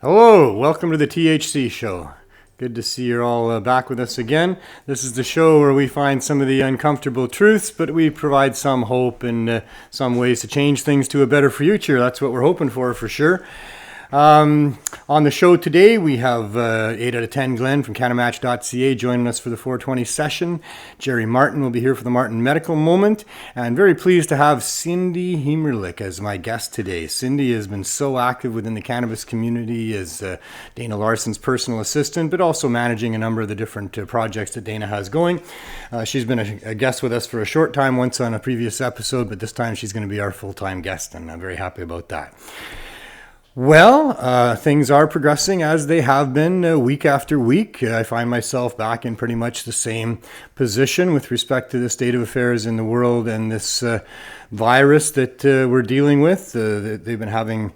Hello, welcome to the THC show. Good to see you're all back with us again. This is the show where we find some of the uncomfortable truths, but we provide some hope and some ways to change things to a better future. That's what we're hoping for sure. On the show today, we have 8 out of 10 Glenn from CannaMatch.ca joining us for the 420 session. Jerry Martin will be here for the Martin Medical Moment. And very pleased to have Cindy Heemeryck as my guest today. Cindy has been so active within the cannabis community as Dana Larson's personal assistant, but also managing a number of the different projects that Dana has going. She's been a guest with us for a short time, once on a previous episode, but this time she's going to be our full-time guest, and I'm very happy about that. Well, things are progressing as they have been week after week. I find myself back in pretty much the same position with respect to the state of affairs in the world and this virus that we're dealing with. They've been having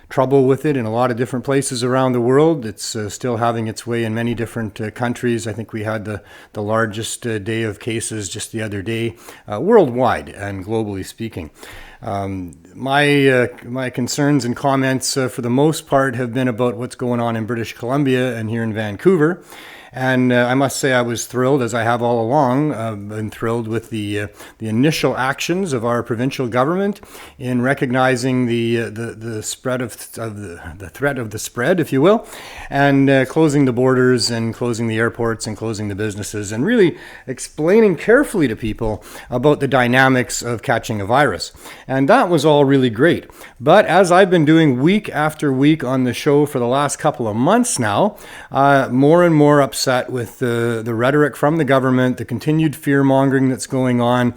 trouble with it in a lot of different places around the world. It's still having its way in many different countries. I think we had the largest day of cases just the other day, worldwide and globally speaking. My concerns and comments for the most part have been about what's going on in British Columbia and here in Vancouver. And I must say I was thrilled, as I have all along, been thrilled with the initial actions of our provincial government in recognizing the spread of the threat of the spread, if you will, and closing the borders and closing the airports and closing the businesses and really explaining carefully to people about the dynamics of catching a virus. And that was all really great. But as I've been doing week after week on the show for the last couple of months now, more and more upset with the rhetoric from the government, the continued fear-mongering that's going on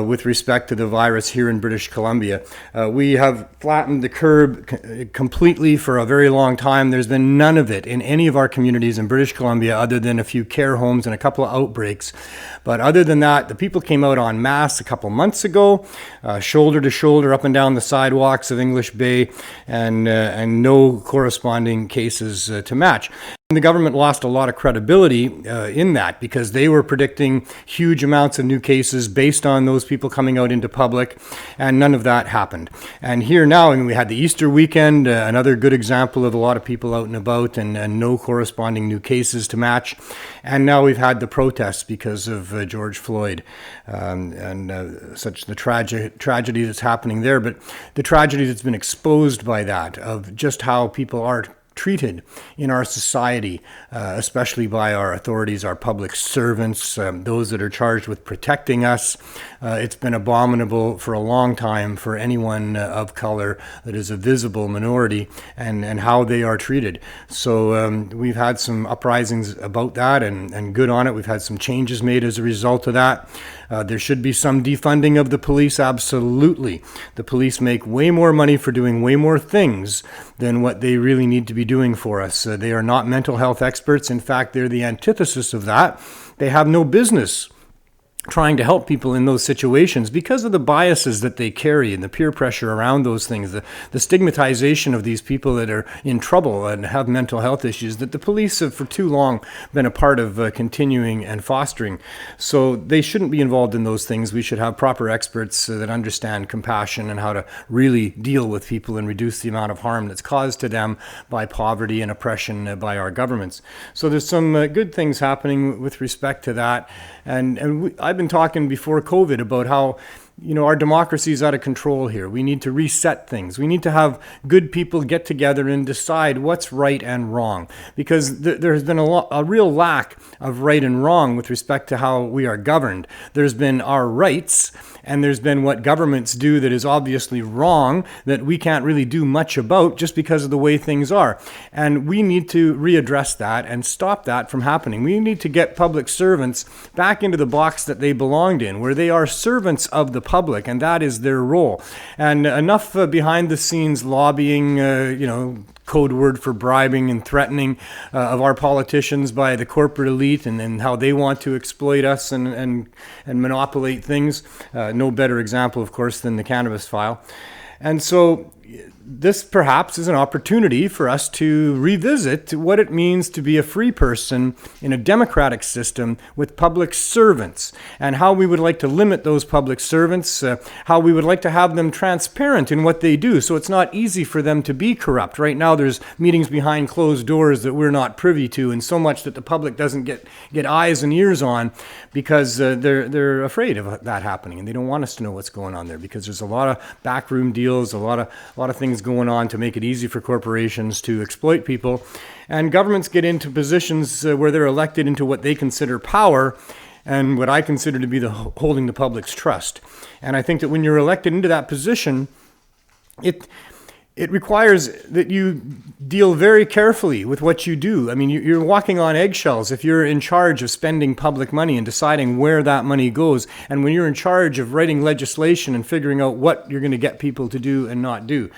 with respect to the virus here in British Columbia. We have flattened the curve completely for a very long time. There's been none of it in any of our communities in British Columbia other than a few care homes and a couple of outbreaks. But other than that, the people came out en masse a couple months ago, shoulder to shoulder up and down the sidewalks of English Bay, and no corresponding cases to match. And the government lost a lot of credibility in that because they were predicting huge amounts of new cases based on those people coming out into public, and none of that happened. And here now, we had the Easter weekend, another good example of a lot of people out and about and no corresponding new cases to match. And now we've had the protests because of George Floyd and such the tragedy that's happening there, but the tragedy that's been exposed by that, of just how people are treated in our society, especially by our authorities, our public servants, those that are charged with protecting us. It's been abominable for a long time for anyone of color that is a visible minority and how they are treated. So we've had some uprisings about that and good on it. We've had some changes made as a result of that. There should be some defunding of the police, absolutely. The police make way more money for doing way more things than what they really need to be doing for us. They are not mental health experts. In fact, they're the antithesis of that. They have no business trying to help people in those situations because of the biases that they carry and the peer pressure around those things, the stigmatization of these people that are in trouble and have mental health issues that the police have for too long been a part of continuing and fostering. So they shouldn't be involved in those things. We should have proper experts that understand compassion and how to really deal with people and reduce the amount of harm that's caused to them by poverty and oppression by our governments. So there's some good things happening with respect to that. I've been talking before COVID about how our democracy is out of control here. We need to reset things. We need to have good people get together and decide what's right and wrong, because there has been a real lack of right and wrong with respect to how we are governed. There's been our rights, and there's been what governments do that is obviously wrong, that we can't really do much about just because of the way things are. And we need to readdress that and stop that from happening. We need to get public servants back into the box that they belonged in, where they are servants of the public, and that is their role. And enough behind the scenes lobbying, code word for bribing and threatening of our politicians by the corporate elite and how they want to exploit us and monopolize things. No better example, of course, than the cannabis file. And so this perhaps is an opportunity for us to revisit what it means to be a free person in a democratic system with public servants, and how we would like to limit those public servants, how we would like to have them transparent in what they do, so it's not easy for them to be corrupt. Right now there's meetings behind closed doors that we're not privy to, and so much that the public doesn't get eyes and ears on, because they're afraid of that happening, and they don't want us to know what's going on there, because there's a lot of backroom deals, a lot of things going on to make it easy for corporations to exploit people, and governments get into positions where they're elected into what they consider power, and what I consider to be holding the public's trust. And I think that when you're elected into that position, it requires that you deal very carefully with what you do. I mean, you're walking on eggshells if you're in charge of spending public money and deciding where that money goes. And when you're in charge of writing legislation and figuring out what you're going to get people to do and not do.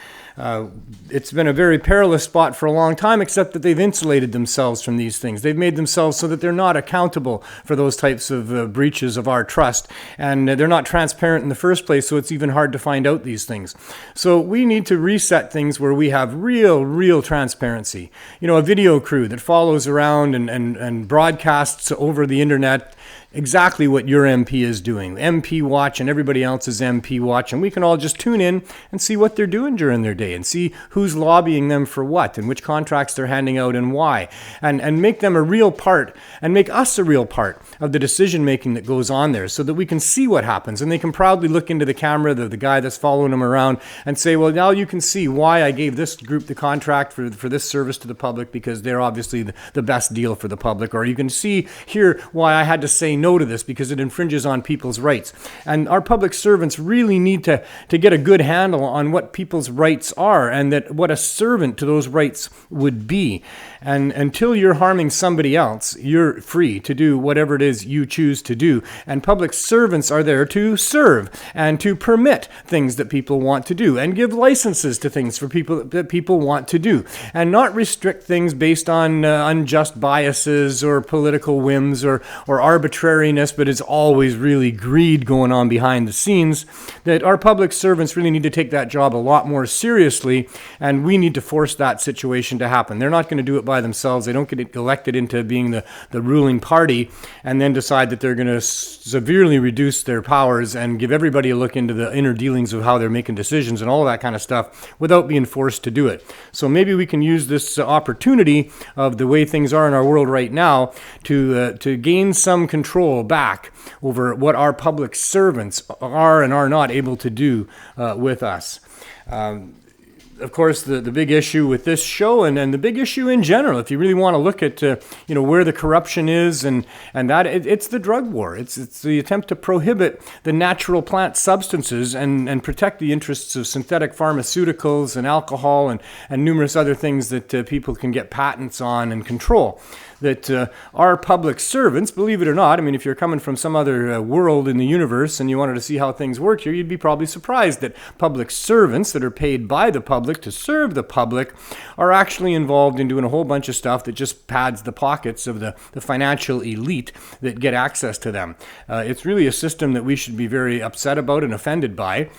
It's been a very perilous spot for a long time, except that they've insulated themselves from these things. They've made themselves so that they're not accountable for those types of breaches of our trust, and they're not transparent in the first place, so it's even hard to find out these things. So we need to reset things where we have real transparency. You know, a video crew that follows around and broadcasts over the internet exactly what your MP is doing. MP Watch and everybody else's MP Watch, and we can all just tune in and see what they're doing during their day and see who's lobbying them for what and which contracts they're handing out and why, and make them a real part and make us a real part of the decision making that goes on there, so that we can see what happens, and they can proudly look into the camera, the guy that's following them around, and say, well, now you can see why I gave this group the contract for this service to the public, because they're obviously the best deal for the public, or you can see here why I had to say no to this because it infringes on people's rights. And our public servants really need to get a good handle on what people's rights are, and that what a servant to those rights would be. And until you're harming somebody else, you're free to do whatever it is you choose to do. And public servants are there to serve and to permit things that people want to do, and give licenses to things for people that people want to do, and not restrict things based on unjust biases or political whims or arbitrariness, but it's always really greed going on behind the scenes. That our public servants really need to take that job a lot more seriously, and we need to force that situation to happen. They're not going to do it by themselves. They don't get elected into being the ruling party and then decide that they're going to severely reduce their powers and give everybody a look into the inner dealings of how they're making decisions and all of that kind of stuff without being forced to do it. So maybe we can use this opportunity of the way things are in our world right now to gain some control back over what our public servants are and are not able to do with us. Of course, the big issue with this show and the big issue in general, if you really want to look at where the corruption is and that it's the drug war. It's the attempt to prohibit the natural plant substances and protect the interests of synthetic pharmaceuticals and alcohol and numerous other things that people can get patents on and control. That our public servants, believe it or not, I mean, if you're coming from some other world in the universe and you wanted to see how things work here, you'd be probably surprised that public servants that are paid by the public to serve the public are actually involved in doing a whole bunch of stuff that just pads the pockets of the financial elite that get access to them. It's really a system that we should be very upset about and offended by.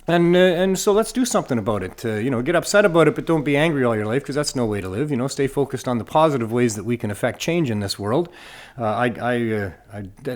And so let's do something about it. Get upset about it, but don't be angry all your life, because that's no way to live. Stay focused on the positive ways that we can affect change in this world. I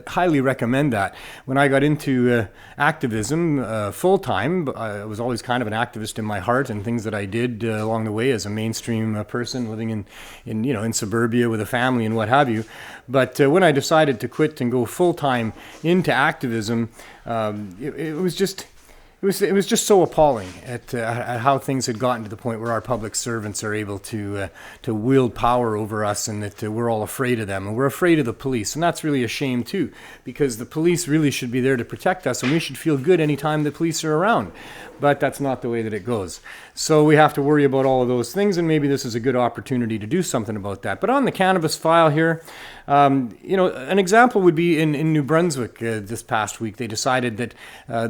highly recommend that. When I got into activism full time, I was always kind of an activist in my heart, and things that I did along the way as a mainstream person living in suburbia with a family and what have you. But when I decided to quit and go full time into activism, it was just so appalling at how things had gotten to the point where our public servants are able to wield power over us, and that we're all afraid of them, and we're afraid of the police. And that's really a shame too, because the police really should be there to protect us, and we should feel good anytime the police are around. But that's not the way that it goes. So we have to worry about all of those things, and maybe this is a good opportunity to do something about that. But on the cannabis file here, an example would be in New Brunswick this past week. They decided that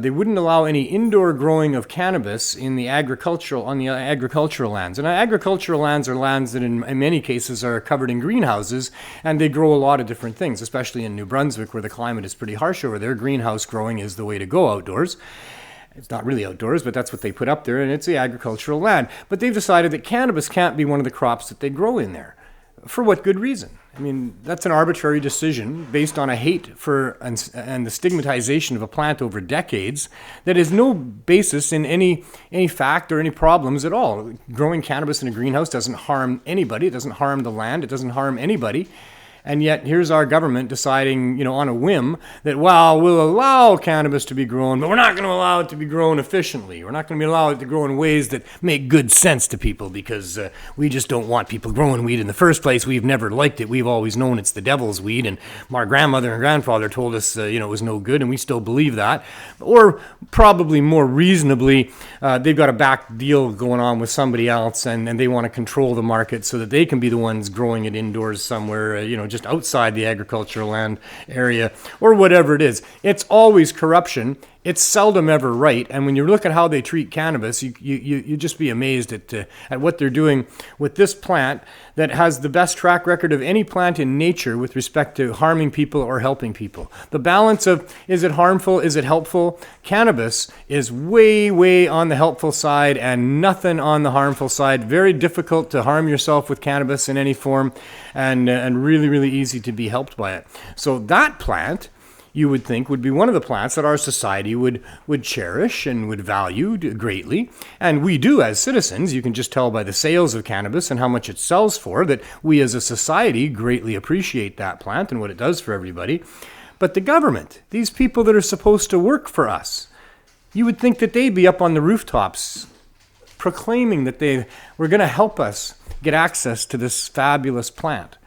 they wouldn't allow any indoor growing of cannabis on the agricultural lands. And agricultural lands are lands that in many cases are covered in greenhouses, and they grow a lot of different things, especially in New Brunswick where the climate is pretty harsh over there. Greenhouse growing is the way to go outdoors. It's not really outdoors, but that's what they put up there, and it's the agricultural land. But they've decided that cannabis can't be one of the crops that they grow in there. For what good reason? I mean, that's an arbitrary decision based on a hate for and the stigmatization of a plant over decades that has no basis in any fact or any problems at all. Growing cannabis in a greenhouse doesn't harm anybody. It doesn't harm the land. It doesn't harm anybody. And yet here's our government deciding, on a whim that, well, we'll allow cannabis to be grown, but we're not going to allow it to be grown efficiently. We're not going to allow it to grow in ways that make good sense to people because we just don't want people growing weed in the first place. We've never liked it. We've always known it's the devil's weed. And my grandmother and grandfather told us, it was no good, and we still believe that. Or probably more reasonably, they've got a back deal going on with somebody else, and they want to control the market so that they can be the ones growing it indoors somewhere, just outside the agricultural land area or whatever it is. It's always corruption. It's seldom ever right. And when you look at how they treat cannabis, you just be amazed at what they're doing with this plant that has the best track record of any plant in nature with respect to harming people or helping people. The balance of, is it harmful? Is it helpful? Cannabis is way, way on the helpful side and nothing on the harmful side. Very difficult to harm yourself with cannabis in any form and really, really easy to be helped by it. So that plant, you would think, would be one of the plants that our society would cherish and would value greatly. And we do as citizens. You can just tell by the sales of cannabis and how much it sells for that we as a society greatly appreciate that plant and what it does for everybody. But the government, these people that are supposed to work for us, you would think that they'd be up on the rooftops proclaiming that they were going to help us get access to this fabulous plant.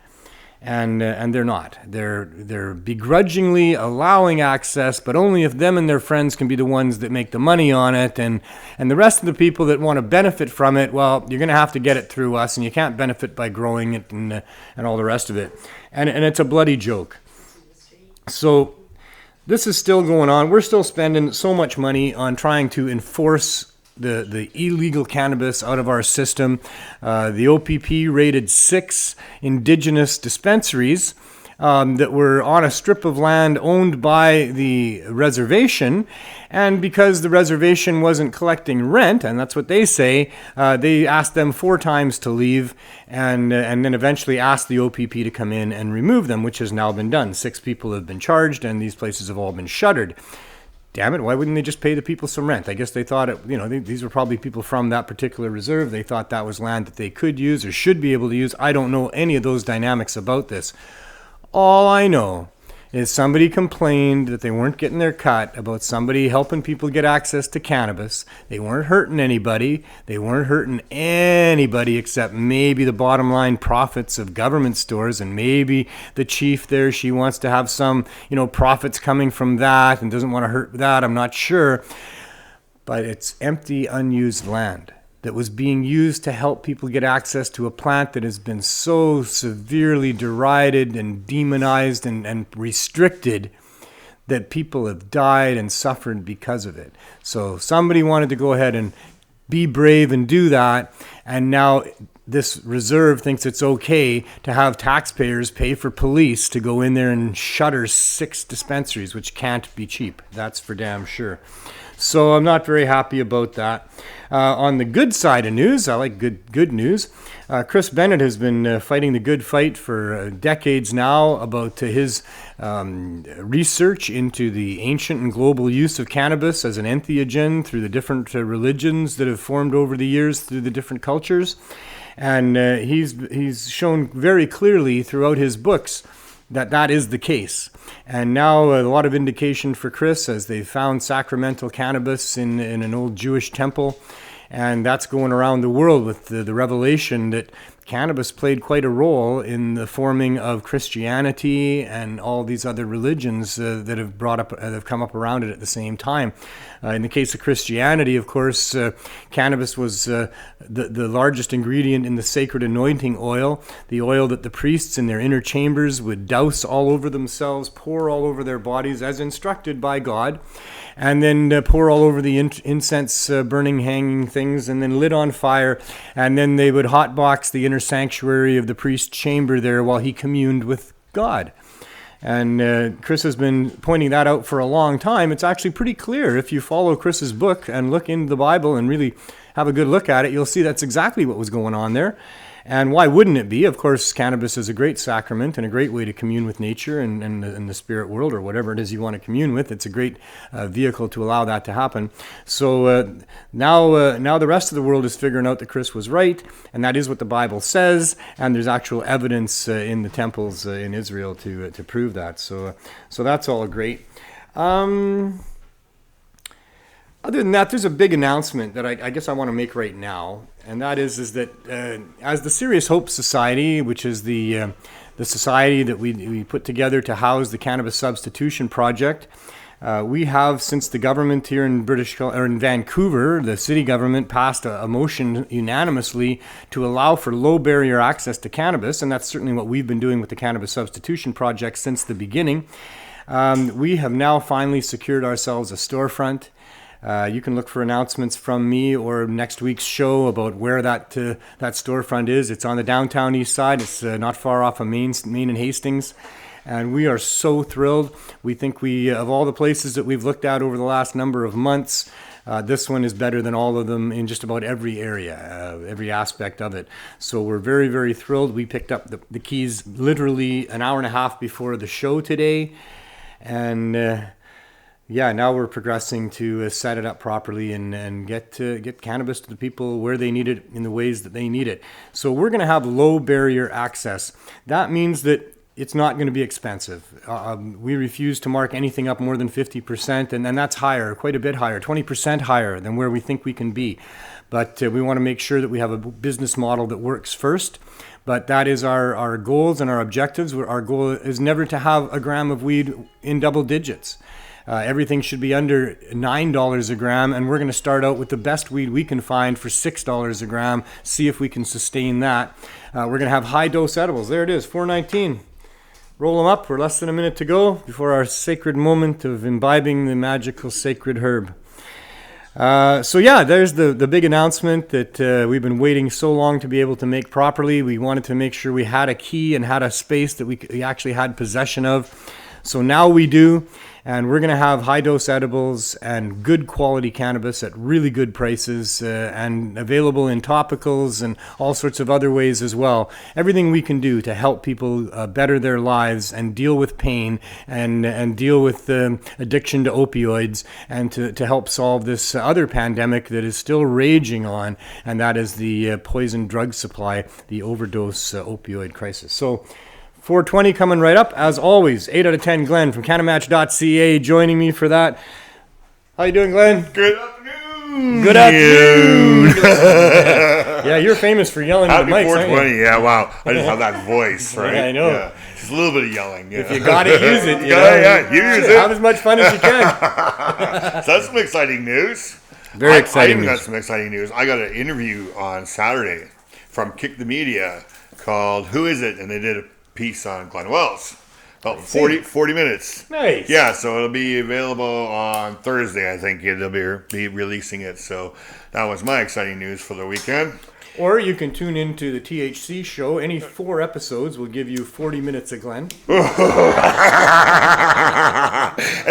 And they're not. They're begrudgingly allowing access, but only if them and their friends can be the ones that make the money on it. And the rest of the people that want to benefit from it, well, you're going to have to get it through us, and you can't benefit by growing it and all the rest of it. And it's a bloody joke. So this is still going on. We're still spending so much money on trying to enforce the illegal cannabis out of our system. The OPP raided 6 indigenous dispensaries that were on a strip of land owned by the reservation. And because the reservation wasn't collecting rent, and that's what they say, they asked them 4 times to leave and then eventually asked the OPP to come in and remove them, which has now been done. 6 people have been charged and these places have all been shuttered. Damn it, why wouldn't they just pay the people some rent? I guess they thought, these were probably people from that particular reserve. They thought that was land that they could use or should be able to use. I don't know any of those dynamics about this. All I know is somebody complained that they weren't getting their cut about somebody helping people get access to cannabis. They weren't hurting anybody. They weren't hurting anybody except maybe the bottom line profits of government stores, and maybe the chief there, she wants to have some, profits coming from that and doesn't want to hurt that. I'm not sure. But it's empty, unused land that was being used to help people get access to a plant that has been so severely derided and demonized and restricted that people have died and suffered because of it. So somebody wanted to go ahead and be brave and do that, and now this reserve thinks it's okay to have taxpayers pay for police to go in there and shutter 6 dispensaries, which can't be cheap. That's for damn sure. So I'm not very happy about that. On the good side of news, I like good news. Chris Bennett has been fighting the good fight for decades now about his research into the ancient and global use of cannabis as an entheogen through the different religions that have formed over the years through the different cultures. And he's shown very clearly throughout his books that is the case. And now a lot of indication for Chris as they found sacramental cannabis in an old Jewish temple. And that's going around the world with the revelation that cannabis played quite a role in the forming of Christianity and all these other religions that have come up around it at the same time. In the case of Christianity, of course, cannabis was the largest ingredient in the sacred anointing oil, the oil that the priests in their inner chambers would douse all over themselves, pour all over their bodies as instructed by God, and then pour all over the incense burning, hanging things, and then lit on fire, and then they would hotbox the inner sanctuary of the priest's chamber there while he communed with God. And Chris has been pointing that out for a long time. It's actually pretty clear. If you follow Chris's book and look into the Bible and really have a good look at it, you'll see that's exactly what was going on there. And why wouldn't it be? Of course, cannabis is a great sacrament and a great way to commune with nature and the spirit world, or whatever it is you want to commune with. It's a great vehicle to allow that to happen. So now the rest of the world is figuring out that Chris was right, and that is what the Bible says, and there's actual evidence in the temples in Israel to prove that. So that's all great. Other than that, there's a big announcement that I guess I want to make right now, and that is that as the Serious Hope Society, which is the society that we put together to house the Cannabis Substitution Project, we have, since the government here in Vancouver, the city government passed a motion unanimously to allow for low barrier access to cannabis, and that's certainly what we've been doing with the Cannabis Substitution Project since the beginning. We have now finally secured ourselves a storefront. You can look for announcements from me or next week's show about where that storefront is. It's on the downtown east side. It's not far off of Main and Hastings. And we are so thrilled. We think of all the places that we've looked at over the last number of months, this one is better than all of them in just about every area, every aspect of it. So we're very, very thrilled. We picked up the keys literally an hour and a half before the show today. And now we're progressing to set it up properly and get cannabis to the people where they need it in the ways that they need it. So we're going to have low barrier access. That means that it's not going to be expensive. We refuse to mark anything up more than 50%, and that's higher, quite a bit higher, 20% higher than where we think we can be. But we want to make sure that we have a business model that works first. But that is our goals and our objectives. Our goal is never to have a gram of weed in double digits. Everything should be under $9 a gram, and we're going to start out with the best weed we can find for $6 a gram, see if we can sustain that. We're going to have high-dose edibles. There it is, $4.19. Roll them up. We're less than a minute to go before our sacred moment of imbibing the magical sacred herb. There's the big announcement that we've been waiting so long to be able to make properly. We wanted to make sure we had a key and had a space that we actually had possession of. So now we do. And we're going to have high-dose edibles and good quality cannabis at really good prices and available in topicals and all sorts of other ways as well. Everything we can do to help people better their lives and deal with pain and deal with addiction to opioids and to help solve this other pandemic that is still raging on, and that is the poison drug supply, the overdose opioid crisis. So 420 coming right up. As always, 8 out of 10 Glenn from CannaMatch.ca joining me for that. How you doing, Glenn? Good afternoon. Good afternoon. Yeah, you're famous for yelling at the mics, Happy 420. aren't you? Yeah, wow. I just have that voice, right? Yeah, I know. Yeah. Just a little bit of yelling. Yeah. If you got it, use it. Use it. Have as much fun as you can. So that's some exciting news. Very exciting I news. got some exciting news. I got an interview on Saturday from Kick the Media called Who Is It? And they did a piece on Glenn Wells. About 40 minutes. Nice. Yeah, so it'll be available on Thursday, I think. They'll be releasing it. So that was my exciting news for the weekend. Or you can tune into the THC show. Any 4 episodes will give you 40 minutes of Glenn. And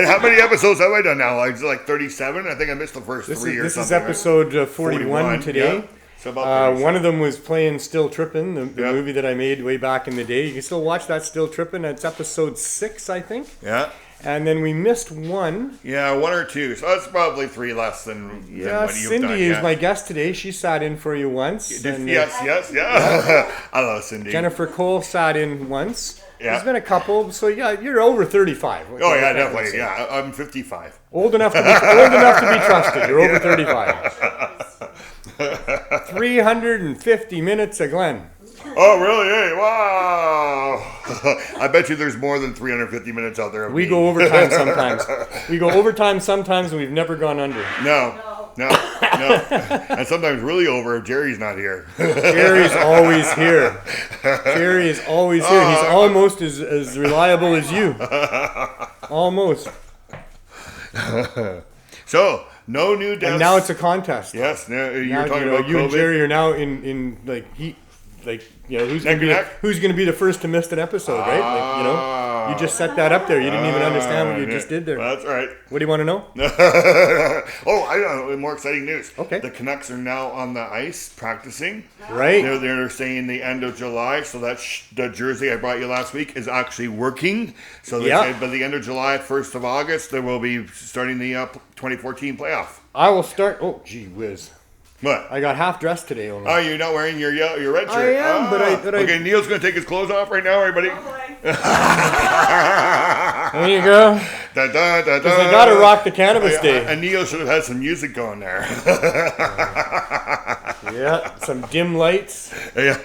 how many episodes have I done now? Like 37? I think I missed the first 3 or something. This is episode 41 today. Yeah. So about one of them was playing Still Trippin', the movie that I made way back in the day. You can still watch that Still Trippin'. It's episode 6, I think. Yeah. And then we missed one. Yeah, 1 or 2. So that's probably 3 less than what you've done. Cindy is my guest today. She sat in for you once. Yes. I love Cindy. Jennifer Cole sat in once. Yeah. There's been a couple. So yeah, you're over 35. Oh yeah, definitely. Yeah, I'm 55. Old enough to be trusted. You're over 35. 350 minutes of Glenn. Oh, really? Hey, wow. I bet you there's more than 350 minutes out there. We go overtime sometimes. And we've never gone under. No. And sometimes really over if Jerry's not here. Jerry's always here. He's almost as reliable as you. Almost. So, no new deaths. And now it's a contest. Yes. You're talking about you COVID. And Jerry are now in like heat. Like, who's going to be the first to miss an episode, right? You just set that up there. You didn't even understand what you just did there. That's right. What do you want to know? Oh, I know. More exciting news. Okay. The Canucks are now on the ice practicing. Right. They're saying the end of July, so that the jersey I brought you last week is actually working. So they said by the end of July, 1st of August, they will be starting the 2014 playoff. I will start. Oh, gee whiz. What? I got half dressed today only. Oh, you're not wearing your red shirt. I am, but I... Okay, Neil's going to take his clothes off right now, everybody. There you go. Because I got to rock the Cannabis Day. And Neil should have had some music going there. Yeah, some dim lights. Yeah.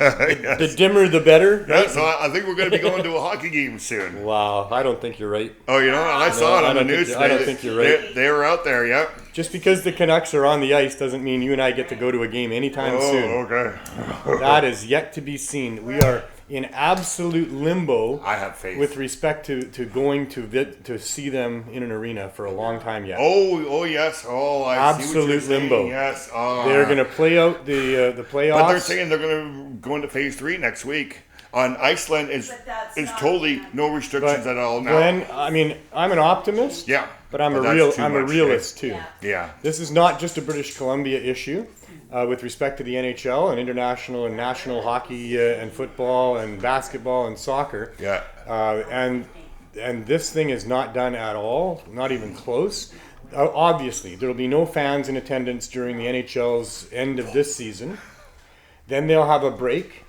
The dimmer, the better. Yeah, so I think we're going to be going to a hockey game soon. Wow, I don't think you're right. Oh, I saw it on the news. I don't think you're right. They were out there, yeah. Just because the Canucks are on the ice doesn't mean you and I get to go to a game anytime soon. Okay. That is yet to be seen. We are in absolute limbo. I have faith with respect to going to see them in an arena for a long time yet. Oh yes. Oh, I absolute see what you're limbo. Saying. Yes. They're going to play out the playoffs. But they're saying they're going to go into phase 3 next week. On Iceland is totally no restrictions at all now. Glenn, I mean, I'm an optimist. Yeah. But I'm a realist too. Yeah. This is not just a British Columbia issue. With respect to the NHL and international and national hockey and football and basketball and soccer. Yeah. And this thing is not done at all, not even close. Obviously, there will be no fans in attendance during the NHL's end of this season. Then they'll have a break.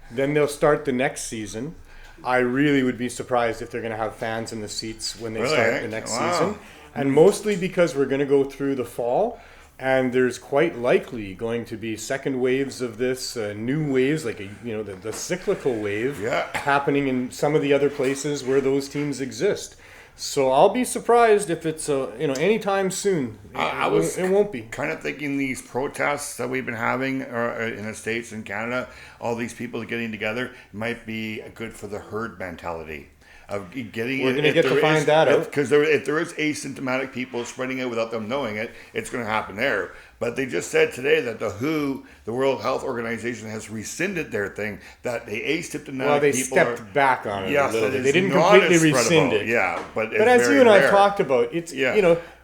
Then they'll start the next season. I really would be surprised if they're going to have fans in the seats when they start the next season. And mostly because we're going to go through the fall. And there's quite likely going to be second waves of this, new waves, like the cyclical wave happening in some of the other places where those teams exist. So I'll be surprised if it's anytime soon. It won't be. Kind of thinking these protests that we've been having in the States and Canada, all these people getting together, might be good for the herd mentality. Of getting We're going to get to find that out. Because if there is asymptomatic people spreading it without them knowing it, it's going to happen there. But they just said today that the WHO, the World Health Organization, has rescinded their thing that the asymptomatic people stepped back on it a little bit. They didn't not completely rescind it. Yeah, but as you and I talked about, it's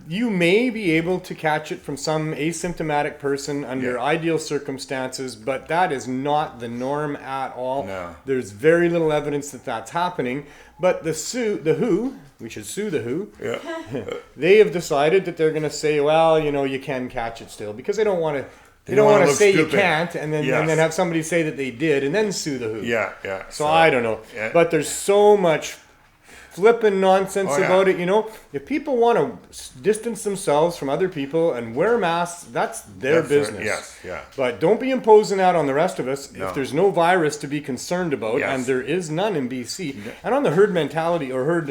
you may be able to catch it from some asymptomatic person under ideal circumstances, but that is not the norm at all. No. There's very little evidence that that's happening. But the WHO, we should sue the WHO. Yeah. They have decided that they're going to say, well, you can catch it still, because they don't want to. They don't want to say stupid. You can't, and then have somebody say that they did, and then sue the WHO. Yeah. So I don't know, but there's so much flipping nonsense about it. If people want to distance themselves from other people and wear masks, that's their business. Right. Yes, yeah. But don't be imposing that on the rest of us. No. If there's no virus to be concerned about, and there is none in BC. Yeah. And on the herd mentality, or herd,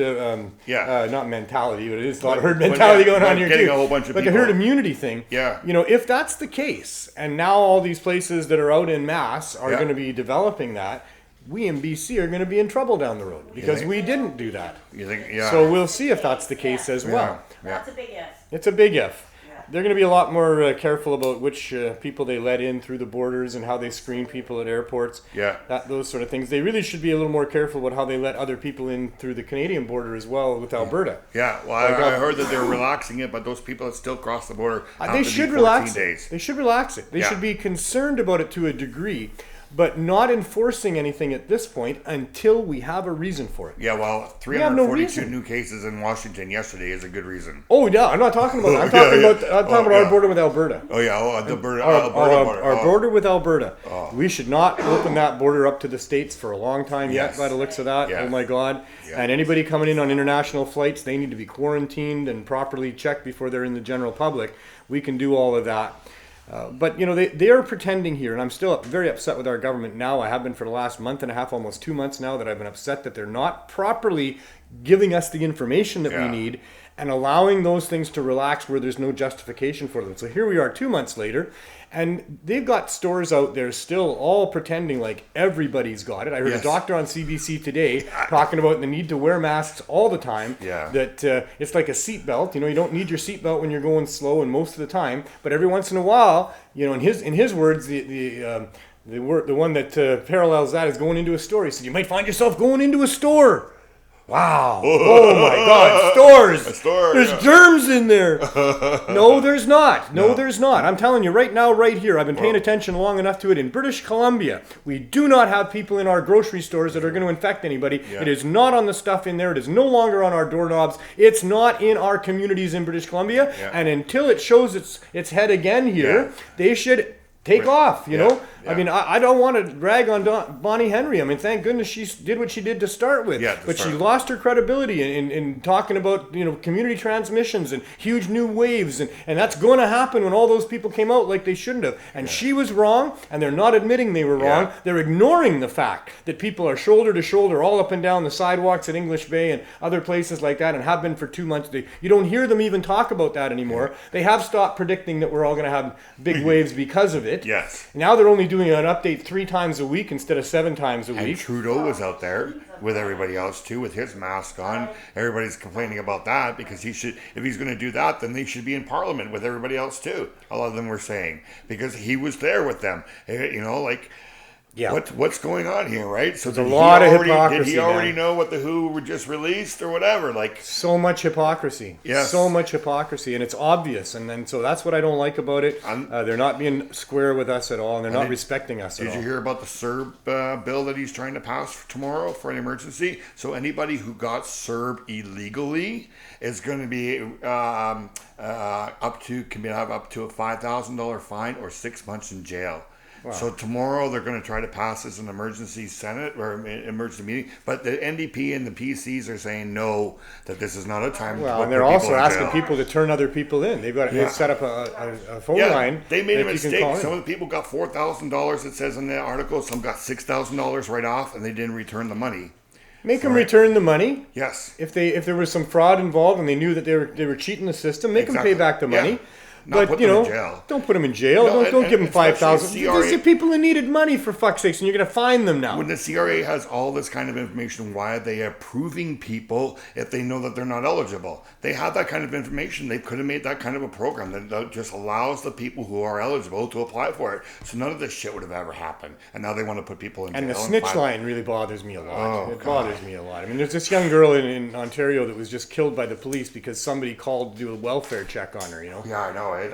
not mentality, but it is a lot of herd mentality going on here too. A whole bunch of but people. The herd immunity thing. Yeah. If that's the case, and now all these places that are out in mass are going to be developing that, we in BC are going to be in trouble down the road because we didn't do that. You think? Yeah. So we'll see if that's the case as well. That's a big if. It's a big if. Yeah. They're going to be a lot more careful about which people they let in through the borders and how they screen people at airports. Yeah. Those sort of things. They really should be a little more careful about how they let other people in through the Canadian border as well with Alberta. Yeah. Well, I heard that they're relaxing it, but those people that still cross the border they should relax it. They should relax it. They should be concerned about it to a degree, but not enforcing anything at this point until we have a reason for it. Yeah, well, 342 new cases in Washington yesterday is a good reason. Oh, yeah, I'm not talking about that. I'm talking about our border with Alberta. Oh, yeah, the border. Our border with Alberta. Oh. We should not open that border up to the States for a long time yet, by the looks of that. Yeah. Oh, my God. Yeah. And anybody coming in on international flights, they need to be quarantined and properly checked before they're in the general public. We can do all of that. But they are pretending here, and I'm still very upset with our government now. I have been for the last month and a half, almost 2 months now, that I've been upset that they're not properly giving us the information that we need and allowing those things to relax where there's no justification for them. So here we are 2 months later, and they've got stores out there still all pretending like everybody's got it. I heard a doctor on CBC today talking about the need to wear masks all the time. Yeah. That it's like a seatbelt. You don't need your seatbelt when you're going slow, and most of the time, but every once in a while, in his words, the one that parallels that is going into a store. He said you might find yourself going into a store. Wow. Oh my God. Stores. A store. There's germs in there. No, there's not. No, there's not. I'm telling you right now, right here, I've been paying attention long enough to it. In British Columbia, we do not have people in our grocery stores that are going to infect anybody. Yeah. It is not on the stuff in there. It is no longer on our doorknobs. It's not in our communities in British Columbia. Yeah. And until it shows its head again here, they should take off, you know? Yeah. I mean, I don't want to rag on Bonnie Henry. I mean, thank goodness she did what she did to start with. Yeah, but she lost her credibility in talking about, you know, community transmissions and huge new waves. And that's going to happen when all those people came out like they shouldn't have. And she was wrong, and they're not admitting they were wrong. Yeah. They're ignoring the fact that people are shoulder to shoulder all up and down the sidewalks at English Bay and other places like that and have been for 2 months. You don't hear them even talk about that anymore. Yeah. They have stopped predicting that we're all going to have big waves because of it. Yes. Now they're only doing an update 3 times a week instead of 7 times a week. And Trudeau was out there with everybody else too, with his mask on. Everybody's complaining about that because he should, if he's going to do that, then they should be in Parliament with everybody else too. A lot of them were saying because he was there with them. You know, like. Yeah. What's going on here, right? So there's a lot of hypocrisy. Did he already know what the WHO were just released or whatever? Like so much hypocrisy. Yes. So much hypocrisy, and it's obvious. And then so that's what I don't like about it. They're not being square with us at all, and they're not respecting us at all. Did you hear about the CERB bill that he's trying to pass tomorrow for an emergency? So anybody who got CERB illegally is going to be can have up to a $5,000 fine or 6 months in jail. Wow. So tomorrow they're going to try to pass this in emergency Senate or emergency meeting, but the NDP and the PCs are saying no, that this is not a time. Well, and they're also asking people to turn other people in. They've got to set up a phone line. They made a mistake. Some of the people got $4,000. It says in the article. Some got $6,000 right off, and they didn't return the money. Make them return the money. Yes. If there was some fraud involved and they knew that they were cheating the system, make them pay back the money. Yeah. But you know, don't put them in jail. No, don't give them $5,000. These are people who needed money for fuck's sakes, and you're going to fine them now. When the CRA has all this kind of information, why are they approving people if they know that they're not eligible? They have that kind of information. They could have made that kind of a program that just allows the people who are eligible to apply for it. So none of this shit would have ever happened. And now they want to put people in jail. And the snitch line really bothers me a lot. It bothers me a lot. I mean, there's this young girl in Ontario that was just killed by the police because somebody called to do a welfare check on her. You know? Yeah, I know. I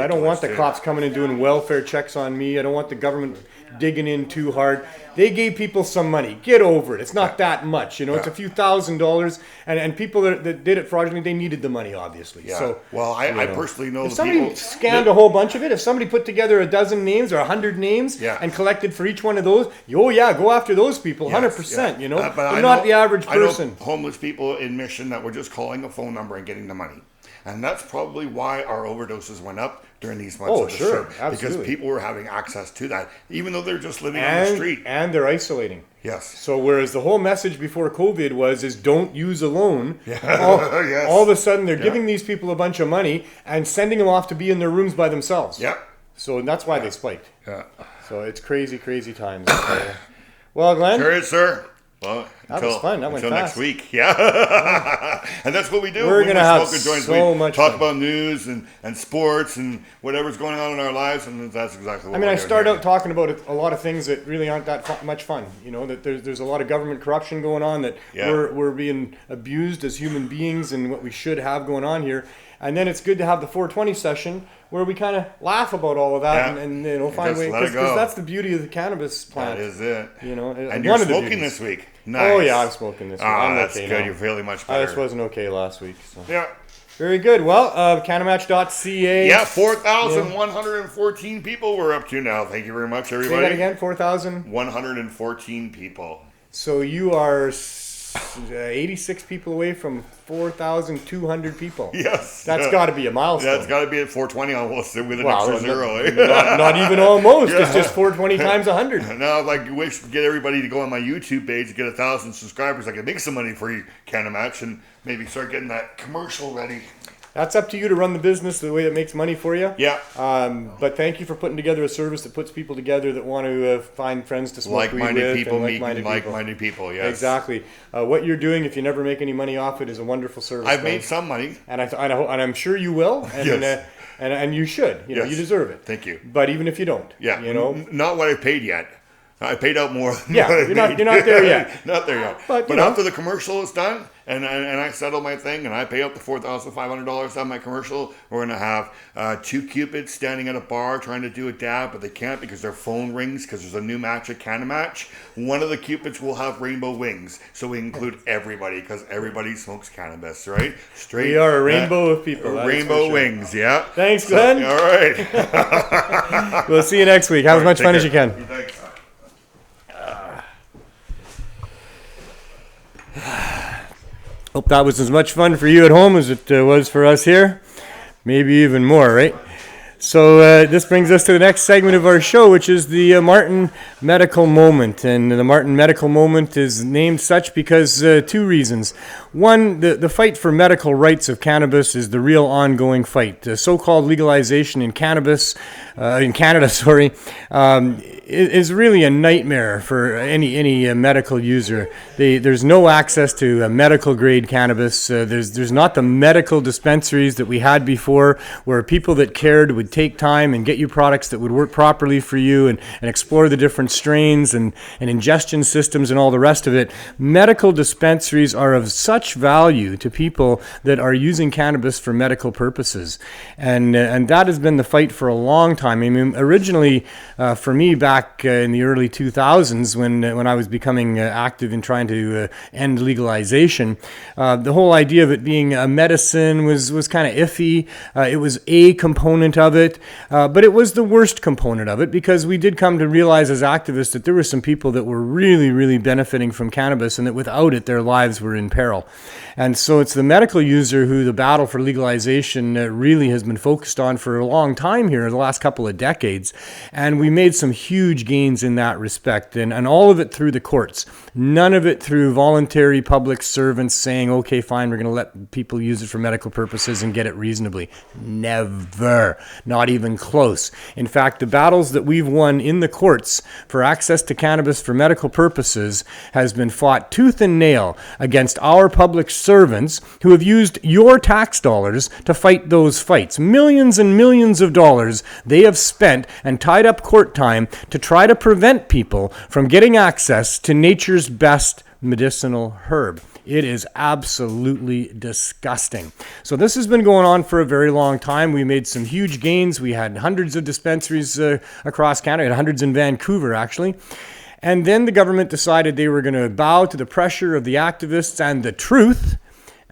don't want the cops coming and doing welfare checks on me. I don't want the government digging in too hard. They gave people some money. Get over it. It's not that much. You know, it's a few $1,000s. And people that did it fraudulently, they needed the money, obviously. Yeah. So, well, I personally know if somebody scanned a whole bunch of it, if somebody put together a dozen names or 100 names and collected for each one of those, go after those people, 100%. You know, but not the average person. I know homeless people in Mission that were just calling a phone number and getting the money. And that's probably why our overdoses went up during these months of the CERB. Because people were having access to that, even though they're just living on the street. And they're isolating. Yes. So whereas the whole message before COVID is don't use alone, yes. all of a sudden they're giving these people a bunch of money and sending them off to be in their rooms by themselves. Yeah. So that's why they spiked. Yeah. So it's crazy, crazy times. Well, Glenn. Sure is, sir. Well, that was fun. That went until fast. next week. Yeah. And that's what we do. We're going to have so much talk fun. about news and sports and whatever's going on in our lives, and that's exactly what I start out talking about a lot of things that really aren't that much fun. You know, that there's a lot of government corruption going on, that we're being abused as human beings and what we should have going on here. And then it's good to have the 420 session where we kind of laugh about all of that and you know, find ways, because that's the beauty of the cannabis plant. That is it. You know, and you're smoking this week. Nice. Oh yeah, I'm smoking this week. I'm that's okay good. now. You're feeling much better. I just wasn't okay last week. So. Yeah. Very good. Well, CannaMatch.ca. Yeah, 4,114 people we're up to now. Thank you very much, everybody. Say that again, 4,000? 114 people. So you are 86 people away from 4,200 people. Yes. That's got to be a milestone. That's got to be at 420 almost with an extra zero. Not even almost. It's just 420 times 100. Now, we should get everybody to go on my YouTube page to get 1,000 subscribers. I can make some money for you, CannaMatch, and maybe start getting that commercial ready. That's up to you to run the business the way that makes money for you. Yeah. But thank you for putting together a service that puts people together that want to find friends to smoke weed with. Like-minded people, yes. Exactly. What you're doing, if you never make any money off it, is a wonderful service. I've made some money. And I'm sure you will. And, yes. And you should. You know, you deserve it. Thank you. But even if you don't. Yeah. You know. Not what I've paid yet. I paid out more. Than you're not there yet. Not there yet. But after the commercial is done, and I settle my thing, and I pay out the $4,500 on my commercial, we're gonna have 2 Cupids standing at a bar trying to do a dab, but they can't because their phone rings because there's a new match at CannaMatch. One of the Cupids will have rainbow wings, so we include everybody because everybody smokes cannabis, right? We are a rainbow of people. Rainbow wings, yeah. Thanks, Glenn. All right. We'll see you next week. Have as much fun as you can. Thanks. Hope that was as much fun for you at home as it was for us here. Maybe even more, right? So this brings us to the next segment of our show, which is the Martin Medical Moment. And the Martin Medical Moment is named such because 2 reasons. One, the fight for medical rights of cannabis is the real ongoing fight. The so-called legalization in Canada, is really a nightmare for any medical user. There's no access to medical grade cannabis. There's not the medical dispensaries that we had before, where people that cared would take time and get you products that would work properly for you and explore the different strains and ingestion systems and all the rest of it. Medical dispensaries are of such value to people that are using cannabis for medical purposes, and that has been the fight for a long time. I mean, originally for me back in the early 2000s when I was becoming active in trying to end legalization, the whole idea of it being a medicine was kind of iffy. It was a component of it, but it was the worst component of it, because we did come to realize as activists that there were some people that were really, really benefiting from cannabis, and that without it, their lives were in peril. And so it's the medical user who the battle for legalization really has been focused on for a long time here, the last couple of decades. And we made some huge gains in that respect, and all of it through the courts. None of it through voluntary public servants saying, okay, fine, we're going to let people use it for medical purposes and get it reasonably. Never. Not even close. In fact, the battles that we've won in the courts for access to cannabis for medical purposes has been fought tooth and nail against our public servants who have used your tax dollars to fight those fights. Millions and millions of dollars they have spent and tied up court time to try to prevent people from getting access to nature's best medicinal herb. It is absolutely disgusting. So this has been going on for a very long time. We made some huge gains. We had hundreds of dispensaries across Canada, had hundreds in Vancouver actually. And then the government decided they were going to bow to the pressure of the activists and the truth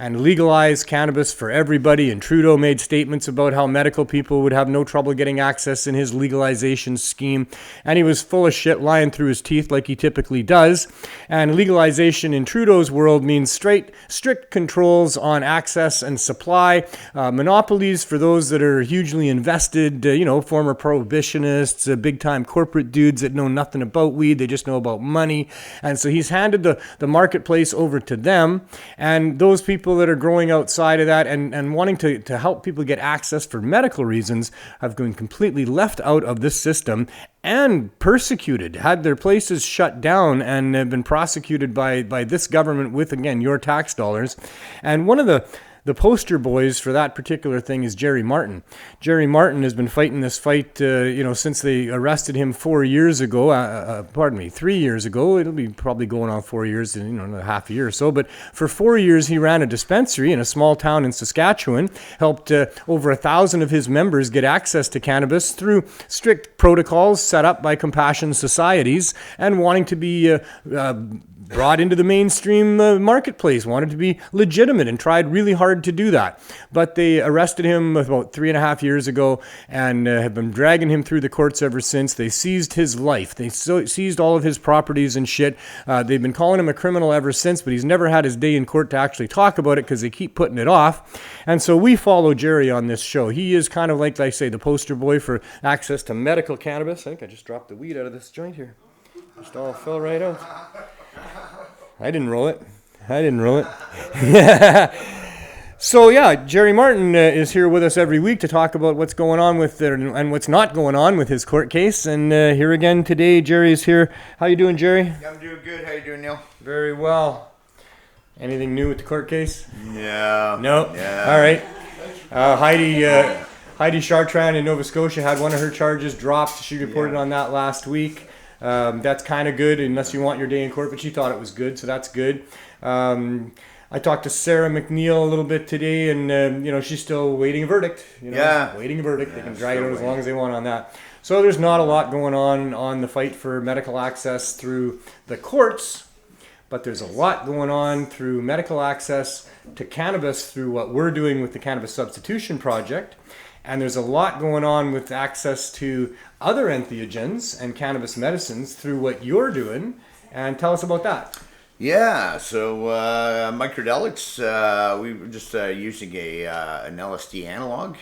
and legalize cannabis for everybody. And Trudeau made statements about how medical people would have no trouble getting access in his legalization scheme. And he was full of shit, lying through his teeth like he typically does. And legalization in Trudeau's world means strict controls on access and supply, monopolies for those that are hugely invested, former prohibitionists, big-time corporate dudes that know nothing about weed, they just know about money. And so he's handed the marketplace over to them. And those people that are growing outside of that and wanting to help people get access for medical reasons have been completely left out of this system and persecuted, had their places shut down, and have been prosecuted by this government with, again, your tax dollars. And one of the poster boys for that particular thing is Jerry Martin. Jerry Martin has been fighting this fight, since they arrested him 4 years ago. 3 years ago. It'll be probably going on 4 years, in a half a year or so. But for 4 years, he ran a dispensary in a small town in Saskatchewan, helped over 1,000 of his members get access to cannabis through strict protocols set up by compassion societies, and wanting to be brought into the mainstream marketplace, wanted to be legitimate, and tried really hard to do that. But they arrested him about 3.5 years ago and have been dragging him through the courts ever since. They seized his life. They seized all of his properties and shit. They've been calling him a criminal ever since, but he's never had his day in court to actually talk about it because they keep putting it off. And so we follow Jerry on this show. He is kind of like I say, the poster boy for access to medical cannabis. I think I just dropped the weed out of this joint here. Just all fell right out. I didn't roll it. So yeah, Jerry Martin is here with us every week to talk about what's going on with it and what's not going on with his court case. And here again today, Jerry is here. How you doing, Jerry? I'm doing good. How you doing, Neil? Very well. Anything new with the court case? No. No? Yeah. All right. Heidi Chartrand in Nova Scotia had one of her charges dropped. She reported on that last week. That's kind of good, unless you want your day in court, but she thought it was good, so that's good. I talked to Sarah McNeil a little bit today, and she's still waiting a verdict. Waiting a verdict. They can drag it out as long as they want on that. So there's not a lot going on the fight for medical access through the courts, but there's a lot going on through medical access to cannabis through what we're doing with the Cannabis Substitution Project. And there's a lot going on with access to other entheogens and cannabis medicines through what you're doing. And tell us about that. Yeah, so microdelics, we were just using an LSD analog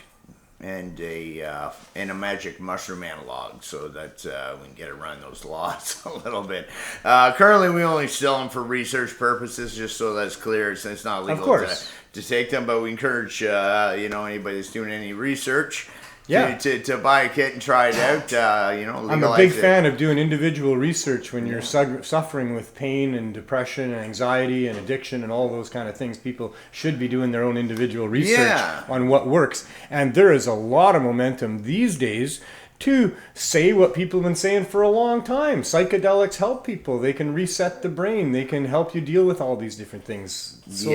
and a magic mushroom analog, so that we can get around those laws a little bit. Currently, we only sell them for research purposes, just so that's clear. It's not legal to take them, but we encourage anybody that's doing any research to buy a kit and try it out. I'm a big fan of doing individual research when you're suffering with pain and depression and anxiety and addiction and all those kind of things. People should be doing their own individual research on what works. And there is a lot of momentum these days to say what people have been saying for a long time. Psychedelics help people. They can reset the brain. They can help you deal with all these different things. So,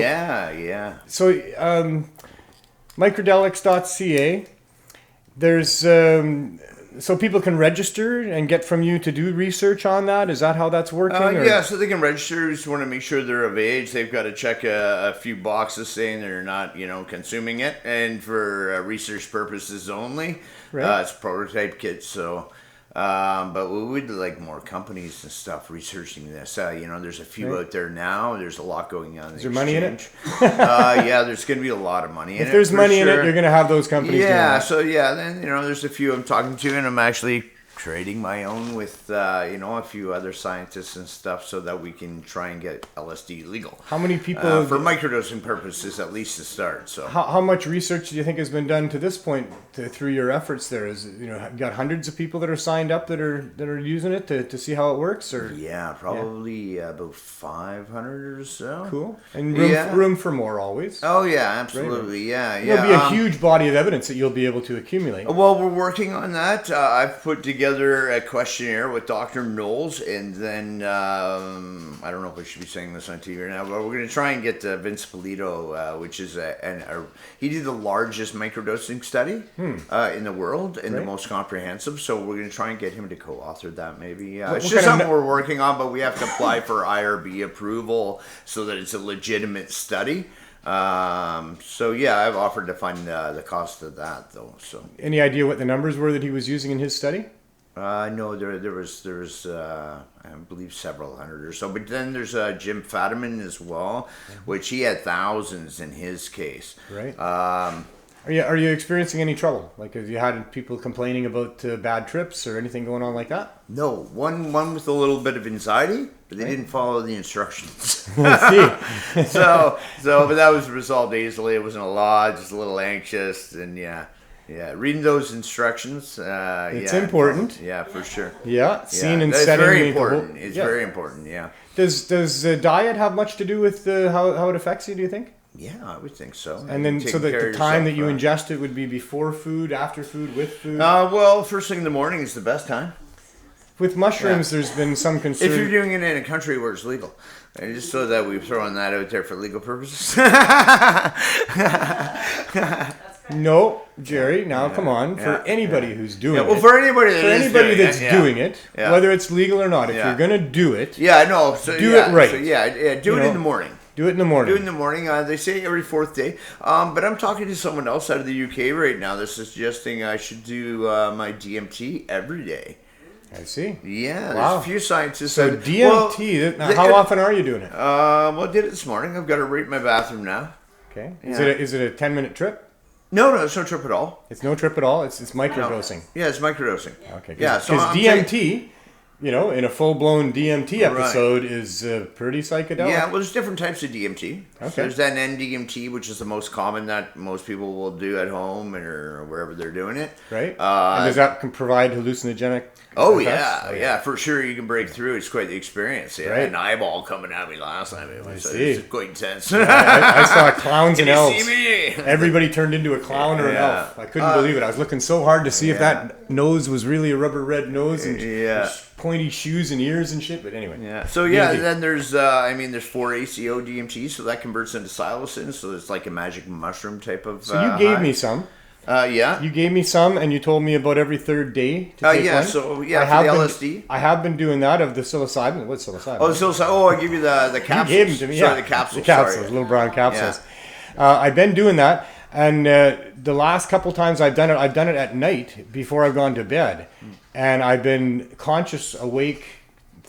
So microdelics.ca. There's so people can register and get from you to do research on that. Is that how that's working? So they can register. We just want to make sure they're of age. They've got to check a few boxes saying they're not, consuming it, and for research purposes only. Right. It's prototype kits, so. But we would like more companies and stuff researching this. There's a few out there now. There's a lot going on. Is there money in it? There's going to be a lot of money in it. If there's money in it, you're going to have those companies doing that. Then, there's a few I'm talking to, and I'm actually trading my own with, a few other scientists and stuff so that we can try and get LSD legal. How many people... for microdosing purposes, at least to start. So how much research do you think has been done to this point through your efforts there? Is you got hundreds of people that are signed up that are using it to see how it works? Or probably about 500 or so. Cool. And room for more always. Oh yeah, absolutely. Right. There'll be a huge body of evidence that you'll be able to accumulate. Well, we're working on that. I've put together a questionnaire with Dr. Knowles, and then I don't know if I should be saying this on TV right now, but we're going to try and get Vince Polito, which is he did the largest microdosing study in the world and the most comprehensive. So we're going to try and get him to co-author that. Maybe it's just something we're working on, but we have to apply for IRB approval so that it's a legitimate study. I've offered to fund the cost of that, though. So, any idea what the numbers were that he was using in his study? No, there was I believe several hundred or so. But then there's Jim Fadiman as well, which he had thousands in his case. Right. Are you experiencing any trouble? Like, have you had people complaining about bad trips or anything going on like that? No, one with a little bit of anxiety, but they didn't follow the instructions. I see. But that was resolved easily. It wasn't a lot, just a little anxious, and reading those instructions. It's important. Yeah, for sure. Yeah, seen and setting. It's very important. It's very important. Yeah. Does diet have much to do with how it affects you? Do you think? Yeah, I would think so. And then, so that the time that you ingest it would be before food, after food, with food? First thing in the morning is the best time. With mushrooms, there's been some concern. If you're doing it in a country where it's legal. And just so that we're throwing that out there for legal purposes. No, Jerry, now come on. For anybody who's doing it. Well, for anybody that's doing it, whether it's legal or not, if you're going to do it, do it right. So, do it in the morning. Do it in the morning. Do it in the morning. They say every fourth day. But I'm talking to someone else out of the UK right now that's suggesting I should do my DMT every day. I see. Yeah, there's a few scientists. So DMT, how often are you doing it? I did it this morning. I've got it right in my bathroom now. Okay. Is it a 10-minute trip? No, it's no trip at all. It's no trip at all? It's microdosing? No. Yeah, it's microdosing. Okay. Because DMT... in a full-blown DMT episode is pretty psychedelic. Yeah, well, there's different types of DMT. Okay. So there's that NDMT, which is the most common that most people will do at home or wherever they're doing it. Right. And does that provide hallucinogenic effects? Yeah, for sure you can break through. It's quite the experience. Yeah, right. An eyeball coming at me last time. It was quite intense. I saw clowns and elves. You see me? Everybody turned into a clown or an elf. I couldn't believe it. I was looking so hard to see if that nose was really a rubber red nose. And pointy shoes and ears and shit. But anyway. Yeah. So yeah, then there's there's 4 ACO DMT, so that converts into psilocin, so it's like a magic mushroom type of. So you gave me some. Yeah. You gave me some, and you told me about every third day to take one. So yeah, for the LSD. I have been doing that of the psilocybin. What's psilocybin? Oh, psilocybin. Oh, I give you the capsules. You gave them to me. Sorry, the capsules. The capsules, sorry. little brown capsules. Yeah. I've been doing that, and the last couple times I've done it at night before I've gone to bed, and I've been conscious, awake,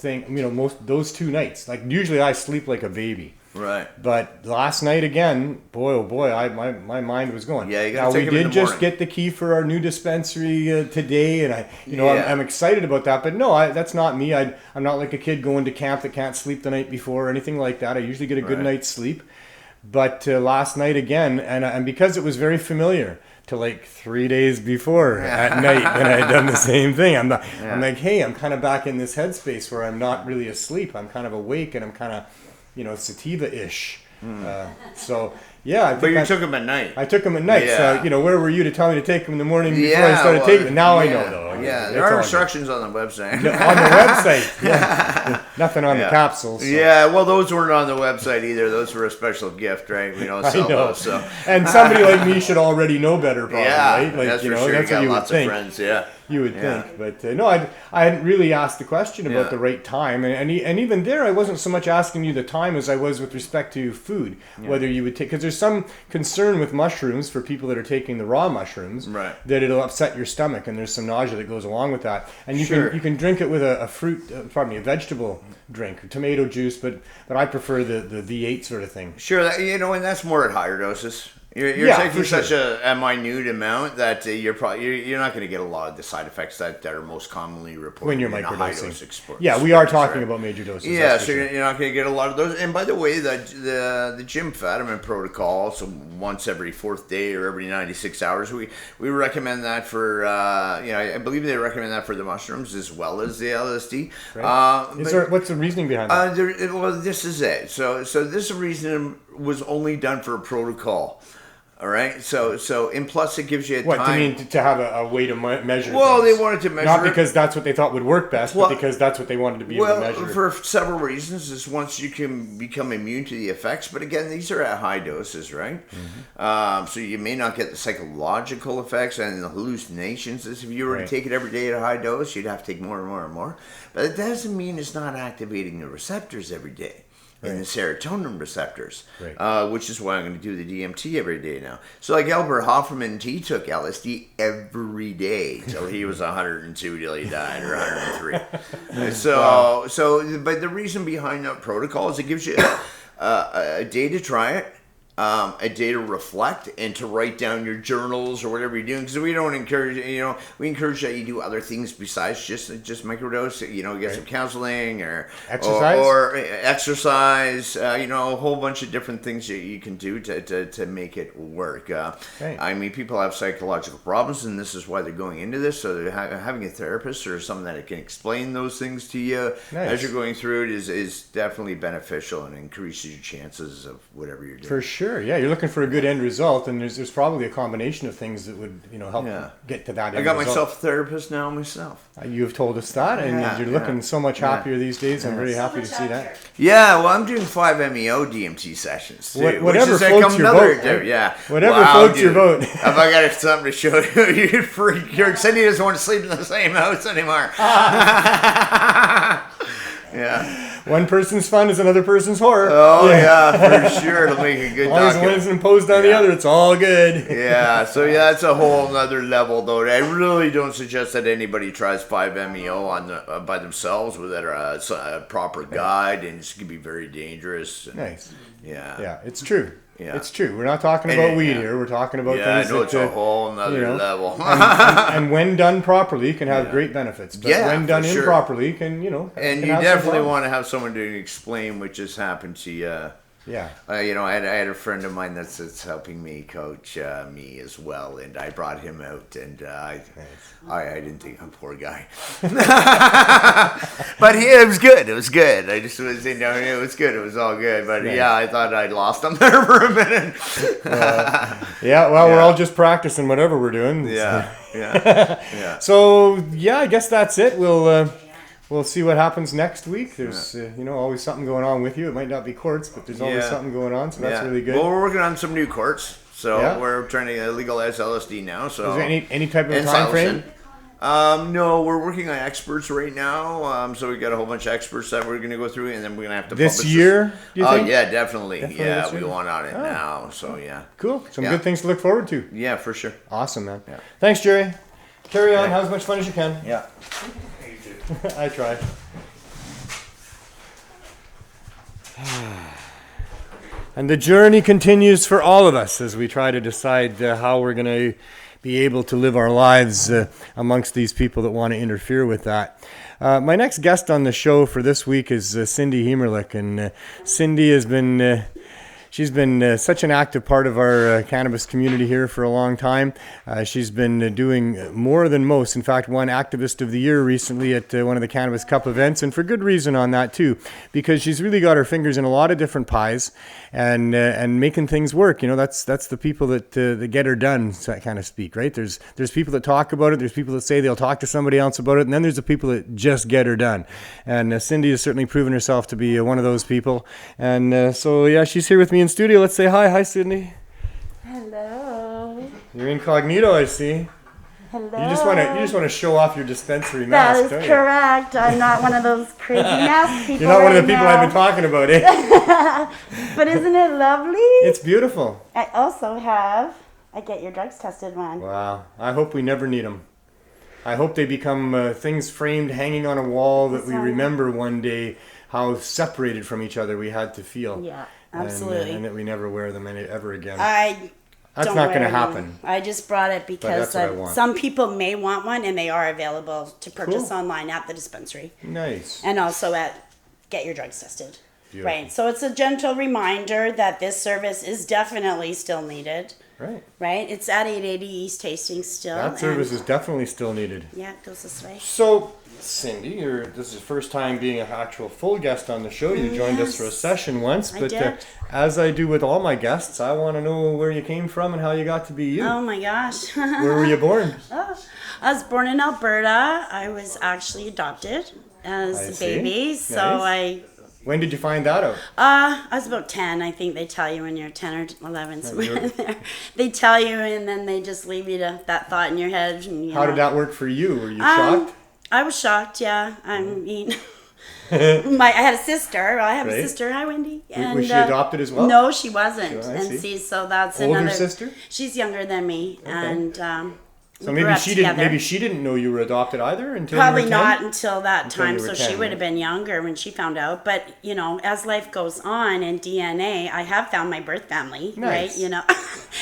most those 2 nights. Like usually I sleep like a baby. Right. But last night again, boy, oh boy, my mind was going. Yeah, you got to take we them in did the just morning. get the key for our new dispensary today, and I'm excited about that. But no, that's not me. I'm not like a kid going to camp that can't sleep the night before or anything like that. I usually get a good night's sleep. But last night again, and because it was very familiar to like 3 days before at night when I had done the same thing, I'm like, hey, I'm kind of back in this headspace where I'm not really asleep. I'm kind of awake, and I'm kind of sativa-ish. So yeah, I think But you took them at night. I took them at night. Yeah. So where were you to tell me to take them in the morning before I started taking them? Now I know though. Yeah, It's there are all instructions on the website. good. On the website. Yeah. Nothing on the capsules. So. Yeah, well, those weren't on the website either. Those were a special gift, right? We don't sell those. So. And somebody like me should already know better, probably, Yeah, right? Like, that's for sure. that's You what got you would lots of think. friends, yeah. You would think, but no, I hadn't really asked the question about Yeah. the right time, and even there, I wasn't so much asking you the time as I was with respect to food, whether you would take, because there's some concern with mushrooms for people that are taking the raw mushrooms, Right. that it'll upset your stomach, and there's some nausea that goes along with that, and you Sure. can drink it with a a vegetable drink, tomato juice, but I prefer the V8 sort of thing. Sure, and that's more at higher doses. You're Yeah, taking for sure. such a minute amount that you're not going to get a lot of the side effects that are most commonly reported When you're in a high microdosing. dose experience. Yeah, we are talking about major doses. Yeah, that's so for sure. you're not going to get a lot of those. And by the way, the Jim Fadiman protocol, so once every 4th day or every 96 hours, we recommend that for, I believe they recommend that for the mushrooms as well as the LSD. Right. What's the reasoning behind that? Well, this is it. So this reason was only done for a protocol. All right, so and plus it gives you a What, time. to have a way to measure Well, things? they wanted to measure Not it. because that's what they thought would work best, Well- but because that's what they wanted to be able to measure. Well, for several reasons. Is once you can become immune to the effects, but again, these are at high doses, right? So you may not get the psychological effects and the hallucinations. As if you were Right. to take it every day at a high dose, you'd have to take more and more and more. But it doesn't mean it's not activating the receptors every day. And the serotonin receptors, Right. which is why I'm going to do the DMT every day now. So like Albert Hofferman, he took LSD every day till he was 102 till he died, or 103. But the reason behind that protocol is it gives you a day to try it, a day to reflect and to write down your journals or whatever you're doing, because we don't encourage, we encourage that you do other things besides just microdose, get some counseling or Exercise? or exercise, a whole bunch of different things that you can do to make it work. Right. I mean, people have psychological problems, and this is why they're going into this. So they're having a therapist or someone that can explain those things to you as you're going through it is definitely beneficial and increases your chances of whatever you're doing. For sure, yeah. You're looking for a good end result, and there's probably a combination of things that would help get to that end I got result. myself a therapist now myself. You have told us that, and you're looking so much happier these days. I'm very happy to see that. Yeah, well, I'm doing 5 MEO DMT sessions too. Whatever which is floats your boat, dude. right? Yeah, Whatever floats your boat. Have I got something to show you? You freak! Cindy doesn't want to sleep in the same house anymore. Yeah. One person's fun is another person's horror. Oh yeah, for sure. It'll make a good As long as one document. isn't imposed on the other, it's all good. Yeah, so that's a whole other level, though. I really don't suggest that anybody tries 5-MeO by themselves without a proper guide, and it's gonna be very dangerous. Nice. Yeah. Yeah, it's true. Yeah. It's true. We're not talking about weed here. We're talking about things I know that it's a whole nother level. and when done proproperly, can have great benefits. But Yeah, when done for sure. improperly, can And can you have some definitely problems. want to have someone to explain what just happened to you. Yeah. I had a friend of mine that's helping me coach me as well, and I brought him out, and I didn't think I'm a poor guy, but it was good. It was good. I just was, it was good. It was all good. But I thought I'd lost him there for a minute. We're all just practicing whatever we're doing. Yeah. So I guess that's it. We'll we'll see what happens next week. There's always something going on with you. It might not be courts, but there's always something going on, so that's really good. Well, we're working on some new courts, so we're trying to legalize LSD now. So is there any type of time frame? No, we're working on experts right now. So we got a whole bunch of experts that we're going to go through, and then we're going to have to this publish year. Do you think? Yeah, definitely. Yeah, we want on it now. So cool. Some good things to look forward to. Yeah, for sure. Awesome, man. Yeah. Thanks, Jerry. Carry on. Have as much fun as you can. Yeah. I try. And the journey continues for all of us as we try to decide how we're going to be able to live our lives amongst these people that want to interfere with that. My next guest on the show for this week is Cindy Heemeryck, and Cindy has been she's been such an active part of our cannabis community here for a long time. She's been doing more than most. In fact, won Activist of the Year recently at one of the Cannabis Cup events, and for good reason on that too, because she's really got her fingers in a lot of different pies and making things work. That's the people that get her done, so kind of speak, right? There's people that talk about it. There's people that say they'll talk to somebody else about it, and then there's the people that just get her done. And Cindy has certainly proven herself to be one of those people. And so she's here with me in studio. Let's say hi. Hi, Cindy. Hello. You're incognito, I see. Hello. You just want to show off your dispensary mask, That is correct. I'm not one of those crazy mask people. You're not one of the people I've been talking about, eh? But isn't it lovely? It's beautiful. I also have a Get Your Drugs Tested one. Wow. I hope we never need them. I hope they become things framed, hanging on a wall that we remember one day how separated from each other we had to feel. Yeah, absolutely. And that we never wear them ever again. That's not going to happen. I just brought it because some people may want one, and they are available to purchase online at the dispensary. Nice. And also at Get Your Drugs Tested. Beautiful. Right. So it's a gentle reminder that this service is definitely still needed. Right. Right. It's at 880 East Hastings still. That service is definitely still needed. Yeah, it goes this way. So, Cindy, this is the first time being an actual full guest on the show. You joined us for a session once, but as I do with all my guests, I want to know where you came from and how you got to be you. Oh my gosh. Where were you born? I was born in Alberta. I was actually adopted as a baby, so When did you find that out? I was about 10. I think they tell you when you're 10 or 11, somewhere in there. They tell you, and then they just leave you to that thought in your head. And, how did that work for you? Were you shocked? I was shocked, yeah. I mean, I had a sister. I have a sister. Hi, Wendy. And, was she adopted as well? No, she wasn't. Sure, so that's older another sister. She's younger than me, and so maybe she didn't. Maybe she didn't know you were adopted either until probably you were 10? Not until that time. So 10, she would have been younger when she found out. But as life goes on in DNA, I have found my birth family. Nice. Right?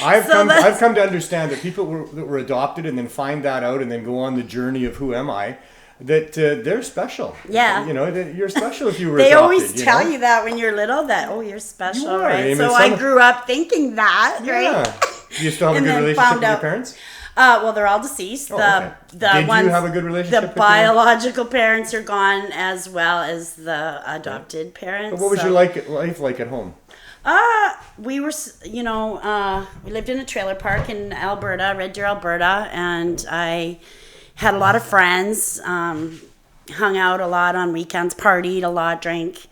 I've come to understand that people that were adopted and then find that out and then go on the journey of who am I. That they're special. Yeah. That you're special if you were they adopted. They always tell you that when you're little, that, you're special, you are. right? I mean, so I grew up thinking that, right? Yeah. Do you still have a good relationship with your parents? Well, they're all deceased. Did you have a good relationship with the biological parents are gone, as well as the adopted parents. But what was your life like at home? We were, we lived in a trailer park in Alberta, Red Deer, Alberta, and I had a lot of friends, hung out a lot on weekends, partied a lot, drank,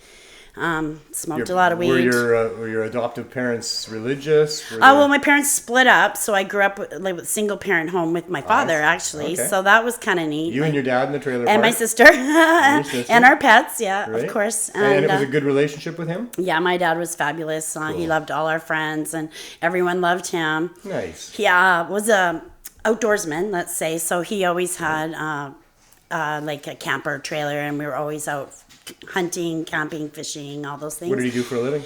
smoked a lot of weed. Were your adoptive parents religious? Well, my parents split up, so I grew up with single parent home with my father, actually. Okay. So that was kind of neat. You and your dad in the trailer park? And my sister. And our pets, of course. And it was a good relationship with him? Yeah, my dad was fabulous. Cool. He loved all our friends, and everyone loved him. Nice. He was a outdoorsman, let's say, so he always had like a camper trailer, and we were always out hunting, camping, fishing, all those things. What did he do for a living?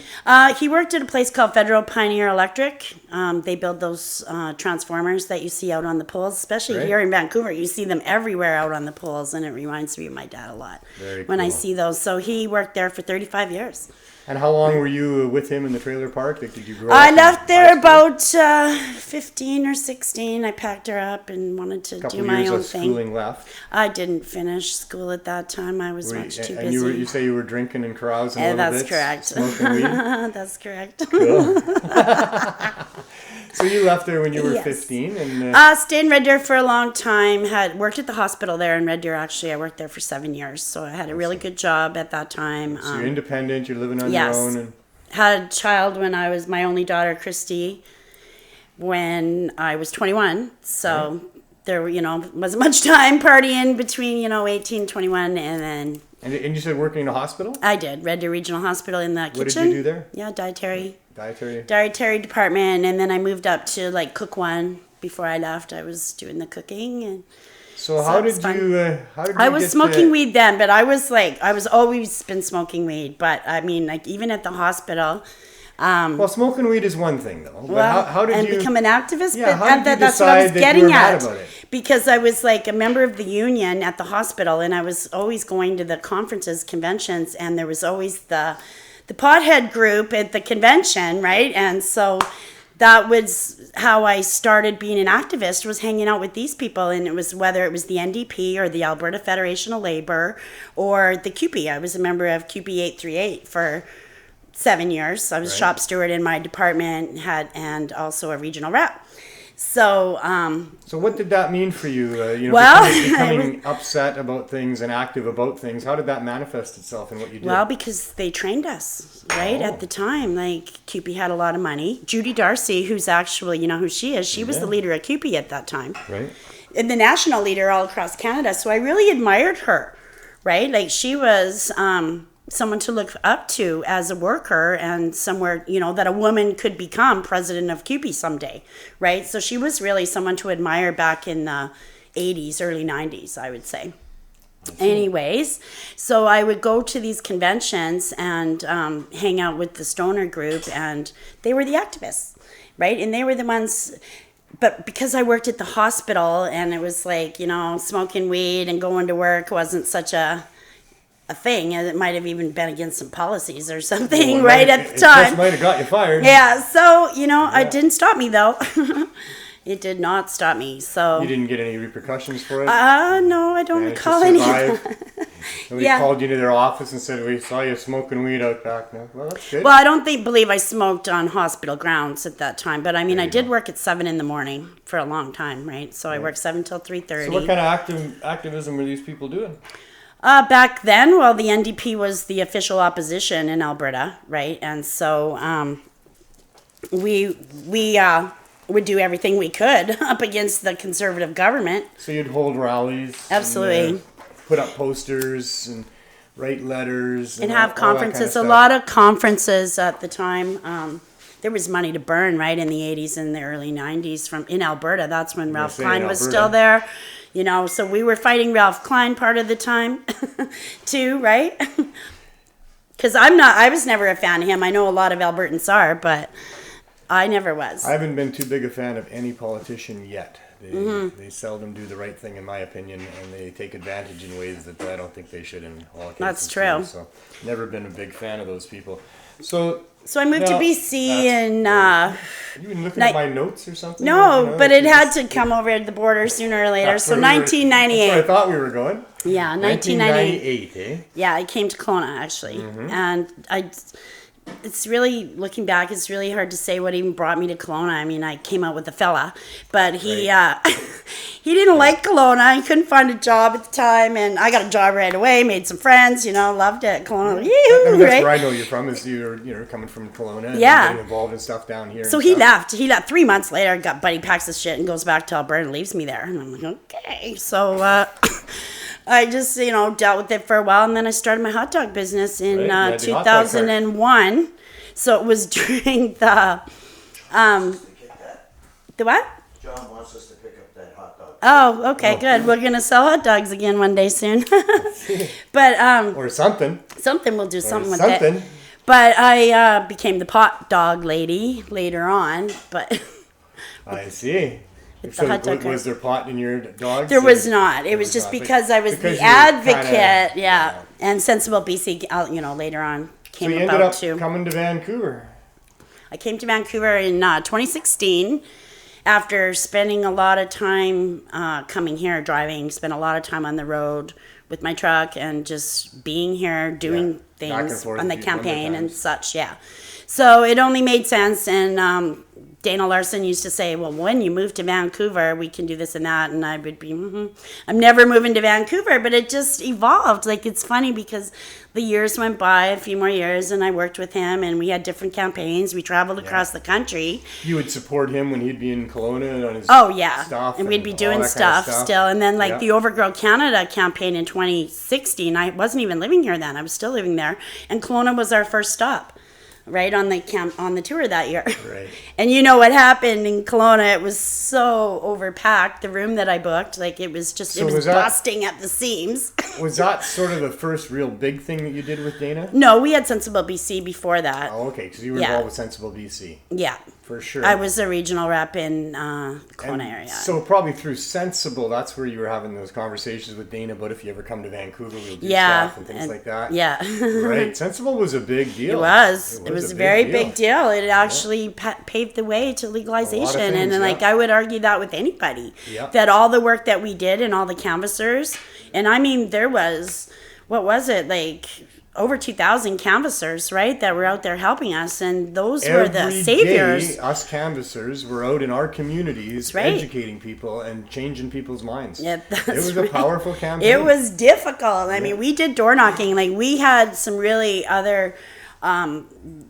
He worked at a place called Federal Pioneer Electric. They build those transformers that you see out on the poles, especially here in Vancouver. You see them everywhere out on the poles, and it reminds me of my dad a lot when I see those. So he worked there for 35 years. And how long were you with him in the trailer park? Did you grow up? I left there about 15 or 16. I packed her up and wanted to do my own thing. Schooling left. I didn't finish school at that time. I was much too busy. And you say you were drinking and carousing a little bit? That's correct. Smoking weed? That's correct. Cool. So you left there when you were Yes. 15, and Stayed in Red Deer for a long time. Had worked at the hospital there in Red Deer. Actually, I worked there for 7 years, so I had a really good job at that time. so you're independent. You're living on yes. your own, and Had a child when I was my only daughter, Christy, when I was 21. So there, wasn't much time partying between 18, 21, and then and you said working in a hospital. I did Red Deer Regional Hospital in the kitchen. What did you do there? Yeah, dietary Dietary. and then I moved up to cook one. Before I left, I was doing the cooking, and So how did you? I was smoking weed then, but I was always been smoking weed. But I mean, even at the hospital. Well, smoking weed is one thing, though. But how did you become an activist? Yeah, but how did you that's what I was decide that you getting were mad at. about it? Because I was a member of the union at the hospital, and I was always going to the conferences, conventions, and there was always the pothead group at the convention, right? And so that was how I started being an activist, was hanging out with these people. And it was whether it was the NDP or the Alberta Federation of Labor or the CUPE. I was a member of CUPE 838 for 7 years. I was shop steward in my department, and also a regional rep. So, So what did that mean for you? Well, becoming upset about things and active about things. How did that manifest itself in what you did? well, because they trained us, right, at the time. CUPE had a lot of money. Judy Darcy, who's actually, who she is, she was the leader of CUPE at that time. Right. And the national leader all across Canada. So I really admired her, right? She was someone to look up to as a worker, and somewhere, that a woman could become president of CUPE someday, right? So she was really someone to admire back in the 80s, early 90s, I would say. Anyways, so I would go to these conventions and hang out with the stoner group, and they were the activists, right? And they were the ones... But because I worked at the hospital, and it was smoking weed and going to work wasn't such a thing, and it might have even been against some policies or something at the time. It just might have got you fired. Yeah, so, it didn't stop me, though. It did not stop me, so... You didn't get any repercussions for it? No, I don't recall any of that. Somebody called you to their office and said, we saw you smoking weed out back now. Well, that's good. Well, I don't believe I smoked on hospital grounds at that time, but I mean, I did work at 7 in the morning for a long time, right? So I worked 7 till 3:30. So what kind of activism were these people doing? Back then, well, the NDP was the official opposition in Alberta, right? And so we would do everything we could up against the conservative government. So you'd hold rallies. Absolutely. And, put up posters and write letters. And have conferences, a lot of conferences at the time. There was money to burn, right, in the 80s and the early 90s in Alberta. That's when Ralph Klein was still there. So we were fighting Ralph Klein part of the time, too, right? Because I was never a fan of him. I know a lot of Albertans are, but I never was. I haven't been too big a fan of any politician yet. They seldom do the right thing, in my opinion, and they take advantage in ways that I don't think they should in all cases. That's true. So, never been a big fan of those people. So I moved to BC and... you been looking at my notes or something? No, but it had to come over the border sooner or later. So 1998. That's where I thought we were going. Yeah, 1998. 1998, eh? Yeah, I came to Kelowna, actually. And it's really, looking back, it's really hard to say what even brought me to Kelowna. I mean, I came out with a fella, but he he didn't like Kelowna. He couldn't find a job at the time, and I got a job right away, made some friends, loved it. Kelowna, That's where I know you're from, is you're coming from Kelowna and getting involved in stuff down here. So he left. 3 months later, Buddy packs his shit and goes back to Alberta and leaves me there. And I'm like, okay. So I just, dealt with it for a while, and then I started my hot dog business in 2001. So it was during the what? John wants us to pick up that hot dog. Oh, okay, good. We're gonna sell hot dogs again one day soon. But or something. We'll do something with it. Something. But I became the pot dog lady later on. But I see. The hot dog was there pot in your dogs? There was not. It was just because I was the advocate, and Sensible BC, later on came so you about ended up too. coming to Vancouver. I came to Vancouver in 2016 after spending a lot of time coming here, driving, spent a lot of time on the road with my truck and just being here, doing things on the campaign and such, So it only made sense, and Dana Larson used to say, well, when you move to Vancouver, we can do this and that. And I would be, I'm never moving to Vancouver. But it just evolved. Like, it's funny because the years went by, a few more years, and I worked with him, and we had different campaigns. We traveled across the country. You would support him when he'd be in Kelowna on his stuff. And we'd be doing stuff still. And then, like, the Overgrow Canada campaign in 2016, I wasn't even living here then. I was still living there. And Kelowna was our first stop. Right on the tour that year. Right. And you know what happened in Kelowna? It was so overpacked. The room that I booked, like, it was just, it was busting at the seams. Was that sort of the first real big thing that you did with Dana? No, we had Sensible BC before that. Oh, okay, because you were involved with Sensible BC. Yeah. For sure. I was a regional rep in the Kelowna area. So probably through Sensible, that's where you were having those conversations with Dana about if you ever come to Vancouver, we'll do stuff and things like that. Yeah. Right. Sensible was a big deal. It was a very big deal. It actually paved the way to legalization. Things, and I would argue that with anybody. Yeah. That all the work that we did and all the canvassers, and I mean, there was, what was it, like over 2,000 canvassers, right, that were out there helping us, and those were the saviors. Day, us canvassers were out in our communities educating people and changing people's minds. Yeah, it was a powerful campaign. It was difficult. I mean, we did door knocking. Like, we had some really other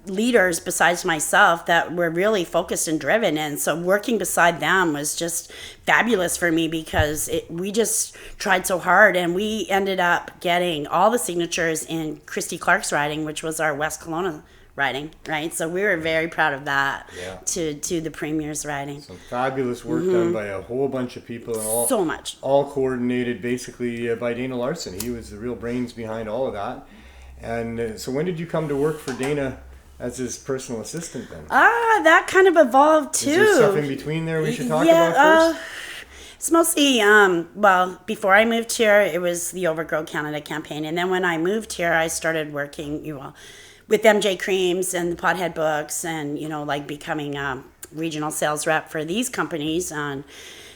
leaders besides myself that were really focused and driven, and so working beside them was just fabulous for me because we just tried so hard, and we ended up getting all the signatures in Christy Clark's riding, which was our West Kelowna riding, right? So we were very proud of that. To the Premier's riding. Some fabulous work done by a whole bunch of people, and all coordinated basically by Dana Larson. He was the real brains behind all of that. And so when did you come to work for Dana as his personal assistant then? That kind of evolved too. Is there stuff in between there we should talk about first? It's mostly, before I moved here, it was the Overgrow Canada campaign. And then when I moved here, I started working, with MJ Creams and the Pothead Books and, becoming a regional sales rep for these companies and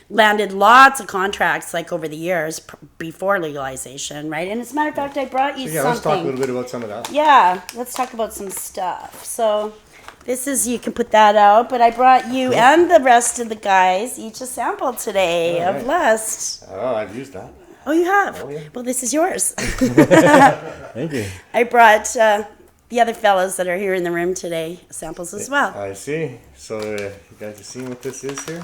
landed lots of contracts over the years before legalization, right? And as a matter of fact, I brought you something. Let's talk a little bit about some of that. Yeah, let's talk about some stuff. So this is, you can put that out, but I brought you and the rest of the guys each a sample today of Lust. Oh, I've used that. Oh, you have? Oh, yeah. Well, this is yours. Thank you. I brought the other fellows that are here in the room today samples as well. I see. So you guys have seen what this is here?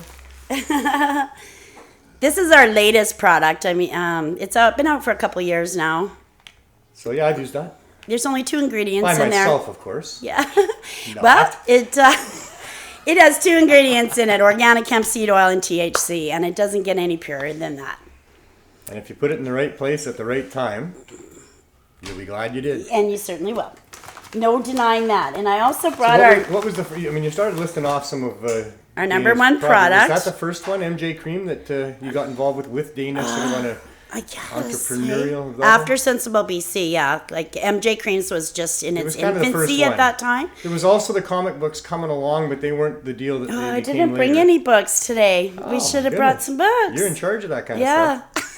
This is our latest product. I mean, it's been out for a couple years now. So yeah, I've used that. There's only 2 ingredients in there. By myself, of course. Yeah. Well, it has 2 ingredients in it: organic hemp seed oil and THC, and it doesn't get any purer than that. And if you put it in the right place at the right time, you'll be glad you did. And you certainly will. No denying that. And I also brought what was you started listing off some of our number one product. Was that the first one, MJ Cream, that you got involved with Dana, sort of on a entrepreneurial level? After Sensible BC, yeah. Like, MJ Creams was just in its infancy at that time. There was also the comic books coming along, but they weren't the deal that they became I didn't bring any books today. We should have brought some books. You're in charge of that kind of stuff.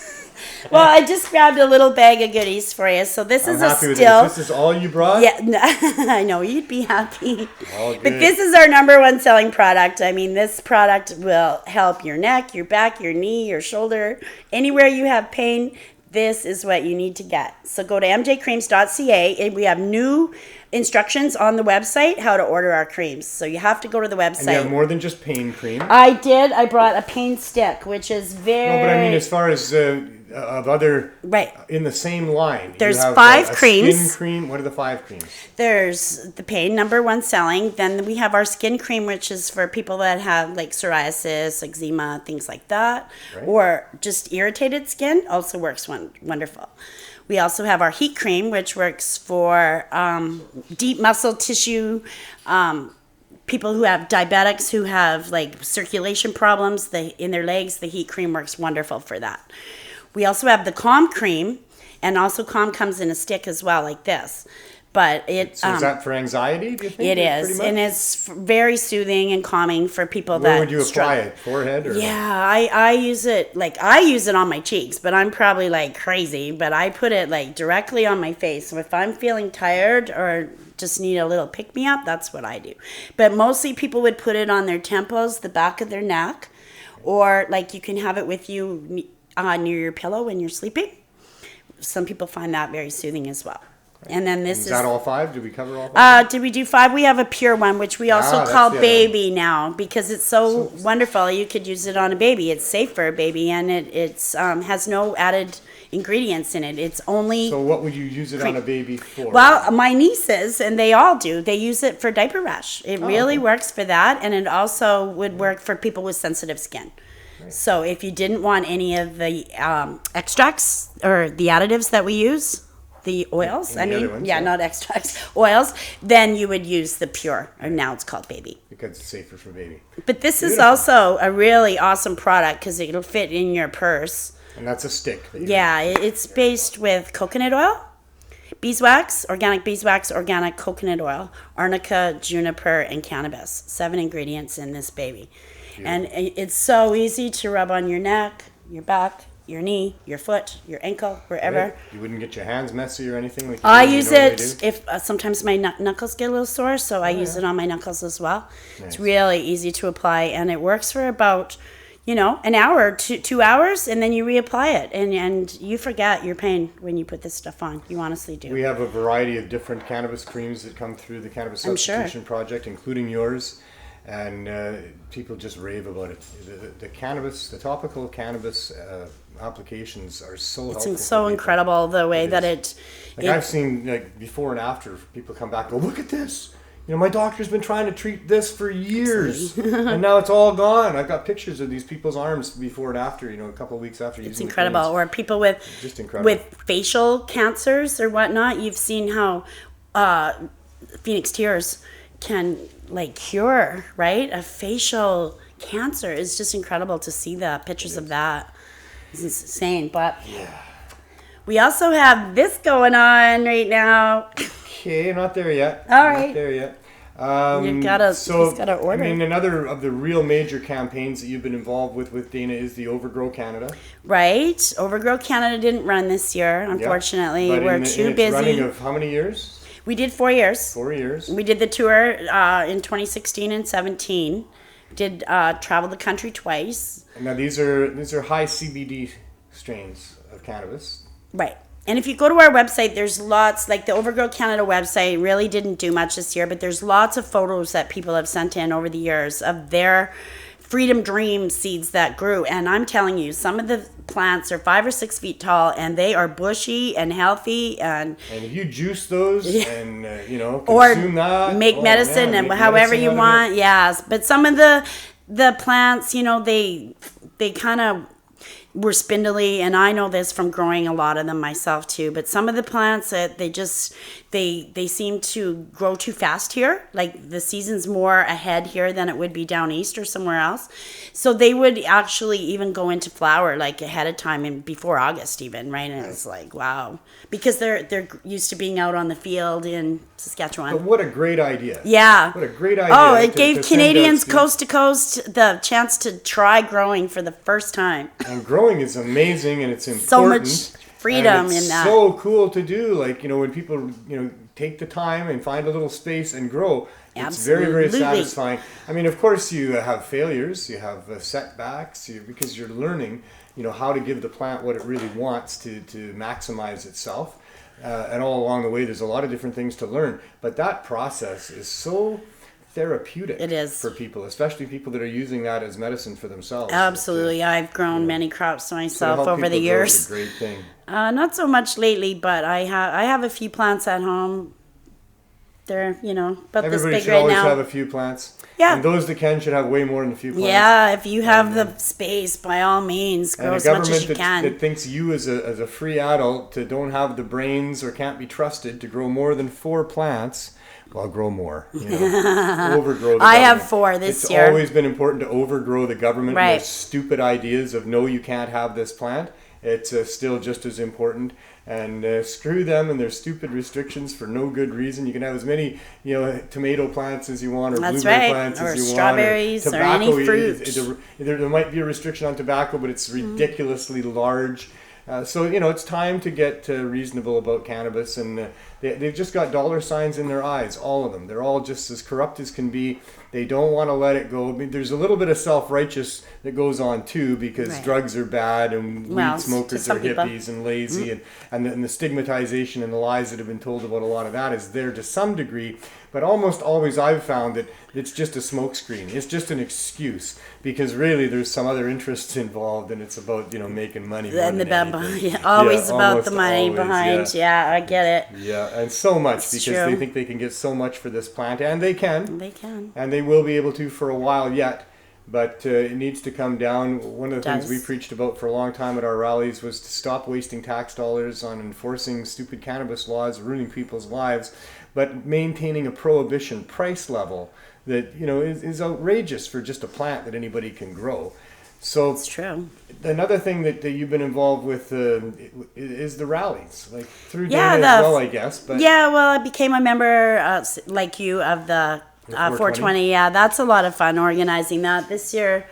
Well, I just grabbed a little bag of goodies for you. So this is a still. This is all you brought? Yeah, I know you'd be happy. All good. But this is our number one selling product. I mean, this product will help your neck, your back, your knee, your shoulder, anywhere you have pain. This is what you need to get. So go to mjcreams.ca. We have new instructions on the website how to order our creams. So you have to go to the website. And you have more than just pain cream. I did. I brought a pain stick, which is very... No, but I mean, as far as of other... Right. In the same line. There's 5 creams. Skin cream. What are the 5 creams? There's the pain, number 1 selling. Then we have our skin cream, which is for people that have psoriasis, eczema, things like that. Right. Or just irritated skin. Also works wonderful. We also have our heat cream, which works for deep muscle tissue, people who have diabetics, who have circulation problems in their legs. The heat cream works wonderful for that. We also have the Calm cream, and also Calm comes in a stick as well, like this. But it so is that for anxiety, do you think? It is, and it's very soothing and calming for people Where would you apply it? Forehead? Or yeah, I use it I use it on my cheeks, but I'm probably crazy. But I put it directly on my face. So if I'm feeling tired or just need a little pick-me-up, that's what I do. But mostly people would put it on their temples, the back of their neck, or like you can have it with you near your pillow when you're sleeping. Some people find that very soothing as well. And then this is that all 5? Did we cover all 5? Did we do 5? We have a pure one, which we also call baby now, because it's so wonderful. You could use it on a baby. It's safe for a baby, and it's has no added ingredients in it. It's only. So what would you use it on a baby for? Well, my nieces, and they all do, they use it for diaper rash. It really works for that, and it also would work for people with sensitive skin. Right. So if you didn't want any of the extracts or the additives that we use, the oils, not extracts, oils, then you would use the pure, or now it's called baby. Because it's safer for baby. But this is also a really awesome product because it'll fit in your purse. And that's a stick. It's based with coconut oil, beeswax, organic coconut oil, arnica, juniper, and cannabis. 7 ingredients in this baby. Beautiful. And it's so easy to rub on your neck, your back, your knee, your foot, your ankle, wherever. Right. You wouldn't get your hands messy or anything like that? I use it if sometimes my knuckles get a little sore, so I use it on my knuckles as well. Nice. It's really easy to apply, and it works for about, an hour to 2 hours, and then you reapply it, and you forget your pain when you put this stuff on. You honestly do. We have a variety of different cannabis creams that come through the Cannabis Substitution Project, including yours. And people just rave about it. The topical cannabis applications are so helpful. It's so incredible the way that it. I've seen before and after people come back and go, look at this. My doctor's been trying to treat this for years, and now it's all gone. I've got pictures of these people's arms before and after. A couple of weeks after using. It's incredible. Or people with facial cancers or whatnot. You've seen how Phoenix Tears can cure, right? A facial cancer is just incredible to see the pictures of that. It's insane. But we also have this going on right now. Okay, not there yet. All right. Not there yet. He's gotta order. Another of the real major campaigns that you've been involved with Dana is the Overgrow Canada. Right. Overgrow Canada didn't run this year, unfortunately. We're too busy. Running of how many years? We did 4 years. 4 years. We did the tour in 2016 and 17. Did travel the country twice. Now these are high CBD strains of cannabis. Right. And if you go to our website, there's lots, the Overgrow Canada website really didn't do much this year, but there's lots of photos that people have sent in over the years of their Freedom Dream seeds that grew. And I'm telling you, some of the plants are 5 or 6 feet tall, and they are bushy and healthy. And if you juice those and consume or that, make medicine and however you want, yes. But some of the plants, they kind of were spindly, and I know this from growing a lot of them myself too. But some of the plants that they seem to grow too fast here. The season's more ahead here than it would be down east or somewhere else. So they would actually even go into flower ahead of time and before August even, right? And it's wow, because they're used to being out on the field in Saskatchewan. But what a great idea! Yeah, what a great idea! Oh, it gave Canadians coast to coast the chance to try growing for the first time. And growing is amazing, and it's important. So much freedom in that. So cool to do. When people take the time and find a little space and grow. It's very, very satisfying. I mean, of course, you have failures, you have setbacks, because you're learning, how to give the plant what it really wants to maximize itself. And all along the way, there's a lot of different things to learn. But that process is so therapeutic. It is. For people, especially people that are using that as medicine for themselves. Absolutely. I've grown many crops myself over the years. It's a great thing. Not so much lately, but I have a few plants at home. They're, about this big right now. Everybody should always have a few plants. Yeah. And those that can should have way more than a few plants. Yeah, if you have the space, by all means, grow as much as you can. That thinks you as a free adult don't have the brains or can't be trusted to grow more than 4 plants, well, grow more. Overgrow the government. I have 4 this year. It's always been important to overgrow the government right. and their stupid ideas of, no, you can't have this plant. It's still just as important. And screw them and their stupid restrictions for no good reason. You can have as many, tomato plants as you want, or blueberry plants as you want, or strawberries, or any fruit. There might be a restriction on tobacco, but it's ridiculously large. So it's time to get reasonable about cannabis, and They've just got dollar signs in their eyes, all of them. They're all just as corrupt as can be. They don't want to let it go. I mean, there's a little bit of self-righteous that goes on too, because Right. drugs are bad and Well, weed smokers to some are people. hippies and lazy, and the stigmatization and the lies that have been told about a lot of that is there to some degree. But almost always I've found that it's just a smokescreen. It's just an excuse, because really there's some other interests involved, and it's about, making money. more And the than bad anything. behind, always Yeah, about almost the money always, behind. Yeah, I get it. Yeah, and so much It's because they true. think they can get so much for this plant, and they can. They can. And they will be able to for a while yet, but it needs to come down. One of the things we Does. preached about for a long time at our rallies was to stop wasting tax dollars on enforcing stupid cannabis laws, ruining people's lives, but maintaining a prohibition price level that is outrageous for just a plant that anybody can grow. So It's true. another thing that you've been involved with is the rallies, like through Yeah, Dana as well, I guess. But Yeah, well, I became a member, like you, of the 420. Yeah, that's a lot of fun organizing that. This year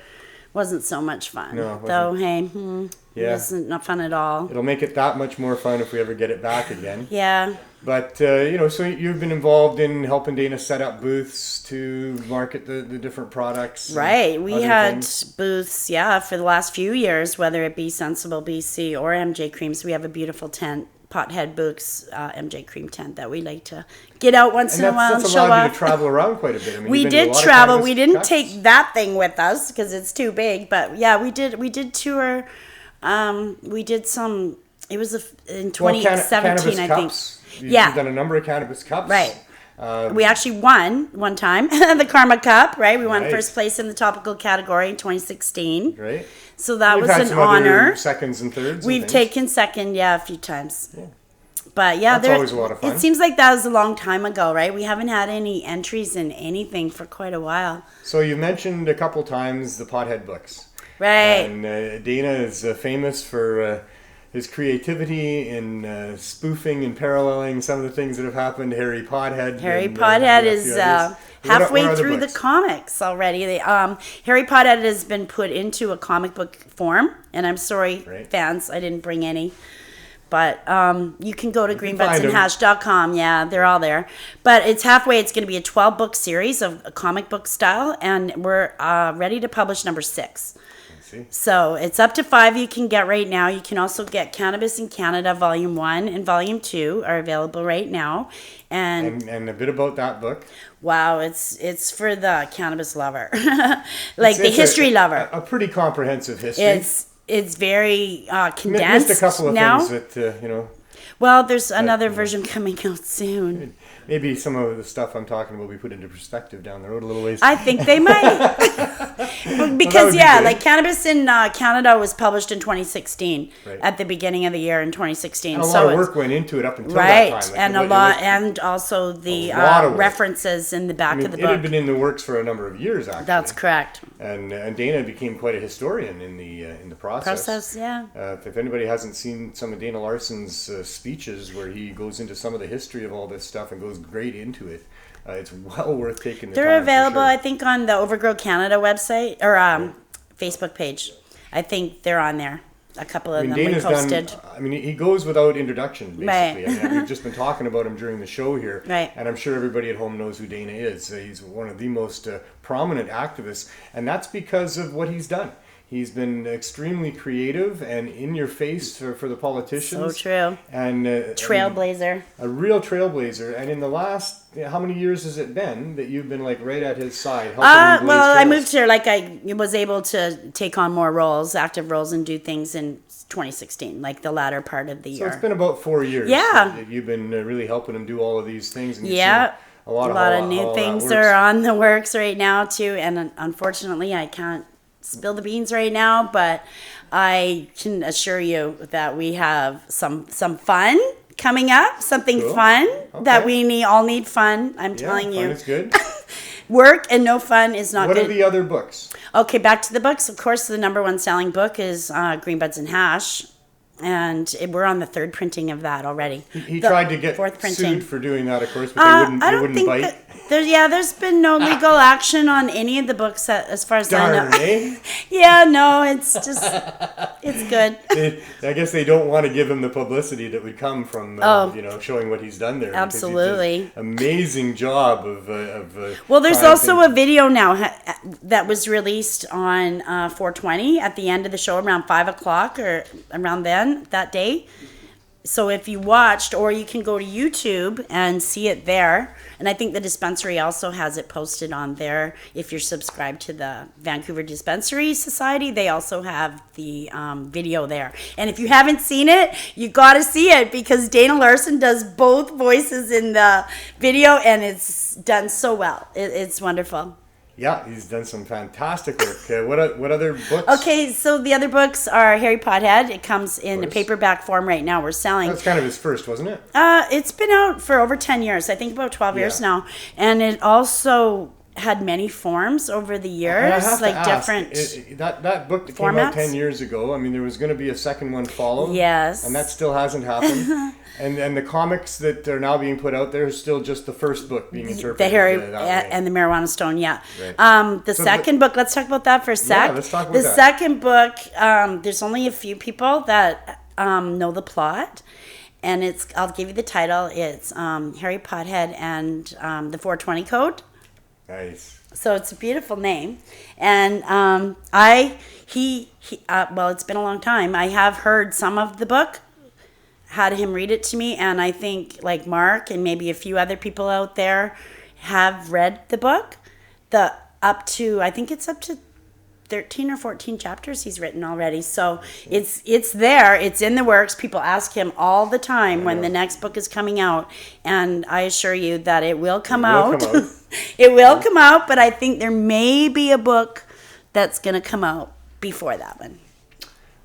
wasn't so much fun. No, it Though, wasn't. hey, Yeah. it wasn't not fun at all. it'll make it that much more fun if we ever get it back again. Yeah. But, so you've been involved in helping Dana set up booths to market the different products. and Right. We other had things. booths, for the last few years, whether it be Sensible BC or MJ Creams. We have a beautiful tent, Pothead Books, MJ Cream tent that we like to get out once And in a while and that's show allowed you off. to travel around quite a bit. I mean, We you've been to a did lot of travel. cannabis We didn't cuts. take that thing with us because it's too big. But yeah, we did tour. We did some. It was in 2017, I think. Cups. You've done a number of cannabis cups. Right. We actually won one time the Karma Cup. Right. We won Nice. first place in the topical category in 2016. Right. So that We've was had an some other honor. seconds and thirds. and We've things. taken second, a few times. Yeah. But yeah, That's always a lot of fun. It seems like that was a long time ago, right? We haven't had any entries in anything for quite a while. So you mentioned a couple times the Pothead books. Right. And Dana is famous for his creativity in spoofing and paralleling some of the things that have happened to Harry Pothead. Harry and, Pothead a few is others. halfway What are through the books? comics already. Harry Pothead has been put into a comic book form, and I'm sorry, Right. fans, I didn't bring any. But you can go to can find 'em. greenbuttsandhash.com. Yeah, they're all there. But it's halfway. It's going to be a 12-book series of a comic book style, and we're ready to publish number 6. See? So it's up to 5 you can get right now. You can also get Cannabis in Canada Volume 1 and Volume 2 are available right now. And And a bit about that book. wow, it's for the cannabis lover. like the It's history lover. A pretty comprehensive history. It's very condensed Missed a couple of now. things that, Well, there's another version coming out soon. maybe some of the stuff I'm talking about will be put into perspective down the road a little ways. I think they might. Because, would be good. like Cannabis in Canada was published in 2016, Right. at the beginning of the year in 2016. And a so lot of it's- work went into it up until right, that time. Like, and it a was- lot, and also the lot of work. references in the back I mean, of the it had book. been in the works for a number of years, actually. That's correct. And Dana became quite a historian in the process. Yeah. If anybody hasn't seen some of Dana Larson's speeches where he goes into some of the history of all this stuff and goes great into it, it's well worth taking the time. They're for available, sure. I think, on the Overgrow Canada website or Facebook page. I think they're on there. A couple of them we Dana's posted. he goes without introduction, basically. Right. I mean, we've just been talking about him during the show here. Right. And I'm sure everybody at home knows who Dana is. He's one of the most prominent activists, and that's because of what he's done. He's been extremely creative and in your face for the politicians. So true. And Trailblazer. a real trailblazer. And in the last, how many years has it been that you've been like right at his side? Helping him blaze Well, I trails? moved here. Like I was able to take on more roles, active roles, and do things in 2016, like the latter part of the So year. it's been about 4 years. Yeah. that you've been really helping him do all of these things. And you've Yeah. seen a lot of of how new that things works. are on the works right now too, and unfortunately, I can't spill the beans right now, but I can assure you that we have some fun coming up. Something Cool. fun that Okay. all need fun. I'm Yeah, telling fun you, is good. work and no fun is not What good. are the other books? Okay, back to the books. Of course, the number 1 selling book is Green Buds and Hash. we're on the third printing of that already. He The tried to get fourth printing. sued for doing that, of course, but I they don't wouldn't think bite. that there's been no legal action on any of the books as far as I Darn, know. eh? Yeah, no, it's just, it's good. I guess they don't want to give him the publicity that would come from showing what he's done there. because he did Absolutely. an amazing job of Well, there's trying also things. a video now that was released on 420 at the end of the show around 5 o'clock or around then that day. So if you watched, or you can go to YouTube and see it there. And I think the dispensary also has it posted on there. If you're subscribed to the Vancouver Dispensary Society, they also have the video there. And if you haven't seen it, you got to see it because Dana Larson does both voices in the video, and it's done so well. It's wonderful. Yeah, he's done some fantastic work. What other books? Okay, so the other books are Harry Pothead. It comes in a paperback form right now. We're selling. That's kind of his first, wasn't it? It's been out for over 10 years. I think about 12 years now. And it also had many forms over the years, I have to like ask, different. that book that came out formats? 10 years ago, I mean, there was going to be a second one followed. Yes. And that still hasn't happened. And the comics that are now being put out there is still just the first book being interpreted. The Harry that way. and the Marijuana Stone, yeah. Right. The second book, let's talk about that for a sec. Yeah, let's talk about the that. second book, there's only a few people that know the plot. And I'll give you the title. It's Harry Pothead and the 420 Code. Nice. So it's a beautiful name. And well, it's been a long time. I have heard some of the book, had him read it to me, and I think like Mark and maybe a few other people out there have read the book. I think it's up to 13 or 14 chapters he's written already. So it's there. It's in the works. People ask him all the time when the next book is coming out, and I assure you that it will come out. It will come out, but I think there may be a book that's going to come out before that one.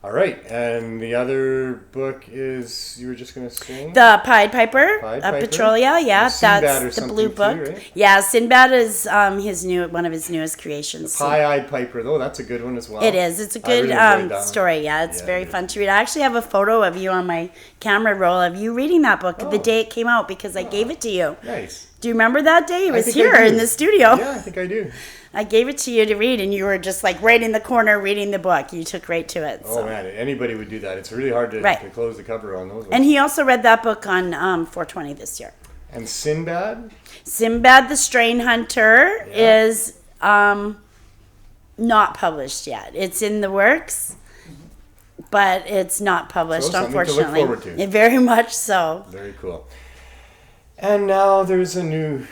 All right. And the other book is, you were just going to say? The Pied Piper Pied of Piper? Petrolia, yeah, Sinbad or that's the something blue too, book. right? Yeah, Sinbad is one of his newest creations. Pie-Eyed Piper, though, that's a good one as well. It is. It's a I good really enjoyed that one. story. Yeah, it's very it fun to read. I actually have a photo of you on my camera roll of you reading that book the day it came out because I gave it to you. Nice. Do you remember that day? It was think here I do. in the studio. Yeah, I think I do. I gave it to you to read, and you were just like right in the corner reading the book. You took right to it. Oh, man, anybody would do that. It's really hard to close the cover on those ones. And he also read that book on 420 this year. And Sinbad? Sinbad the Strain Hunter is not published yet. It's in the works, but it's not published, So something to look unfortunately. forward to. Very much so. Very cool. And now there's a new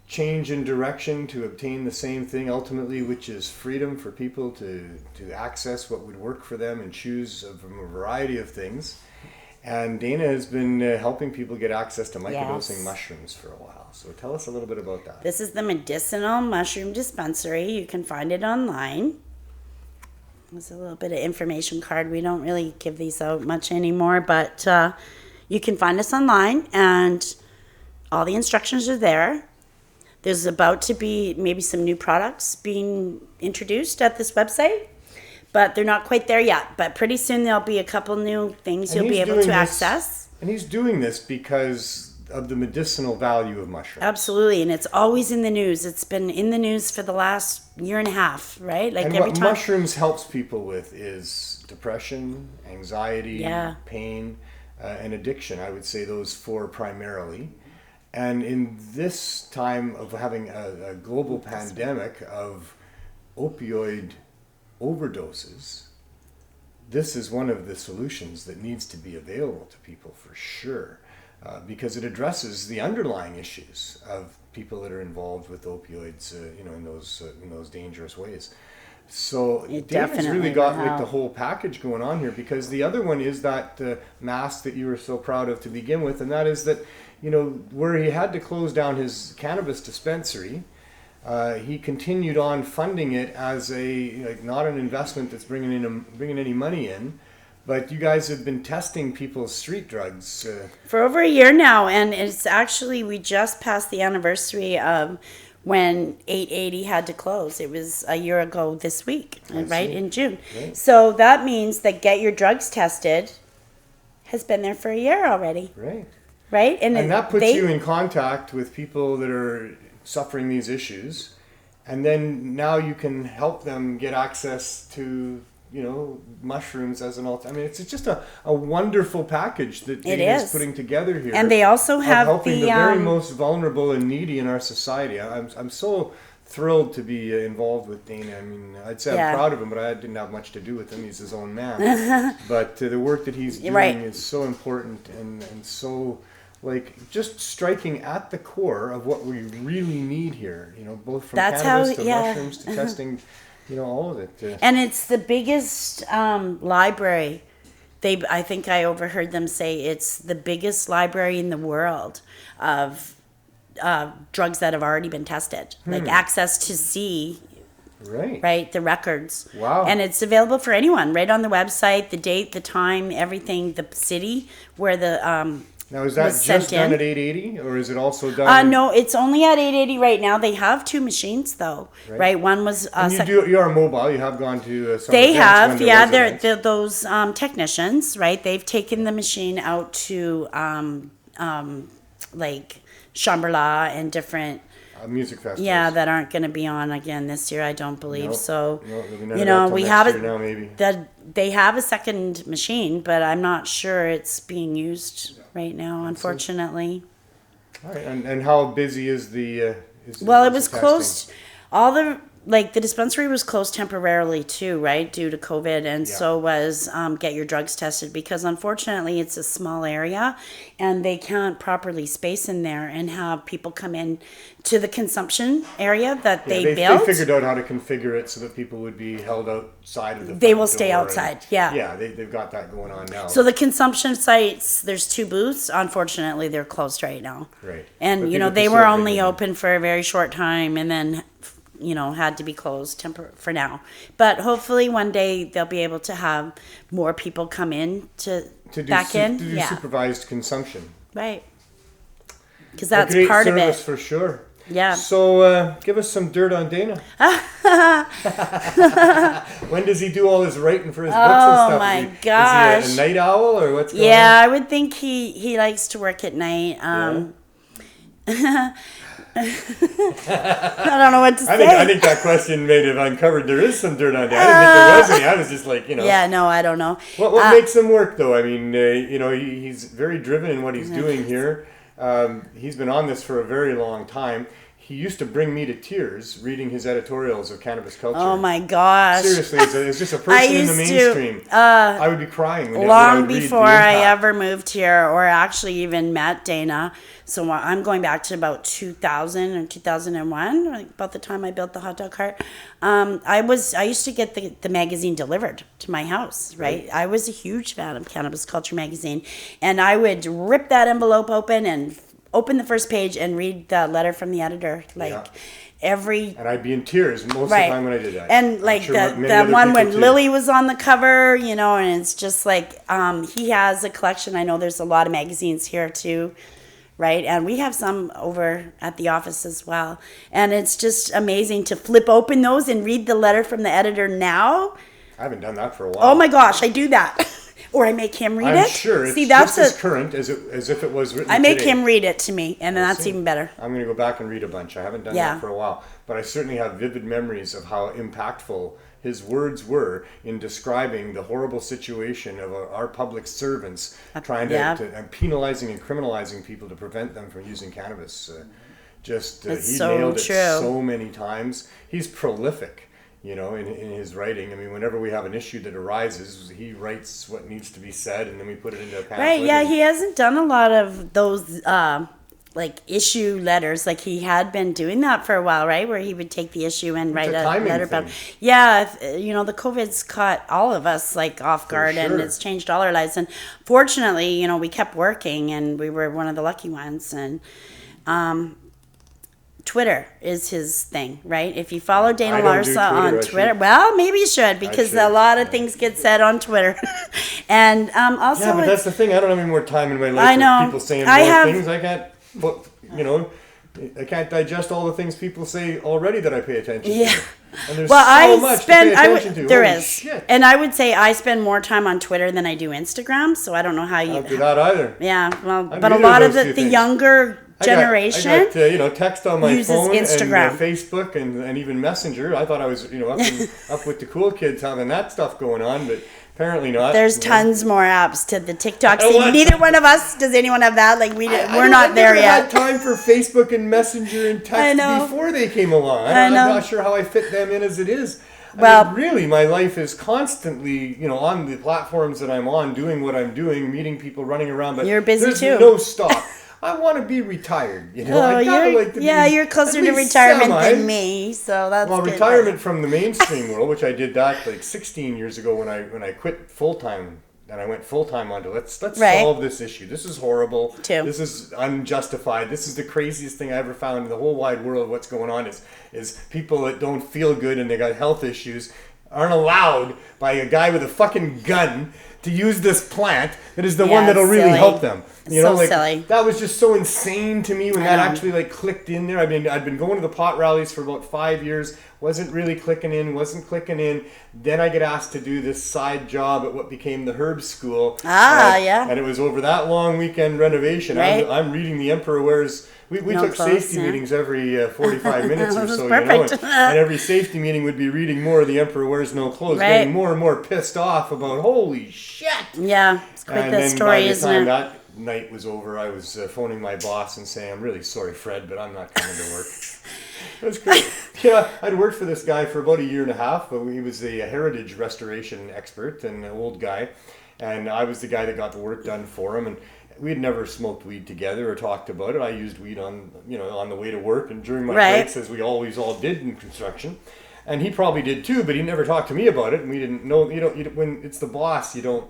change in direction to obtain the same thing ultimately, which is freedom for people to access what would work for them and choose from a variety of things. And Dana has been helping people get access to microdosing mushrooms for a while. So tell us a little bit about that. This is the Medicinal Mushroom Dispensary. You can find it online. There's a little bit of information card. We don't really give these out much anymore, but you can find us online, and all the instructions are there. There's about to be maybe some new products being introduced at this website, but they're not quite there yet. But pretty soon there'll be a couple new things you'll be able to access. And he's doing this because of the medicinal value of mushrooms. Absolutely, and it's always in the news. It's been in the news for the last year and a half, right? Like and every what time. mushrooms helps people with is depression, anxiety, pain, and addiction. I would say those four primarily. And in this time of having a global pandemic of opioid overdoses, this is one of the solutions that needs to be available to people for sure, because it addresses the underlying issues of people that are involved with opioids, in those dangerous ways. So David's really got like the whole package going on here, because the other one is that mask that you were so proud of to begin with, and that is that, where he had to close down his cannabis dispensary, he continued on funding it as not an investment that's bringing any money in, but you guys have been testing people's street drugs for over a year now, and it's actually, we just passed the anniversary of when 880 had to close. It was a year ago this week, right, in June. Right. So that means that get your drugs tested has been there for a year already. Right. Right? And that puts you in contact with people that are suffering these issues. And then now you can help them get access to, mushrooms as an alternative. I mean, it's just a wonderful package that Dana is putting together here. And they also have helping the very most vulnerable and needy in our society. I'm so thrilled to be involved with Dana. I mean, I'd say I'm proud of him, but I didn't have much to do with him. He's his own man. But the work that he's doing is so important and so, just striking at the core of what we really need here. Both from cannabis to mushrooms to testing, all of it. And it's the biggest library. I think I overheard them say it's the biggest library in the world of drugs that have already been tested, like access to see, right, the records. Wow. And it's available for anyone, right on the website, the date, the time, everything, the city where the now is that just done at 880, or is it also done? No, it's only at 880 right now. They have 2 machines though, right? One was you are mobile. You have gone to some they events have, they're those technicians, right? They've taken the machine out to like Shambhala and different music festivals. Yeah, that aren't going to be on again this year, I don't believe. Nope. So, we have it now, maybe. They have a second machine, but I'm not sure it's being used right now, unfortunately. All right, and how busy is the? It was closed. The dispensary was closed temporarily too, right, due to COVID, and so was Get Your Drugs Tested, because unfortunately it's a small area and they can't properly space in there and have people come in to the consumption area that they built. They figured out how to configure it so that people would be held outside of the They will stay outside, Yeah, they've got that going on now. So the consumption sites, there's 2 booths. Unfortunately, they're closed right now. Right. And, they were only open for a very short time and then had to be closed for now. But hopefully one day they'll be able to have more people come in to do supervised consumption. Right. Because that's part of it. Great service for sure. Yeah. So give us some dirt on Dana. When does he do all his writing for his books and stuff? Oh my gosh. Is he a night owl or what's going on? Yeah, I would think he likes to work at night. I don't know what to say. I think that question may have uncovered there is some dirt on Dana. I didn't think there was any. I was just like, Yeah, no, I don't know. What makes him work though? I mean, he's very driven in what he's doing here. He's been on this for a very long time. He used to bring me to tears reading his editorials of cannabis culture. Oh my gosh. Seriously, it's just a person in the mainstream. I would be crying when long I would before I ever moved here or actually even met Dana. So I'm going back to about 2000 or 2001, about the time I built the hot dog cart. I used to get the magazine delivered to my house, right? I was a huge fan of Cannabis Culture magazine, and I would rip that envelope open and open the first page and read the letter from the editor, and I'd be in tears most of the time when I did that. And the one when Lily was on the cover, and it's just like he has a collection. I know there's a lot of magazines here too, right? And we have some over at the office as well. And it's just amazing to flip open those and read the letter from the editor now. I haven't done that for a while. Oh my gosh, I do that. Or I make him read it. I'm sure it's just as current as if it was written I make him read it to me, and then that's even better. I'm going to go back and read a bunch. I haven't done that for a while. But I certainly have vivid memories of how impactful his words were in describing the horrible situation of our public servants trying to penalizing and criminalizing people to prevent them from using cannabis. He nailed it so many times. He's prolific. In his writing. I mean, whenever we have an issue that arises, he writes what needs to be said, and then we put it into a pamphlet. Right, yeah, he hasn't done a lot of those, issue letters. Like, he had been doing that for a while, right? Where he would take the issue and write a letter about it. Yeah, the COVID's caught all of us, off guard, and it's changed all our lives. And fortunately, we kept working, and we were one of the lucky ones. And, Twitter is his thing, right? If you follow Dana Larsa on Twitter, well, maybe you should, because a lot of things get said on Twitter. And also, but that's the thing. I don't have any more time in my life for people saying more things. I can't I can't digest all the things people say already that I pay attention Yeah. to. And there's Well, so much to pay attention to. There Holy is. shit. And I would say I spend more time on Twitter than I do Instagram, so I don't know how I you... don't do that either. Yeah, well, I'm but a neither lot of of those the two things. younger generation I got text on my uses phone Instagram. and Facebook and even Messenger. I thought I was up with the cool kids having that stuff going on, but apparently not. There's tons more apps to the TikTok Oh, scene. what? Neither one of us does anyone have that. Like we're not there I yet. had time for Facebook and Messenger and I text know. before they came along. I know. I'm not sure how I fit them in as it is. Well- I mean, really, my life is constantly, on the platforms that I'm on, doing what I'm doing, meeting people, running around. But You're busy there's too. no stop. I want to be retired. You're closer to retirement than me, so that's Well, good. retirement from the mainstream world, which I did that like 16 years ago when I quit full time, and I went full time onto let's Right. solve this issue. This is horrible. Too. This is unjustified. This is the craziest thing I ever found in the whole wide world. What's going on is people that don't feel good and they got health issues aren't allowed by a guy with a fucking gun to use this plant that is the one that'll really silly. help them. Silly. That was just so insane to me when I that know. actually clicked in there. I'd been going to the pot rallies for about 5 years, wasn't really clicking in. Then I get asked to do this side job at what became the Herb School. Yeah. And it was over that long weekend renovation. Right. I'm reading the Emperor Wears. We No took clothes, safety yeah. meetings every 45 minutes or That was so, perfect. and every safety meeting would be reading more of the Emperor Wears No Clothes, Right. getting more and more pissed off about holy shit. Yeah, it's quite And the then story, by the isn't time it? that night was over, I was phoning my boss and saying, "I'm really sorry, Fred, but I'm not coming to work." It was great. Yeah, I'd worked for this guy for about a year and a half. But he was a heritage restoration expert and an old guy, and I was the guy that got the work done for him. And we had never smoked weed together or talked about it. I used weed on the way to work and during my Right. breaks, as we always all did in construction. And he probably did too, but he never talked to me about it, and we didn't know. When it's the boss, you don't.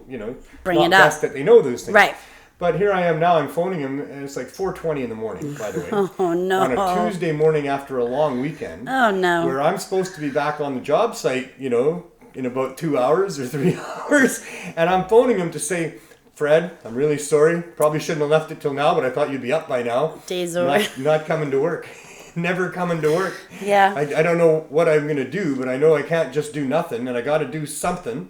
Bring not it up. best that they know those things. Right. But here I am now. I'm phoning him, and it's like 4:20 in the morning. By the way, Oh no. on a Tuesday morning after a long weekend, Oh no. where I'm supposed to be back on the job site, in about 2 hours or 3 hours, and I'm phoning him to say, "Fred, I'm really sorry. Probably shouldn't have left it till now, but I thought you'd be up by now. Days over. Not coming to work." Never coming to work. Yeah. I don't know what I'm going to do, but I know I can't just do nothing, and I got to do something.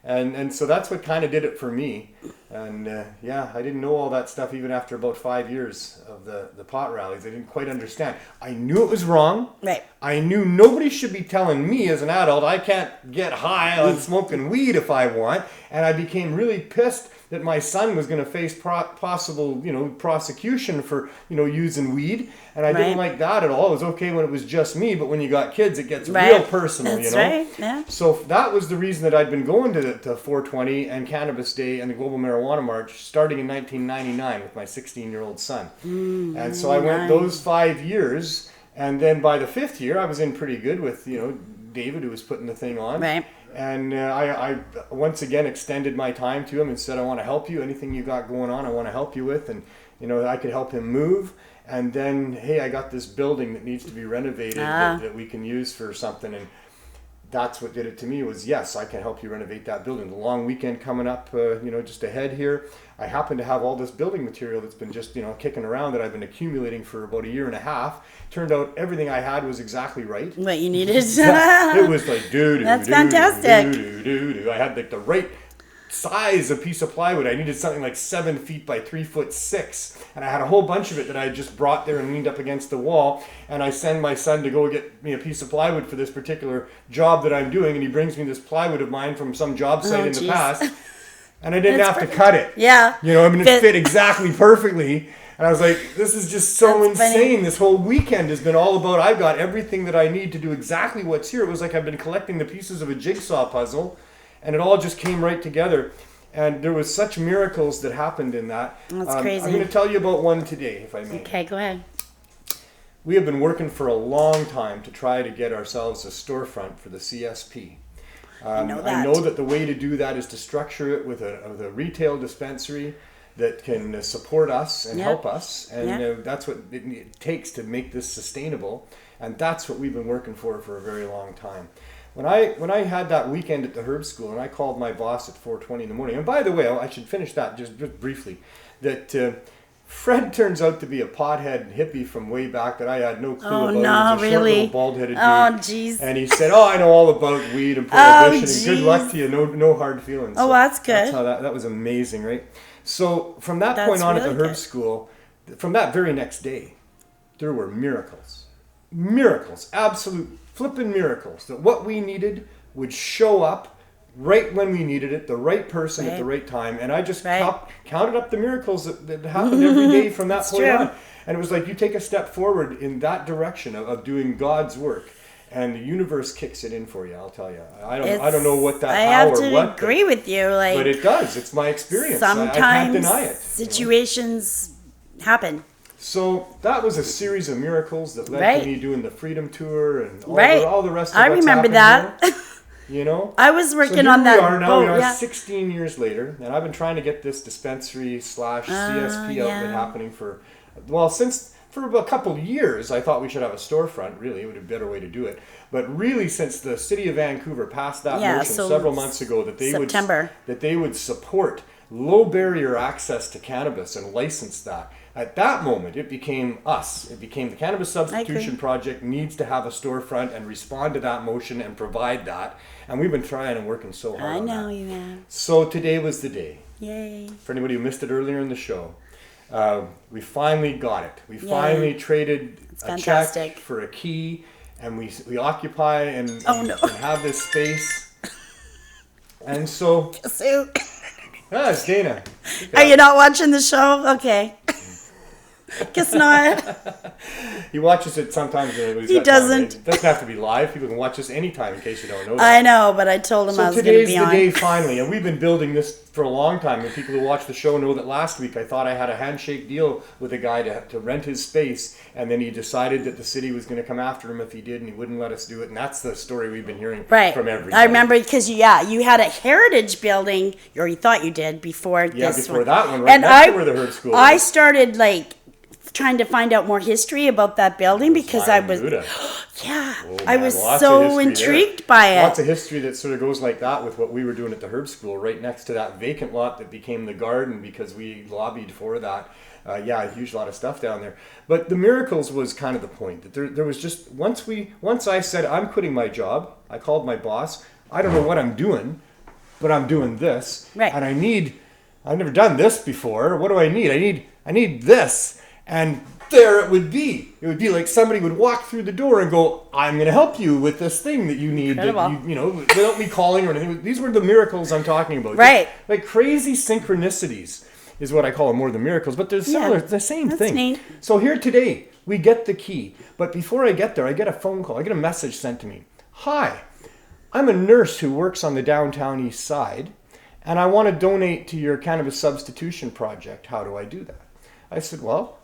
And so that's what kind of did it for me. And I didn't know all that stuff even after about 5 years of the pot rallies. I didn't quite understand. I knew it was wrong. Right. I knew nobody should be telling me as an adult I can't get high on smoking weed if I want. And I became really pissed that my son was going to face possible, prosecution for, using weed. And I didn't Right. like that at all. It was okay when it was just me, but when you got kids, it gets Right. real personal, That's right, yeah. So that was the reason that I'd been going to 420 and Cannabis Day and the Global Marijuana March starting in 1999 with my 16-year-old son. And so I went those 5 years, and then by the 5th year, I was in pretty good with, David, who was putting the thing on. Right. And I once again extended my time to him and said, "I want to help you. Anything you got going on, I want to help you with." And, I could help him move. And then, hey, I got this building that needs to be renovated that we can use for something. And that's what did it to me was, yes, I can help you renovate that building. The long weekend coming up, just ahead here. I happen to have all this building material that's been just, kicking around that I've been accumulating for about a year and a half. Turned out everything I had was exactly right. What you needed. It was like doo-doo. That's doo-doo, fantastic. doo-doo. I had like the right size of piece of plywood. I needed something like 7 feet by 3'6", and I had a whole bunch of it that I just brought there and leaned up against the wall. And I send my son to go get me a piece of plywood for this particular job that I'm doing, and he brings me this plywood of mine from some job site in the geez. past, and I didn't That's have perfect. to cut it. Yeah. It fit exactly perfectly. And I was like, this is just so That's funny. insane. This whole weekend has been all about, I've got everything that I need to do exactly what's here. It was like I've been collecting the pieces of a jigsaw puzzle, and it all just came right together. And there was such miracles that happened in that. That's crazy. I'm going to tell you about one today, if I may. Okay, go ahead. We have been working for a long time to try to get ourselves a storefront for the CSP. I know that. I know that the way to do that is to structure it with a retail dispensary that can support us and Yep. help us. And Yep. that's what it takes to make this sustainable. And that's what we've been working for a very long time. When I had that weekend at the Herb School, and I called my boss at 4:20 in the morning. And by the way, I should finish that just briefly. That Fred turns out to be a pothead hippie from way back that I had no clue Oh, about. no, He was a short really? little bald-headed dude. Oh, jeez. And he said, "Oh, I know all about weed and prohibition, and good jeez. luck to you. No hard feelings." Oh, So that's good. That's how that was amazing, right? So from that That's point on at the really herb good. school, from that very next day, there were miracles, absolute flippin' miracles. That what we needed would show up right when we needed it, the right person at the right time. And I just counted up the miracles that happened every day from that point on. And it was like you take a step forward in that direction of doing God's work, and the universe kicks it in for you. I'll tell you. I don't know what that. I how have or to what, agree with you. Like, but it does. It's my experience. sometimes I can't deny it. situations happen. So that was a series of miracles that led to me doing the Freedom Tour and all the rest of I what's remember happened that. here. You know, I was working so on that we are now. We boat, are yeah. 16 years later, and I've been trying to get this dispensary / CSP outlet happening for a couple of years. I thought we should have a storefront. Really, it would be a better way to do it. But really, since the city of Vancouver passed that motion several months ago that they would support low barrier access to cannabis and license that. At that moment, it became us. It became the Cannabis Substitution Project needs to have a storefront and respond to that motion and provide that. And we've been trying and working so hard on that. I know you have. So today was the day. Yay. For anybody who missed it earlier in the show, we finally got it. We finally traded a check for a key, and we occupy and have this space. And so... it's Dana. Are you not watching the show? Okay. Guess not. He watches it sometimes. He doesn't. It doesn't have to be live. People can watch this anytime in case you don't know that. I know, but I told him I was going to be on. So today's the day finally, and we've been building this for a long time. And people who watch the show know that last week I thought I had a handshake deal with a guy to rent his space, and then he decided that the city was going to come after him if he did, and he wouldn't let us do it. And that's the story we've been hearing from everybody. I remember because you had a heritage building, or you thought you did before this one. Yeah, before that one, right next to where the herb school was. I started trying to find out more history about that building because I was I was so intrigued by it. Lots of history that sort of goes like that with what we were doing at the herb school right next to that vacant lot that became the garden because we lobbied for that. A huge lot of stuff down there. But the miracles was kind of the point that there was just once I said I'm quitting my job, I called my boss. I don't know what I'm doing, but I'm doing this, and I've never done this before. What do I need? I need this. And there it would be. It would be like somebody would walk through the door and go, "I'm going to help you with this thing that you need." That you know, without me calling or anything. These were the miracles I'm talking about. Right. Like crazy synchronicities is what I call them, more than miracles. But they're similar. It's the same thing. Neat. So here today, we get the key. But before I get there, I get a phone call. I get a message sent to me. "Hi, I'm a nurse who works on the downtown east side, and I want to donate to your Cannabis Substitution Project. How do I do that?" I said, "Well,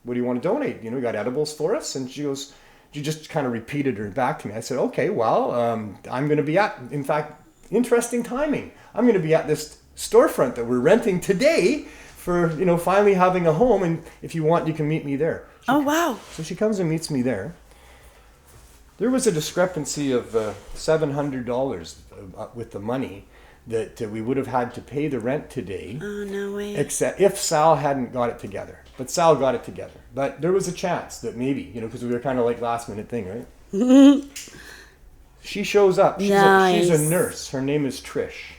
what do you want to donate? You got edibles for us?" And she goes, she just kind of repeated her back to me. I said, "Okay, well, I'm going to be in fact, interesting timing. I'm going to be at this storefront that we're renting today for, finally having a home. And if you want, you can meet me there." Wow. So she comes and meets me there. There was a discrepancy of $700 with the money that we would have had to pay the rent today. Oh, no way. Except if Sal hadn't got it together. But Sal got it together. But there was a chance that maybe, because we were kind of like last minute thing, right? She shows up. She's a nurse. Her name is Trish.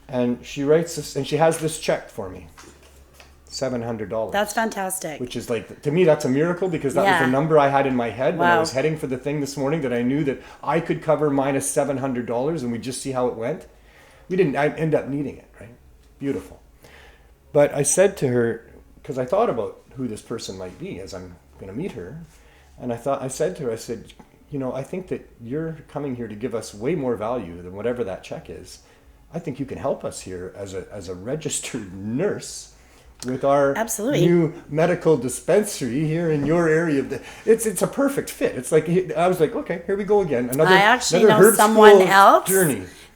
And she writes this, and she has this check for me. $700. That's fantastic. Which is to me, that's a miracle because that was the number I had in my head when I was heading for the thing this morning, that I knew that I could cover minus $700 and we'd just see how it went. We didn't end up needing it, right? Beautiful. But I said to her, because I thought about who this person might be as I'm going to meet her, and I said to her, I think that you're coming here to give us way more value than whatever that check is. I think you can help us here as a registered nurse with our new medical dispensary here in your area. It's a perfect fit. It's like, I was like, okay, here we go again. I actually know someone else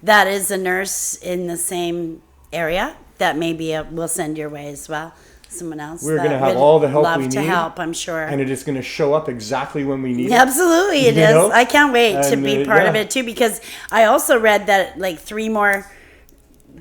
that is a nurse in the same area that maybe we'll send your way as well. Someone else. We're going to have all the help we need. Love to help, I'm sure. And it is going to show up exactly when we need it. Absolutely, it is. I can't wait to be part of it too, because I also read that 3 more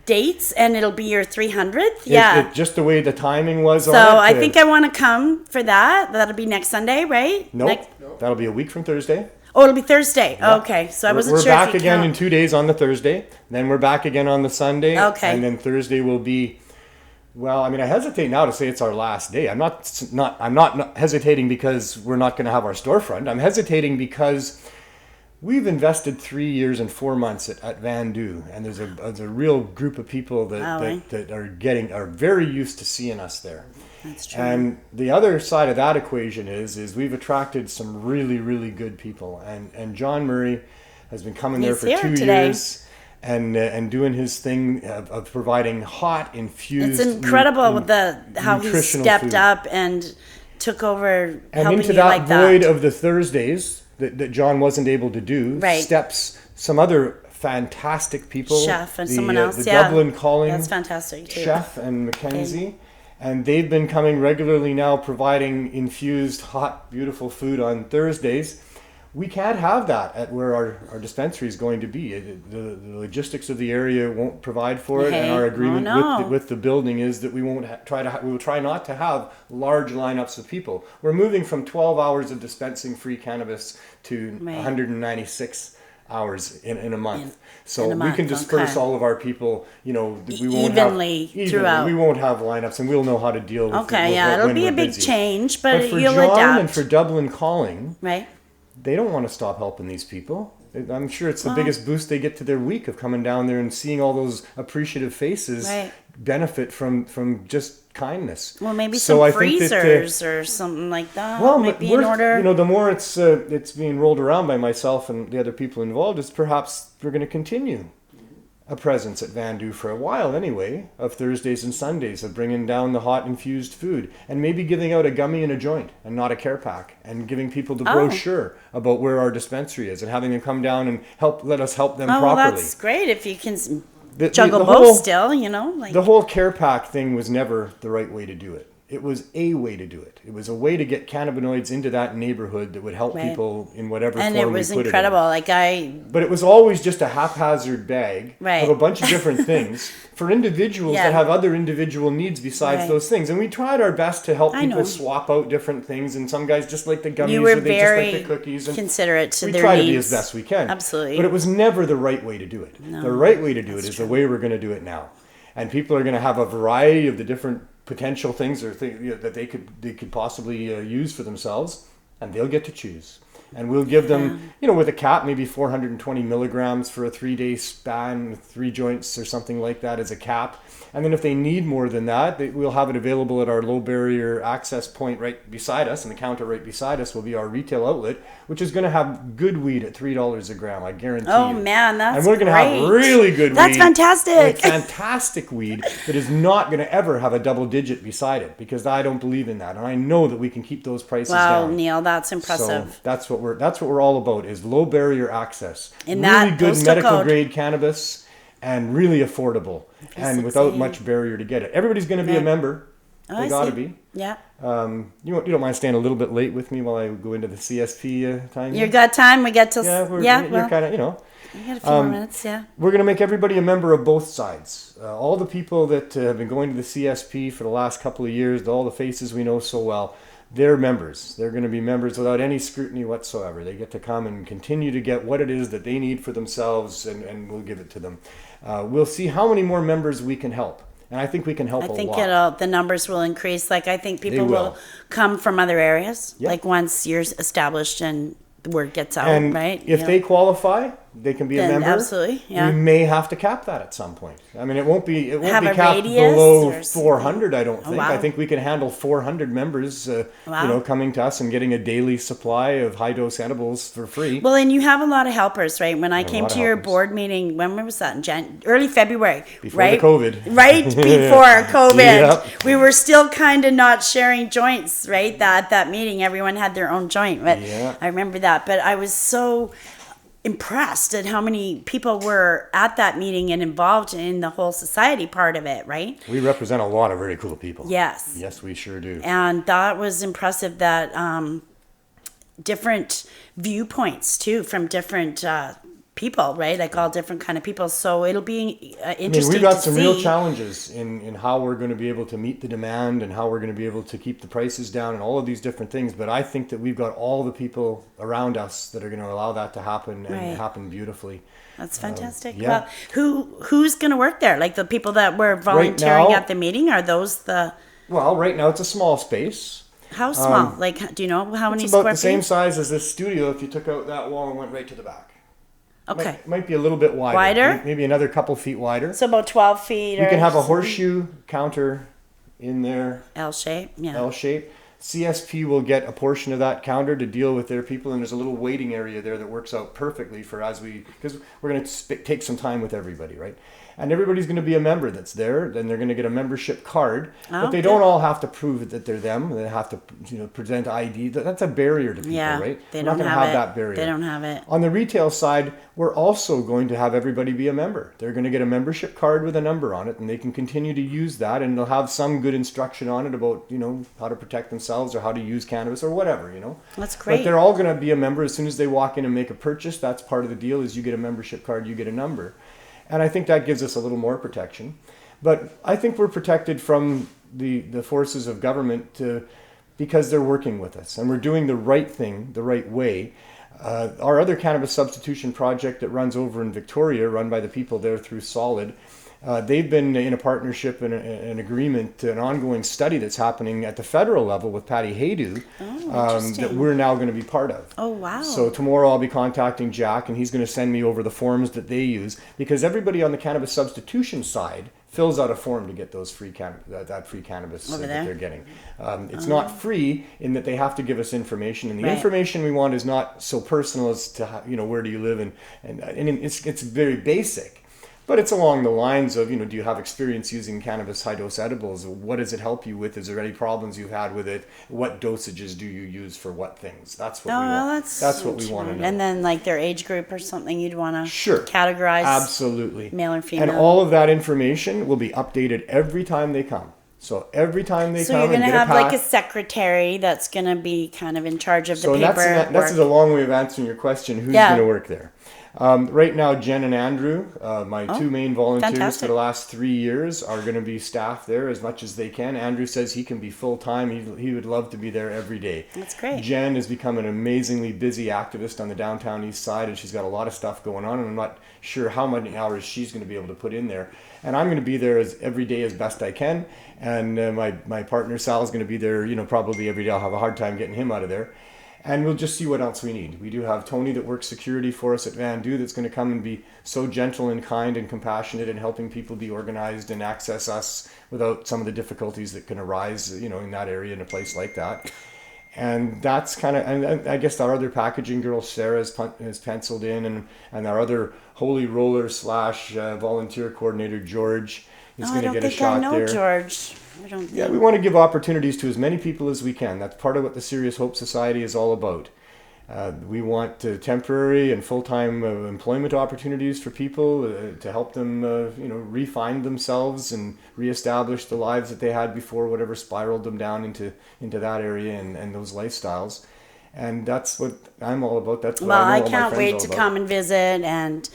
dates, and it'll be your 300th. Yeah. Just the way the timing was So on it. I think I want to come for that. That'll be next Sunday, right? Nope. That'll be a week from Thursday. Oh, it'll be Thursday. Yeah. Okay, so I wasn't we're sure. We're back if you again count. in 2 days on the Thursday. Then we're back again on the Sunday. Okay. And then Thursday will be. Well, I mean, I hesitate now to say it's our last day. I'm not hesitating because we're not going to have our storefront. I'm hesitating because we've invested 3 years and 4 months at Vandu, and there's a real group of people that are very used to seeing us there. That's true. And the other side of that equation is we've attracted some really, really good people. And John Murray has been coming there for 2 years and doing his thing of providing hot, infused. It's incredible with how he stepped food up and took over and helping into you that like void that. of the Thursdays that John wasn't able to do. Right. Steps some other fantastic people. Chef and someone else. The Yeah. Dublin Calling. That's fantastic too. Chef and Mackenzie. And they've been coming regularly now, providing infused, hot, beautiful food on Thursdays. We can't have that at where our dispensary is going to be. The logistics of the area won't provide for it, and our agreement with the building is that we won't we will try not to have large lineups of people. We're moving from 12 hours of dispensing free cannabis to 196 hours in a month. So we can disperse all of our people, we won't evenly throughout. We won't have lineups, and we'll know how to deal with it. It'll be a big change, but for you'll John adapt. And for Dublin Calling, right? They don't want to stop helping these people. I'm sure it's the biggest boost they get to their week of coming down there and seeing all those appreciative faces benefit from just kindness. Well, maybe some freezers or something like that. Well, might be in order. The more it's being rolled around by myself and the other people involved, is perhaps we're going to continue a presence at Vandu for a while anyway, of Thursdays and Sundays, of bringing down the hot infused food and maybe giving out a gummy and a joint and not a care pack, and giving people the brochure about where our dispensary is and having them come down and let us help them properly. Well, that's great if you can juggle both still, The whole care pack thing was never the right way to do it. It was a way to do it. It was a way to get cannabinoids into that neighborhood that would help people in whatever form we put it in. And it was incredible. But it was always just a haphazard bag of a bunch of different things for individuals that have other individual needs besides those things. And we tried our best to help people swap out different things. And some guys just like the gummies, or they just like the cookies. And considerate to their needs. We try to be as best we can. Absolutely. But it was never the right way to do it. No, the right way to do it is the way we're going to do it now. And people are going to have a variety of the different potential things or that they could possibly use for themselves, and they'll get to choose. And we'll give them, with a cap, maybe 420 milligrams for a 3-day span, 3 joints or something like that as a cap. And then if they need more than that, we'll have it available at our low barrier access point right beside us, and the counter right beside us will be our retail outlet, which is going to have good weed at $3 a gram, I guarantee you. Oh man, that's And we're going to have really good weed. That's fantastic. Like fantastic weed that is not going to ever have a double digit beside it, because I don't believe in that. And I know that we can keep those prices down. Wow, Neil, that's impressive. So that's what we're all about, is low barrier access. In really that good medical grade cannabis, and really affordable, and without much barrier to get it. Everybody's going to be a member. They got to be. Yeah. You don't mind staying a little bit late with me while I go into the CSP time? You got time? We get to... You're kind of, We got a few more minutes, We're going to make everybody a member of both sides. All the people that have been going to the CSP for the last couple of years, all the faces we know so well, they're members. They're going to be members without any scrutiny whatsoever. They get to come and continue to get what it is that they need for themselves, and we'll give it to them. We'll see how many more members we can help. And I think we can help a lot. I think the numbers will increase. I think people will come from other areas. Yep. Once you're established and the word gets out, and right? If they qualify, they can be a member. Absolutely, yeah. We may have to cap that at some point. I mean, it won't be capped radius below 400. I don't think. Wow. I think we can handle 400 members. Coming to us and getting a daily supply of high dose edibles for free. Well, and you have a lot of helpers, right? When I came to your board meeting, when was that? In early February, before the COVID. Right before COVID, yep. We were still kind of not sharing joints, right? That meeting, everyone had their own joint, but I remember that. But I was so impressed at how many people were at that meeting and involved in the whole society part of it, right? We represent a lot of very cool people. Yes. Yes, we sure do. And that was impressive, that different viewpoints too, from different people, right? Like all different kind of people. So it'll be interesting to see. We've got some real challenges in how we're going to be able to meet the demand and how we're going to be able to keep the prices down and all of these different things. But I think that we've got all the people around us that are going to allow that to happen and happen beautifully. That's fantastic. Yeah. Well, who's going to work there? Like the people that were volunteering Right now, at the meeting, are those the... Well, right now it's a small space. How small? Like, do you know how many It's about square the same feet? size as this studio if you took out that wall and went right to the back. Okay. Might be a little bit wider. Wider? Maybe another couple feet wider. So about 12 feet We or... can have a horseshoe counter in there, L shape, yeah. L shape. CSP will get a portion of that counter to deal with their people, and there's a little waiting area there that works out perfectly for because we're going to take some time with everybody, right? And everybody's going to be a member that's there. Then they're going to get a membership card, but they don't all have to prove that they're them. They have to, present ID. That's a barrier to people, right? They We're don't not going to have that barrier. They don't have it. On the retail side, we're also going to have everybody be a member. They're going to get a membership card with a number on it, and they can continue to use that, and they'll have some good instruction on it about, how to protect themselves or how to use cannabis or whatever, That's great. But they're all going to be a member as soon as they walk in and make a purchase. That's part of the deal is you get a membership card, you get a number. And I think that gives us a little more protection. But I think we're protected from the forces of government because they're working with us. And we're doing the right thing, the right way. Our other Cannabis Substitution Project that runs over in Victoria, run by the people there through Solid, they've been in a partnership and an agreement, an ongoing study that's happening at the federal level with Patty Haydu that we're now going to be part of. Oh, wow. So tomorrow I'll be contacting Jack, and he's going to send me over the forms that they use, because everybody on the cannabis substitution side fills out a form to get those free cannabis that they're getting. It's not free in that they have to give us information, and the information we want is not so personal as to where do you live, and it's very basic. But it's along the lines of, do you have experience using cannabis high-dose edibles? What does it help you with? Is there any problems you've had with it? What dosages do you use for what things? That's what we want. That's what we want to know. And then like their age group or something you'd want to Sure. categorize. Absolutely. Male or female. And all of that information will be updated every time they come. So every time they So come you're going and to get have a pack. like a secretary that's going to be kind of in charge of the So paper. that's a long way of answering your question. Who's going to work there? Right now, Jen and Andrew, my two main volunteers for the last 3 years, are going to be staff there as much as they can. Andrew says he can be full-time. He would love to be there every day. That's great. Jen has become an amazingly busy activist on the downtown east side, and she's got a lot of stuff going on, and I'm not sure how many hours she's going to be able to put in there. And I'm going to be there every day as best I can, and my partner Sal is going to be there, probably every day. I'll have a hard time getting him out of there. And we'll just see what else we need. We do have Tony that works security for us at Van Du that's going to come and be so gentle and kind and compassionate and helping people be organized and access us without some of the difficulties that can arise, in that area in a place like that. And that's kind of, and I guess our other packaging girl, Sarah, is penciled in, and our other holy roller / volunteer coordinator, George, is going to get a shot there. I don't think I know George. Yeah, we want to give opportunities to as many people as we can. That's part of what the Serious Hope Society is all about. We want temporary and full-time employment opportunities for people to help them, refine themselves and reestablish the lives that they had before whatever spiraled them down into that area and those lifestyles. And that's what I'm all about. That's what I know all my friends can't wait all to about. come and visit and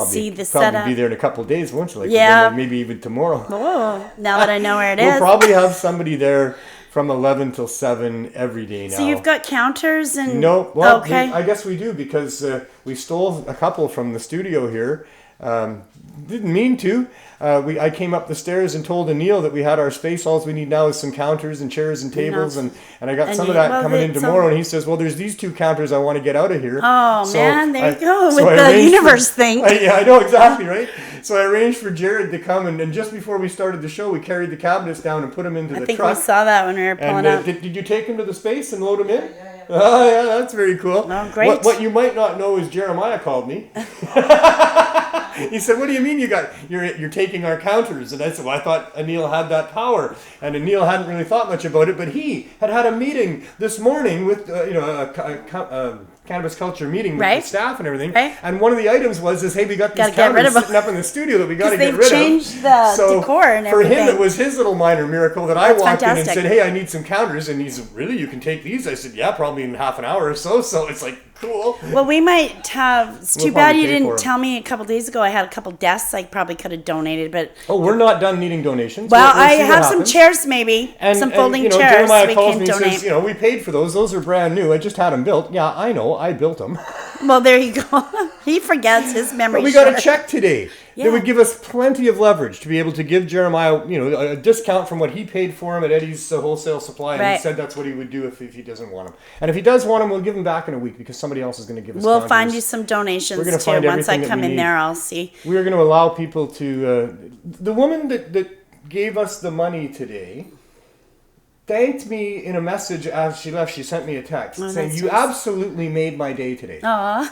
see the Probably setup. be there in a couple of days, won't you? Maybe even tomorrow. Oh, now that I know where it is. We'll probably have somebody there from 11 till 7 every day now. So you've got counters and... No, well, okay. I guess we do, because we stole a couple from the studio here. Didn't mean to. I came up the stairs and told Neil that we had our space. All we need now is some counters and chairs and tables, and I got some of that coming in tomorrow. And he says, well, there's these 2 counters I want to get out of here. Oh, man, there you go with I the universe thing. Yeah, I know, exactly, right? So I arranged for Jared to come, and just before we started the show, we carried the cabinets down and put them into the truck. I think we saw that when we were pulling up. Did you take them to the space and load them in? Yeah. Oh, yeah, that's very cool. Oh, great. What you might not know is Jeremiah called me. He said, what do you mean you're taking our counters? And I said, well, I thought Anil had that power. And Anil hadn't really thought much about it, but he had a meeting this morning with, a cannabis culture meeting with the staff and everything. Right. And one of the items was, hey, we got these counters sitting up in the studio that we got to get rid of. They've changed the decor and everything. For him, it was his little minor miracle that I walked in and said, hey, I need some counters. And he's, really, you can take these? I said, yeah, probably in half an hour or so. So it's like Cool. Well, we might have. It's We'll too bad probably you pay for didn't 'em. tell me a couple days ago. I had a couple desks I probably could have donated, but Oh, we're not done needing donations. well, We'll I see what have some happens. chairs, maybe some folding chairs Jeremiah we calls can me and donate. says, we paid for those. Those are brand new. I just had them built. Yeah, I know. I built them. Well, there you go. He forgets his memory. But we got a short. check today. Yeah. That would give us plenty of leverage to be able to give Jeremiah, a discount from what he paid for him at Eddie's wholesale supply. And he Right. said that's what he would do if he doesn't want them. And if he does want them, we'll give them back in a week because somebody else is going to give us. We'll condos. find you some donations We're gonna too. find Once I everything that come we in need. there, I'll see. We are going to allow people to. The woman that gave us the money today thanked me in a message as she left. She sent me a text saying, that's "You nice. absolutely made my day today." Aw,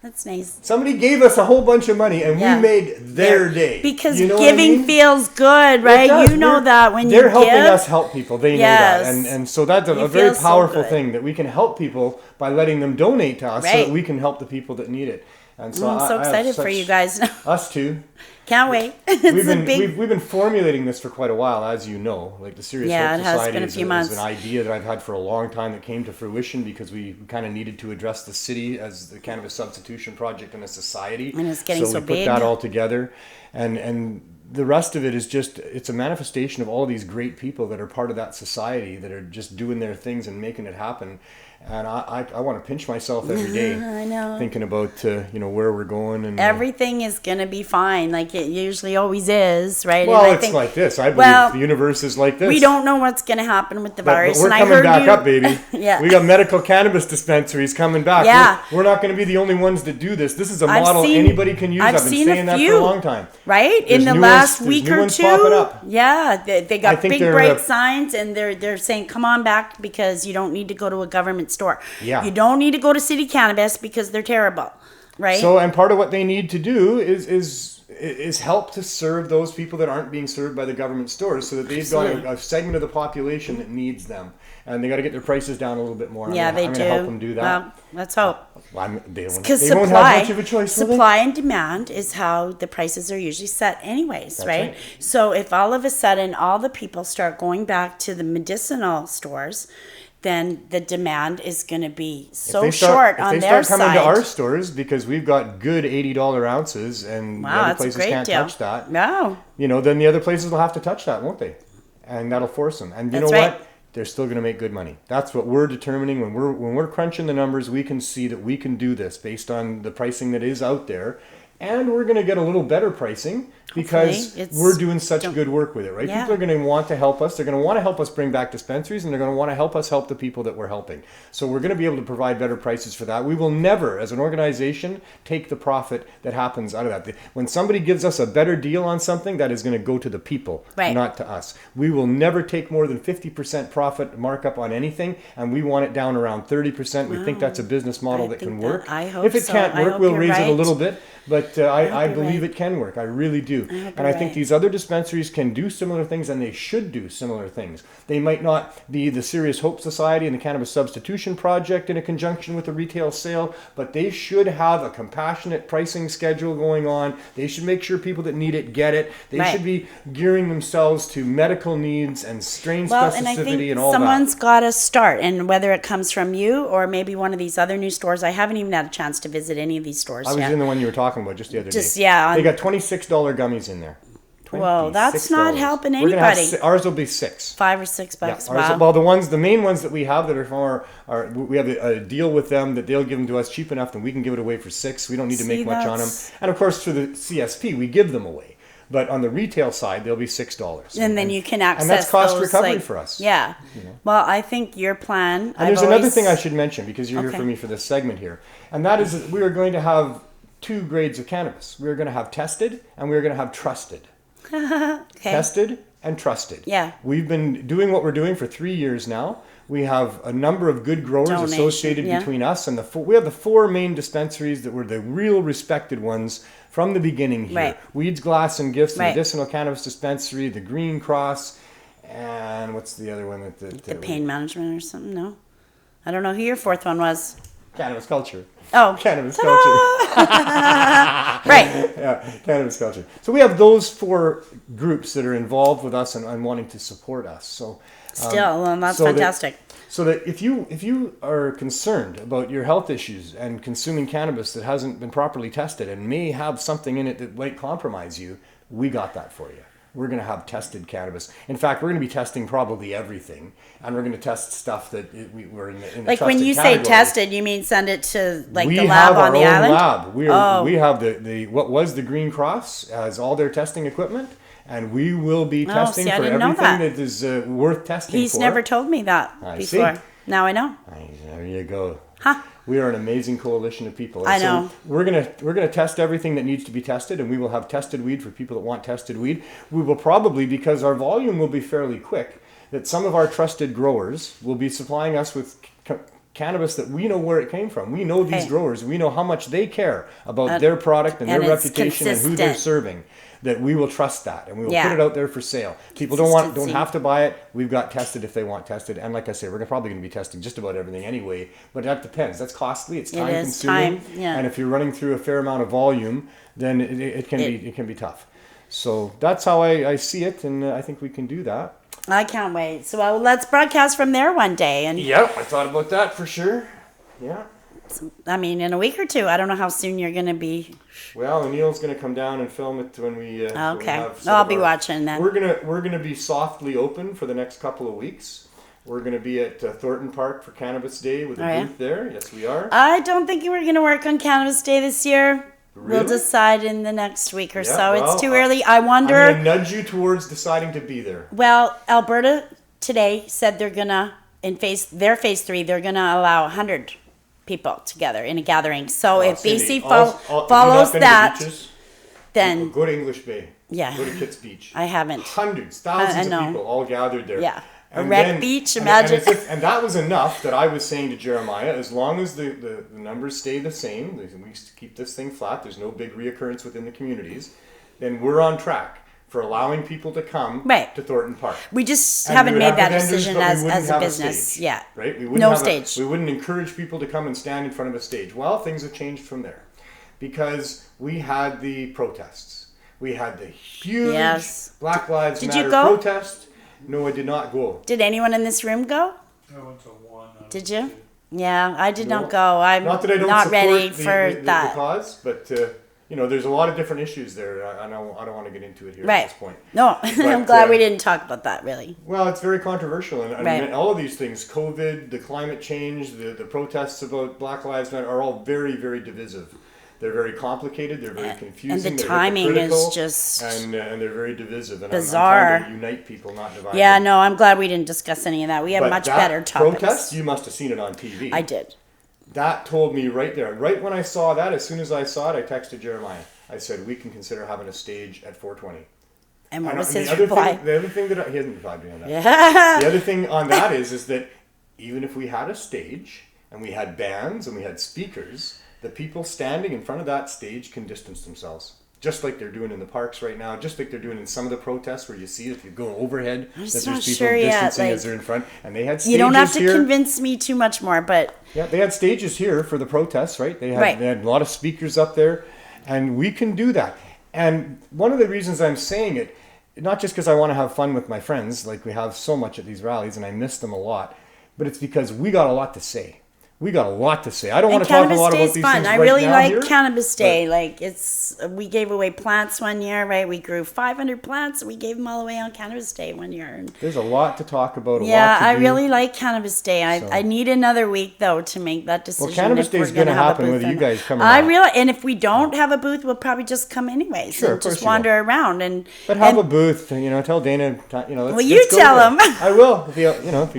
that's nice. Somebody gave us a whole bunch of money and Yeah. we made their day. Because You know what I giving mean? feels good, It right? does. You know We're- that when you they're helping give. us help people. They know that, Yes. and so that's a You very feel so powerful good. thing that we can help people by letting them donate to us, so Right. that we can help the people that need it. And so I'm so I have excited for such- you guys. Us too. Can't wait. It's We've a been big. we've been formulating this for quite a while, as you know. Like the Serious Yeah, Hope it has Society been a is few is months. an idea that I've had for a long time that came to fruition because we kind of needed to address the city as the Cannabis Substitution Project and a society. And it's getting so we put big. that all together, and the rest of it is just it's a manifestation of all these great people that are part of that society that are just doing their things and making it happen. And I want to pinch myself every day. I know. Thinking about where we're going and Everything is gonna be fine, like it usually always is, right? well, And I it's think, like this. I believe well, the universe is like this. we don't know what's gonna happen with the But virus. we're and I coming heard back you, up, baby. Yeah. We got medical cannabis dispensaries coming back. Yeah. We're not going to be the only ones that do this. This is a I've model seen- anybody can use. I've I've been seen saying a that for few. a long time. Right? There's In the new last ones- week there's new or ones popping two. up. Yeah. They I got think big they're, bright signs and they're saying come on back because you don't need to go to a government store. Yeah. You don't need to go to City Cannabis because they're terrible. Right? So, and part of what they need to do is help to serve those people that aren't being served by the government stores, so that they've Absolutely. got a segment of the population that needs them, and they got to get their prices down a little bit more. yeah, I'm they gonna do. help them do that. Well, let's hope. They Because won't supply, have much of a choice, will they? supply and demand is how the prices are usually set, anyways, That's right? right. So if all of a sudden all the people start going back to the medicinal stores, then the demand is going to be so short on if they their start coming side. to our stores because we've got good $80 ounces and the Wow, other that's a places great can't deal. touch that, No, then the other places will have to touch that, won't they? And that'll force them. And you That's know right. what? They're still going to make good money. That's what we're determining when we're crunching the numbers. We can see that we can do this based on the pricing that is out there, and we're going to get a little better pricing because Hopefully, it's- we're doing such don't- good work with it, right? Yeah. People are going to want to help us. They're going to want to help us bring back dispensaries, and they're going to want to help us help the people that we're helping. So we're going to be able to provide better prices for that. We will never, as an organization, take the profit that happens out of that. When somebody gives us a better deal on something, that is going to go to the people, Right. not to us. We will never take more than 50% profit markup on anything, and we want it down around 30%. We think that's a business model I that think can that- work. I hope If it so. can't I work, hope we'll you're raise it a right. little bit. But I you're believe right. it can work. I really do. hope And you're I think right. these other dispensaries can do similar things, and they should do similar things. They might not be the Serious Hope Society and the Cannabis Substitution Project in a conjunction with a retail sale, but they should have a compassionate pricing schedule going on. They should make sure people that need it get it. They Right. should be gearing themselves to medical needs and strain well, and I specificity think and all someone's that. got to start, and whether it comes from you or maybe one of these other new stores. I haven't even had a chance to visit any of these stores I was yet. in the one you were talking about just the other Just, day. yeah, They on- got $26 gummies in there. Whoa, that's not $26. helping We're gonna have anybody. ours will be $6. $5 or $6. Yeah, Wow. well, the main ones that we have that are from we have a deal with them that they'll give them to us cheap enough that we can give it away for $6. We don't need to See, make much on them. that's- And of course, for the CSP, we give them away. But on the retail side, they'll be $6. And then you can access and that's cost those, recovery like- for us. Yeah. Well, I think your plan. And there's another thing I should mention because you're here Okay. for me for this segment here, and that is that we are going to have 2 grades of cannabis. We are going to have tested and we are going to have trusted. Okay. Tested and trusted. Yeah. We've been doing what we're doing for 3 years now. We have a number of good growers Donation, associated yeah. between us and we have the 4 main dispensaries that were the real respected ones from the beginning here. Right. Weeds, Glass and Gifts, the Right. Medicinal Cannabis Dispensary, the Green Cross, and what's the other one The pain management or something? No, I don't know who your 4th one was. Cannabis Culture. Oh, Cannabis Culture. right. Yeah, Cannabis Culture. So we have those 4 groups that are involved with us and wanting to support us. So Still, well, that's so that- fantastic. So that if you are concerned about your health issues and consuming cannabis that hasn't been properly tested and may have something in it that might compromise you, we got that for you. We're going to have tested cannabis. In fact, we're going to be testing probably everything, and we're going to test stuff that we're in the Like when trusted you say category. tested, you mean send it to like We the lab have on our the own island? lab. Oh. We have the what was the Green Cross as all their testing equipment, and we will be testing see, I for didn't know everything that. that is worth testing He's for. never told me that I before. see. Now I know. There you go. Huh. We are an amazing coalition of people. I And so know. we're gonna test everything that needs to be tested, and we will have tested weed for people that want tested weed. We will probably, because our volume will be fairly quick, that some of our trusted growers will be supplying us with cannabis that we know where it came from. We know these Hey. growers. We know how much they care about their product and their and it's reputation and who they're consistent. serving. That we will trust that, and we will Yeah. put it out there for sale. People don't Consistency. have to buy it. We've got tested if they want tested, and like I say, we're probably going to be testing just about everything anyway. But that depends. That's costly. It's time is consuming, time, yeah. and if you're running through a fair amount of volume, then it can be tough. So that's how I see it, and I think we can do that. I can't wait. So let's broadcast from there one day. And Yep, I thought about that for sure. Yeah. I mean, in a week or two. I don't know how soon you're going to be. Well, Neil's going to come down and film it when we. When we Okay. have some I'll of be our- watching then. We're gonna be softly open for the next couple of weeks. We're gonna be at Thornton Park for Cannabis Day with a Oh, yeah? booth there. Yes, we are. I don't think we're going to work on Cannabis Day this year. We'll Really? decide in the next week or Yeah, so. well, It's too early. I I'm wonder. gonna nudge you towards deciding to be there. Well, Alberta today said they're gonna phase 3. They're gonna allow 100 people together in a gathering. So if Cindy, BC have you not follows been to that, the beaches? then Go to English Bay. Yeah. Go to Kitts Beach. I haven't. Hundreds, thousands I know. of people all gathered there. Yeah. A And wreck then- beach, and- imagine. And that was enough that I was saying to Jeremiah, as long as the numbers stay the same, we keep this thing flat, there's no big reoccurrence within the communities, then we're on track for allowing people to come Right. to Thornton Park. We just And haven't we would made have that the vendors, decision but we as wouldn't a have business stage, yet. Right? We wouldn't No have stage. We wouldn't encourage people to come and stand in front of a stage. Well, things have changed from there because we had the protests. We had the huge Yes. Black Lives Did you Matter go? protest. No, I did not go. Did anyone in this room go? I went to one. Did you? Yeah, I did No. not go. I'm Not that I don't not support ready the, for the that. cause, but there's a lot of different issues there. I don't want to get into it here Right. at this point. No, I'm glad we uh, didn't talk about that really. Well, it's very controversial, and Right. all of these things, COVID, the climate change, the protests about Black Lives Matter, are all very, very divisive. They're very complicated. They're very confusing. the they're timing is hypocritical, just and they're very divisive. And bizarre. I'm trying to unite people, not divide Yeah, them. no, I'm glad we didn't discuss any of that. We have But much that better topics. protest, you must have seen it on TV. I did. That told me right there, right when I saw that, as soon as I saw it, I texted Jeremiah. I said, we can consider having a stage at 420. And what And was the his other reply? Thing, the other thing that he hasn't replied to me on that. Yeah. The other thing on that is that even if we had a stage and we had bands and we had speakers, the people standing in front of that stage can distance themselves. Just like they're doing in the parks right now, just like they're doing in some of the protests where you see if you go overhead, I'm just that not there's people sure yet, distancing like- as they're in front. And they had stages You don't have to here. convince me too much more, but Yeah, they had stages here for the protests, right? They had, Right. they had a lot of speakers up there, and we can do that. And one of the reasons I'm saying it, not just because I want to have fun with my friends, like we have so much at these rallies, and I miss them a lot, but it's because we got a lot to say. We got a lot to say. I don't want and to talk a Cannabis lot Day about is these fun. things I right really now like here, Cannabis but- Day. Like we gave away plants one year, right? We grew 500 plants. We gave them all away on Cannabis Day one year. And There's a lot to talk about. yeah, a lot to I do. really like Cannabis Day. So- I need another week though to make that decision. Cannabis if Day we're is gonna have a happen booth whether or you not. guys come or I not. realize, and if we don't have a booth, we'll probably just come anyways Sure, and of course just you will. wander around and. But have and- a booth, tell Dana, let's, Well, you let's go tell there. him. I will, if he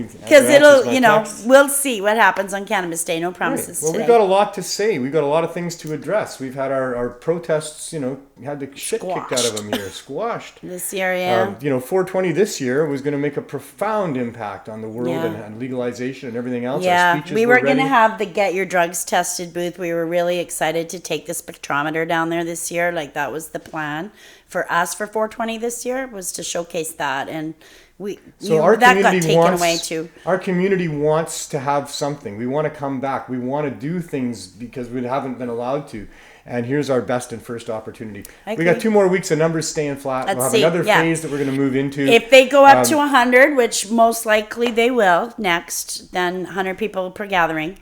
Because answers it'll, my text. we'll see what happens on Cannabis Day. No Right. promises Well, today. we've got a lot to say. We've got a lot of things to address. We've had our protests, had the shit kicked out of Squashed. them here, squashed. This year, yeah. 420 this year was going to make a profound impact on the world Yeah. and legalization and everything else. Our Yeah, speeches we were going to ready. have the Get Your Drugs Tested booth. We were really excited to take the spectrometer down there this year. Like that was the plan for us for 420 this year, was to showcase that. And that got taken away too. Our community wants to have something. We want to come back. We want to do things because we haven't been allowed to. And here's our best and first opportunity. I We got agree. 2 more weeks of numbers staying flat. Let's we'll have see, another yeah. phase that we're going to move into. If they go up to 100, which most likely they will next, then 100 people per gathering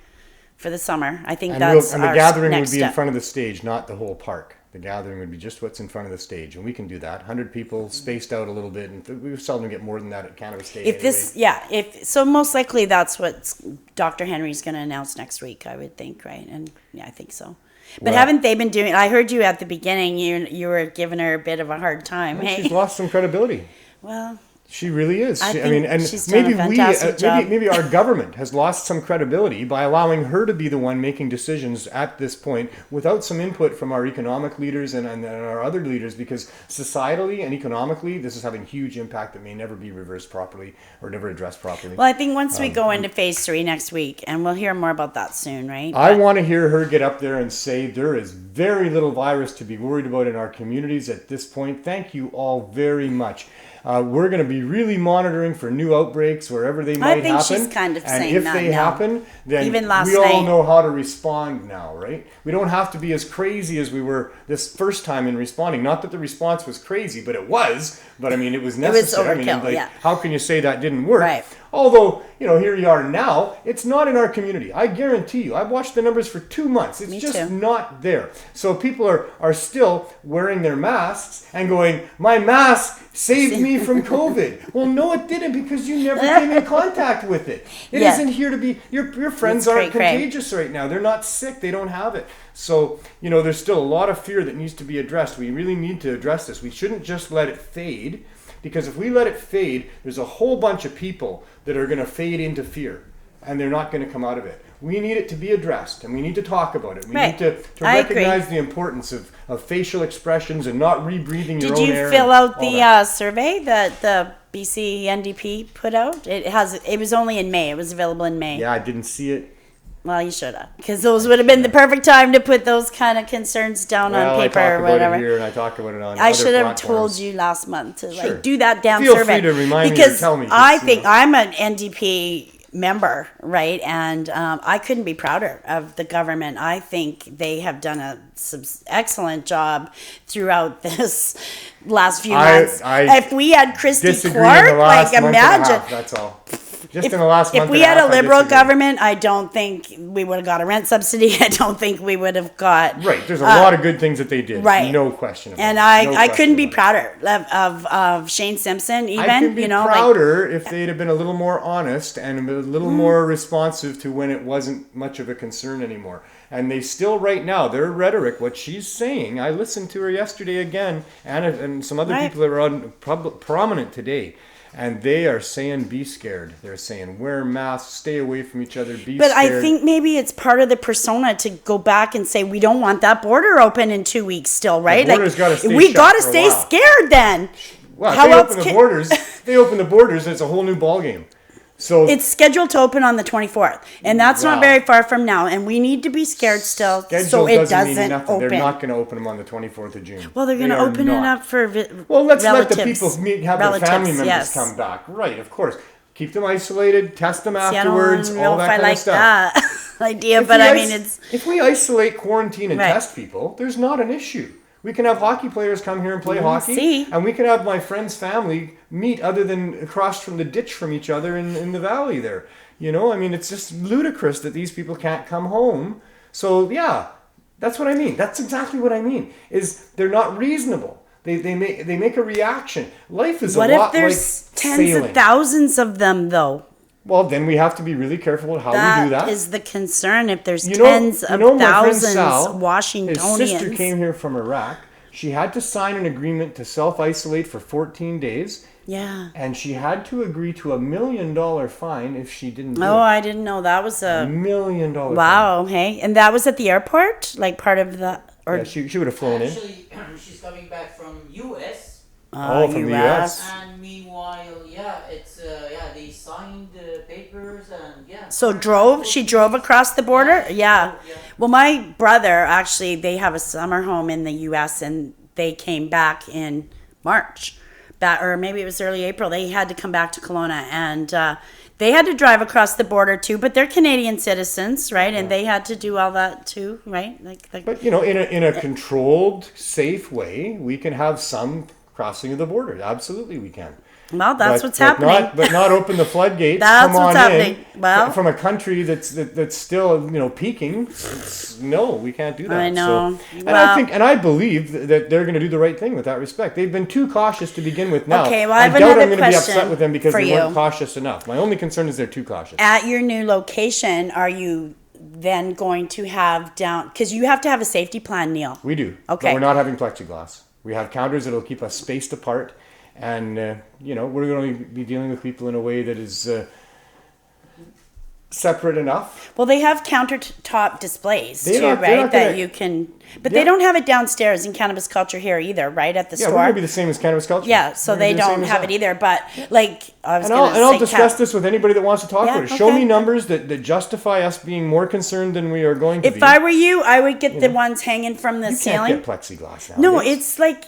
for the summer. I think and that's the our gathering would next be in step. front of the stage, not the whole park. The gathering would be just what's in front of the stage, and we can do that. 100 people spaced out a little bit, and we seldom get more than that at Cannabis Day. If this, yeah, if so, most likely that's what Dr. Henry's going to announce next week, I would think, right? And yeah, I think so. But Well- haven't they been doing? I heard you at the beginning. You were giving her a bit of a hard time. Well, Hey, she's lost some credibility. well, She really is. I I think mean, and she's done a maybe fantastic job. maybe our government has lost some credibility by allowing her to be the one making decisions at this point without some input from our economic leaders and our other leaders, because societally and economically, this is having huge impact that may never be reversed properly or never addressed properly. well, I think once we go into phase 3 next week, and we'll hear more about that soon, right? I But- want to hear her get up there and say there is very little virus to be worried about in our communities at this point. Thank you all very much. We're going to be really monitoring for new outbreaks wherever they might think happen. she's kind of and saying if that they now. happen, then Even last we all night. know how to respond now, right? We don't have to be as crazy as we were this first time in responding. Not that the response was crazy, but it was. But I mean, it was necessary. overkill, yeah. How can you say that didn't work? Right. Although, here you are now, it's not in our community. I guarantee you. I've watched the numbers for 2 months. It's Me just too. not there. So people are still wearing their masks and going, my mask saved me from COVID. Well, no, it didn't, because you never came in contact with it. It Yeah. not here to be, your friends It's aren't cray-cray. contagious right now. They're not sick. They don't have it. So, there's still a lot of fear that needs to be addressed. We really need to address this. We shouldn't just let it fade. Because if we let it fade, there's a whole bunch of people that are going to fade into fear, and they're not going to come out of it. We need it to be addressed, and we need to talk about it. We Right. need to I agree. recognize the importance of facial expressions and not rebreathing your Did own you air. fill and out all the that. survey that the BC NDP put out? It was only in May. It was available in May. Yeah, I didn't see it. Well, you should have, because those would have been the perfect time to put those kind of concerns down Well, on I paper talk or about whatever. it here, and I talk about it on I other should have platforms. told you last month to Sure. do that damn Feel survey. free to remind me or because tell me, I because, think I'm an NDP member, right? And I couldn't be prouder of the government. I think they have done a excellent job throughout this last few months. If we had Christy Disagree in Clark, the last like month and a half, imagine. that's all. Just in the last month If we and a had half, a I liberal disagree. government, I don't think we would have got a rent subsidy. I don't think we would have got Right, there's a lot of good things that they did. right. No question about And it. I No couldn't question be about it. prouder of Shane Simpson. Even I could be like prouder if they'd have been a little more honest and a little more responsive to when it wasn't much of a concern anymore. And they still, right now, their rhetoric, what she's saying, I listened to her yesterday again, and some other Right. people that were on prominent today. And they are saying, be scared. They're saying, wear masks, stay away from each other, be But scared. I think maybe it's part of the persona to go back and say we don't want that border open in 2 weeks still, right? border's gotta stay we shut got to for a stay while. scared then. well, if how they else open the can- borders, they open the borders, it's a whole new ballgame. So It's scheduled to open on the 24th, and that's Wow. not very far from now. And we need to be scared still, schedule so it doesn't mean doesn't nothing. open. They're not going to open them on the 24th of June. Well, they're going to They are open it not. up for Well, let's let the relatives. people have Relatives, their family members yes. come back. Right, of course. Keep them isolated, test them See, I afterwards, don't all know that if I kind like of stuff. that idea, If but we I mean, it's if we isolate, quarantine, and Right. test people, there's not an issue. We can have hockey players come here and play hockey, see. and we can have my friend's family meet other than across from the ditch from each other in the valley there. I mean, it's just ludicrous that these people can't come home. So yeah, that's what I mean. That's exactly what I mean. Is they're not reasonable. They make a reaction. Life is what a if lot there's like tens sailing. of thousands of them though? Well, then we have to be really careful with how we do that. That is the concern. If there's You know- tens you of know my friend thousands Sal, Washingtonians, His sister came here from Iraq. She had to sign an agreement to self-isolate for 14 days. yeah. And she had to agree to $1 million fine if she didn't do Oh, it. I didn't know that was $1 a million fine. wow. Hey, and that was at the airport, like part of the or Yeah, she would have flown in. Actually, she's coming back from US, From the US. and meanwhile, it's they signed the papers and So she drove across the border? Yeah. Well, my brother, actually, they have a summer home in the U.S. and they came back in March. Or maybe it was early April. They had to come back to Kelowna and They had to drive across the border too, but they're Canadian citizens, right? And they had to do all that too, right? But in a controlled, safe way, we can have some crossing of the border. Absolutely, we can. Well, that's what's happening. But not open the floodgates. That's Come on what's happening. in. Well, from a country that's still peaking. No, we can't do that. I know. So, and I believe that they're going to do the right thing with that respect. They've been too cautious to begin with. Now, okay, well, I have doubt another I'm going to be question upset with them because for they you. weren't cautious enough. My only concern is they're too cautious. At your new location, are you then going to have because you have to have a safety plan, Neil? We do. Okay. But we're not having plexiglass. We have counters that'll keep us spaced apart. And, we're going to be dealing with people in a way that is separate enough. Well, they have countertop displays They're too, not right? gonna, You can, but they don't have it downstairs in Cannabis Culture here either, right? At the store. Yeah, we're going to be the same as Cannabis Culture. Yeah, so they don't have it either. But I'll discuss this with anybody that wants to talk about it. Show okay. me numbers that justify us being more concerned than we are going to be. If I were you, I would get the ones hanging from the ceiling. You can't get plexiglass nowadays. No,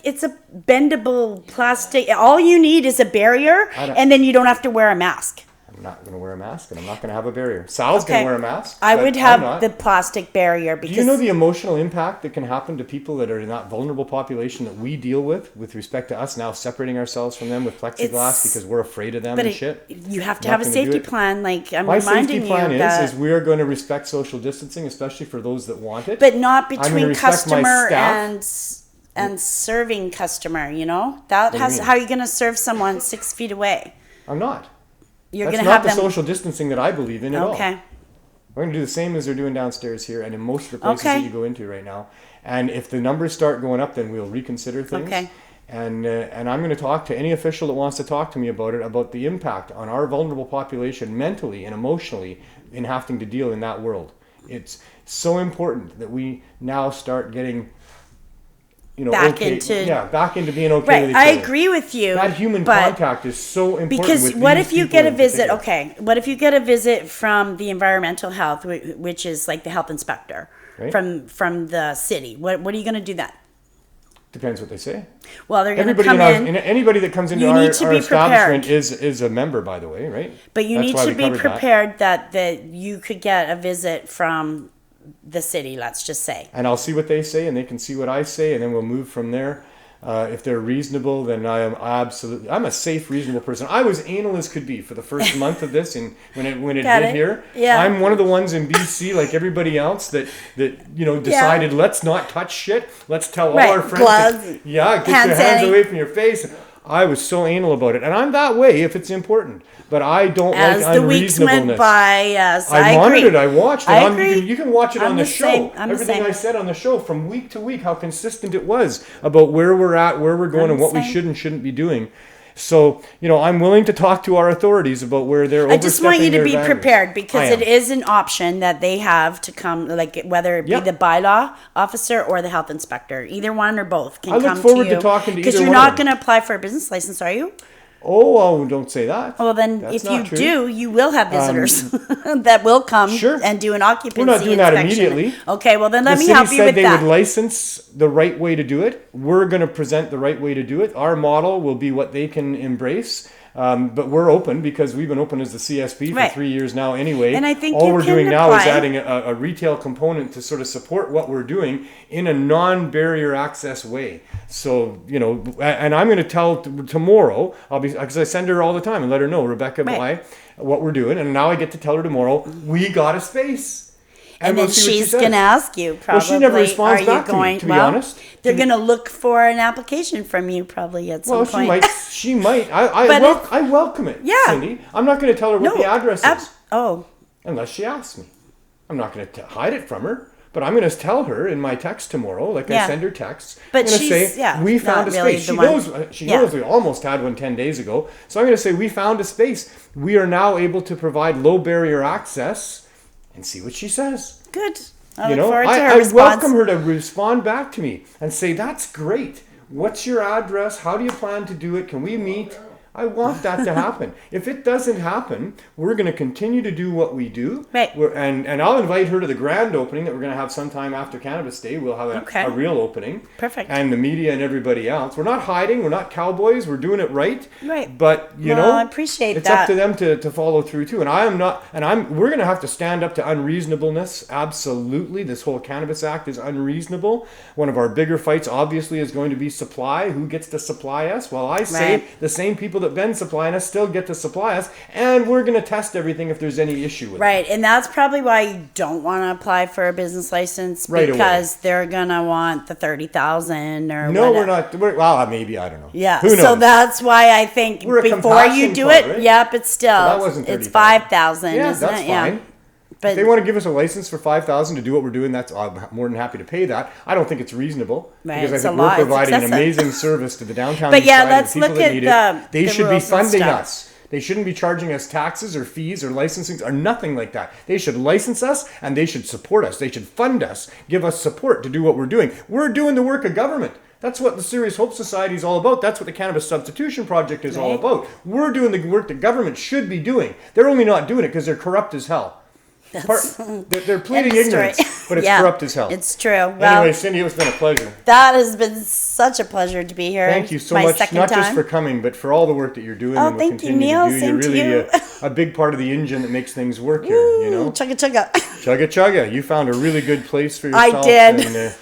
it's a bendable plastic. All you need is a barrier, and then you don't have to wear a mask. I'm not going to wear a mask, and I'm not going to have a barrier. Sal's going to wear a mask. I would have the plastic barrier because. Do you know the emotional impact that can happen to people that are in that vulnerable population that we deal with respect to us now separating ourselves from them with plexiglass because we're afraid of them and shit? You have to have a safety plan. Like I'm My reminding safety plan you that. is we are going to respect social distancing, especially for those that want it. But not between customer and serving customer. That's how you're going to serve someone 6 feet away. I'm not. You're That's going to not have the them. social distancing that I believe in at all. Okay. We're going to do the same as they're doing downstairs here and in most of the places that you go into right now. And if the numbers start going up, then we'll reconsider things. Okay. And I'm going to talk to any official that wants to talk to me about it, about the impact on our vulnerable population mentally and emotionally in having to deal in that world. It's so important that we now start getting back into being okay right. with each I other. agree with you. That human contact is so important. Because what if you get a visit? Okay, what if you get a visit from the environmental health, which is like the health inspector from the city? What are you going to do then? Depends what they say. Well, they're going to come in. Anybody that comes into our establishment is a member, by the way, right? But you need to be prepared that you could get a visit from the city, let's just say. And I'll see what they say, and they can see what I say, and then we'll move from there. If they're reasonable, then I'm a safe, reasonable person. I was anal as could be for the first month of this, and when it hit here. Yeah. I'm one of the ones in BC, like everybody else, that decided let's not touch shit. Let's tell all our friends. Gloves. Get your hands away from your face. I was so anal about it, and I'm that way if it's important. But I don't like unreasonableness. As the weeks went by, yes, I monitored. I watched it. I agree. You can watch it on the show. Everything I said on the show from week to week, how consistent it was about where we're at, where we're going, and what we should and shouldn't be doing. So, I'm willing to talk to our authorities about where they're overstepping. I just want you to be prepared because it is an option that they have to come, like whether it be the bylaw officer or the health inspector, either one or both can come to you. I look forward to talking to either one. Because you're not going to apply for a business license, are you? Oh, don't say that. Well, then if you do, you will have visitors that will come and do an occupancy inspection. We're not doing that immediately. Okay, well then let me help you with that. The city said they would license the right way to do it. We're going to present the right way to do it. Our model will be what they can embrace. But we're open because we've been open as the CSP for 3 years now anyway. And I think all we're doing now is adding a retail component to sort of support what we're doing in a non-barrier access way. So, and I'm going to tell tomorrow, because I send her all the time and let her know, Rebecca, what we're doing. And now I get to tell her tomorrow, we got a space. And then she's going to ask you probably. Well, she never responds back to me, to be honest. They're going to look for an application from you probably at some point. Well, she might. I welcome it, Cindy. I'm not going to tell her what the address is. Unless she asks me. I'm not going to hide it from her. But I'm going to tell her in my text tomorrow, I send her texts. But I'm going to say, we found a space. She knows we almost had one 10 days ago. So I'm going to say, we found a space. We are now able to provide low barrier access. And see what she says. Good. I look forward to her response. I welcome her to respond back to me and say, that's great. What's your address? How do you plan to do it? Can we meet? I want that to happen. If it doesn't happen, we're going to continue to do what we do. Right. And I'll invite her to the grand opening that we're going to have sometime after Cannabis Day. We'll have a real opening. Perfect. And the media and everybody else. We're not hiding. We're not cowboys. We're doing it right. Right. But, you know, I appreciate it's that. up to them to follow through too. And we're going to have to stand up to unreasonableness. Absolutely. This whole Cannabis Act is unreasonable. One of our bigger fights obviously is going to be supply. Who gets to supply us? Well, I say the same people that been supplying us still get to supply us, and we're going to test everything if there's any issue with it. Right, and that's probably why you don't want to apply for a business license Right because they're gonna want the 30,000 or No, whatever. we're not. Well, maybe, I don't know. Yeah, Who knows? so that's why I think We're a before you compassion do club, it, right? yep, it's still Well, that wasn't it's 30,000. 5,000, Yeah, isn't that's it? fine. Yeah, If but they want to give us a license for $5,000 to do what we're doing, I'm more than happy to pay that. I don't think it's reasonable Right, because it's I a think lot. we're It's providing an excessive. amazing service to the downtown. But east yeah, side and let's the people look that at need the- They the should be rules and funding stuff. us. They shouldn't be charging us taxes or fees or licensing or nothing like that. They should license us and they should support us. They should fund us, give us support to do what we're doing. We're doing the work of government. That's what the Serious Hope Society is all about. That's what the Cannabis Substitution Project is all Right. about. We're doing the work that government should be doing. They're only not doing it because they're corrupt as hell. They're pleading End of story. ignorance, but it's Yeah, corrupt as hell. it's true. Well, Anyway, Cindy, it's been a pleasure. that has been such a pleasure to be here. Thank you so My much, second not time. just for coming, but for all the work that you're doing Oh, and will thank you, continue Neil. to do. Same You're to really you. a big part of the engine that makes things work here, you know? Chugga chugga. Chugga chugga. You found a really good place for yourself. did. And,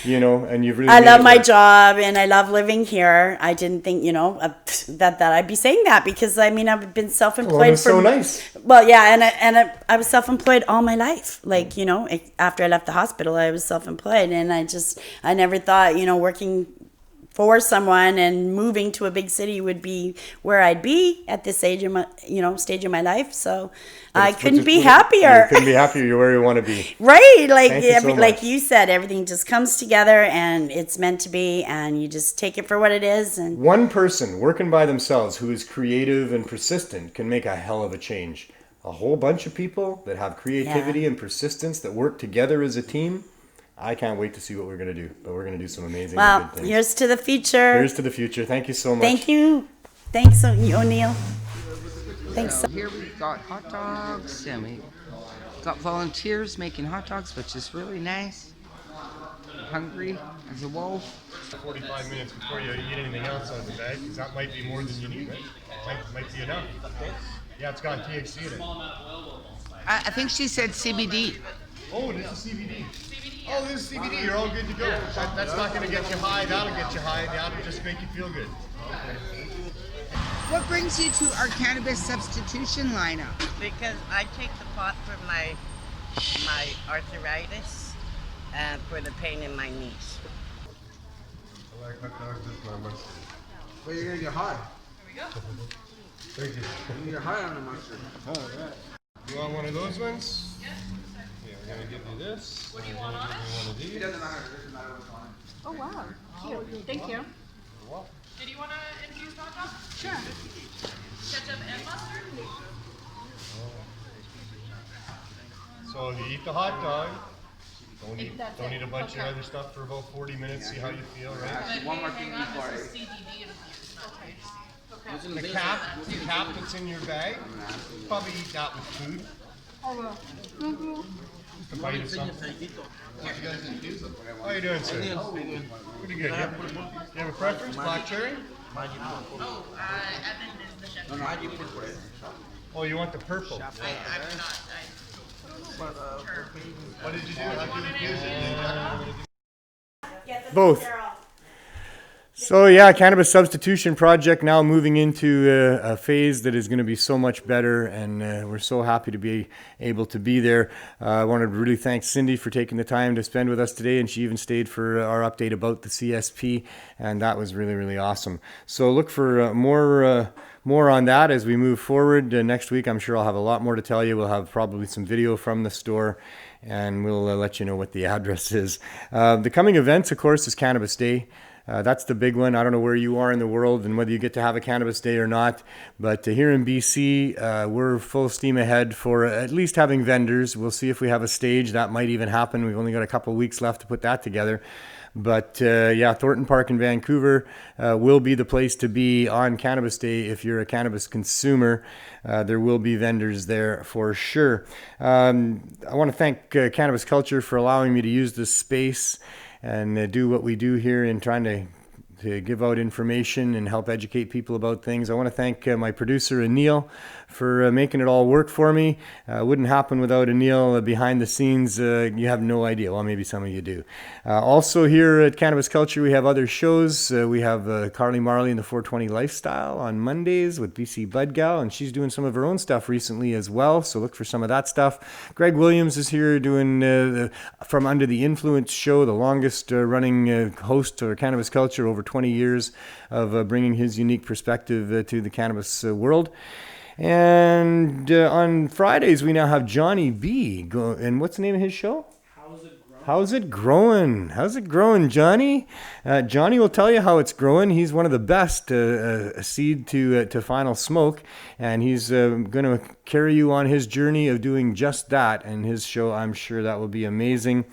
you know, and you've really I made love it my work. job and I love living here. I didn't think, that I'd be saying that because I've been self-employed Well, it's so nice. Well, yeah, and I was self-employed all my life. Like, after I left the hospital, I was self-employed and I never thought, working for someone and moving to a big city would be where I'd be at this stage of my life. So I couldn't be happier. You couldn't be happier. You're where you want to be. Right, like Thank you so like much. you said, everything just comes together and it's meant to be, and you just take it for what it is. And One person working by themselves who is creative and persistent can make a hell of a change. A whole bunch of people that have creativity and persistence that work together as a team. I can't wait to see what we're going to do, but we're going to do some amazing well, good things. here's to the future. Here's to the future. Thank you so much. Thank you. Thanks, O'Neill. Thanks. So here we've got hot dogs and we got volunteers making hot dogs, which is really nice. I'm hungry as a wolf. 45 minutes before you eat anything else out of the bag, because that might be more than you need, right? Might be enough. Yeah, it's got THC in it. I think she said CBD. Oh, this is CBD. Oh, this is CBD. You're all good to go. That's not going to get you high. That'll get you high. That'll just make you feel good. What brings you to our cannabis substitution lineup? Because I take the pot for my arthritis and for the pain in my knees. I like hot dogs with my mustard. Well, you're gonna get high. Thank you. You're gonna get high on the mustard. All right. You want one of those ones? Yeah, we're going to give you this. What do you want? One of these. It doesn't matter. It doesn't matter what's on it. Oh wow, cute. Thank you. Did you want to infuse hot dog? Sure. Ketchup and mustard? So you eat the hot dog. Don't eat a bunch of other stuff for about 40 minutes. See how you feel, right? One more thing before I... CBD and infused not THC. The cap that's in your bag. Probably eat that with food. Just a bite of something. How you doing, sir? Pretty good. Yeah. You have a preference? Black cherry? Oh, Evan is the chef. Oh, you want the purple? I'm not. What did you do? How did you infuse it? Both. So yeah, Cannabis Substitution Project now moving into a phase that is going to be so much better, and we're so happy to be able to be there. I wanted to really thank Cindy for taking the time to spend with us today, and she even stayed for our update about the CSP, and that was really, really awesome. So look for more on that as we move forward. Next week, I'm sure I'll have a lot more to tell you. We'll have probably some video from the store, and we'll let you know what the address is. The coming events, of course, is Cannabis Day. That's the big one. I don't know where you are in the world and whether you get to have a Cannabis Day or not, but here in BC, we're full steam ahead for at least having vendors. We'll see if we have a stage. That might even happen. We've only got a couple of weeks left to put that together. But yeah, Thornton Park in Vancouver will be the place to be on Cannabis Day if you're a cannabis consumer. There will be vendors there for sure. I want to thank Cannabis Culture for allowing me to use this space and do what we do here in trying to give out information and help educate people about things. I want to thank my producer, Neil, for making it all work for me. It wouldn't happen without Neil behind the scenes. You have no idea. Well, maybe some of you do. Also here at Cannabis Culture, we have other shows. We have Carly Marley and the 420 Lifestyle on Mondays with BC Bud Gal, and she's doing some of her own stuff recently as well, so look for some of that stuff. Greg Williams is here doing From Under the Influence show, the longest running host of Cannabis Culture, over 20 years of bringing his unique perspective to the cannabis world. And on Fridays, we now have Johnny B. And what's the name of his show? How's it growing? How's it growing, Johnny? Johnny will tell you how it's growing. He's one of the best seed to final smoke, and he's going to carry you on his journey of doing just that. And his show, I'm sure that will be amazing.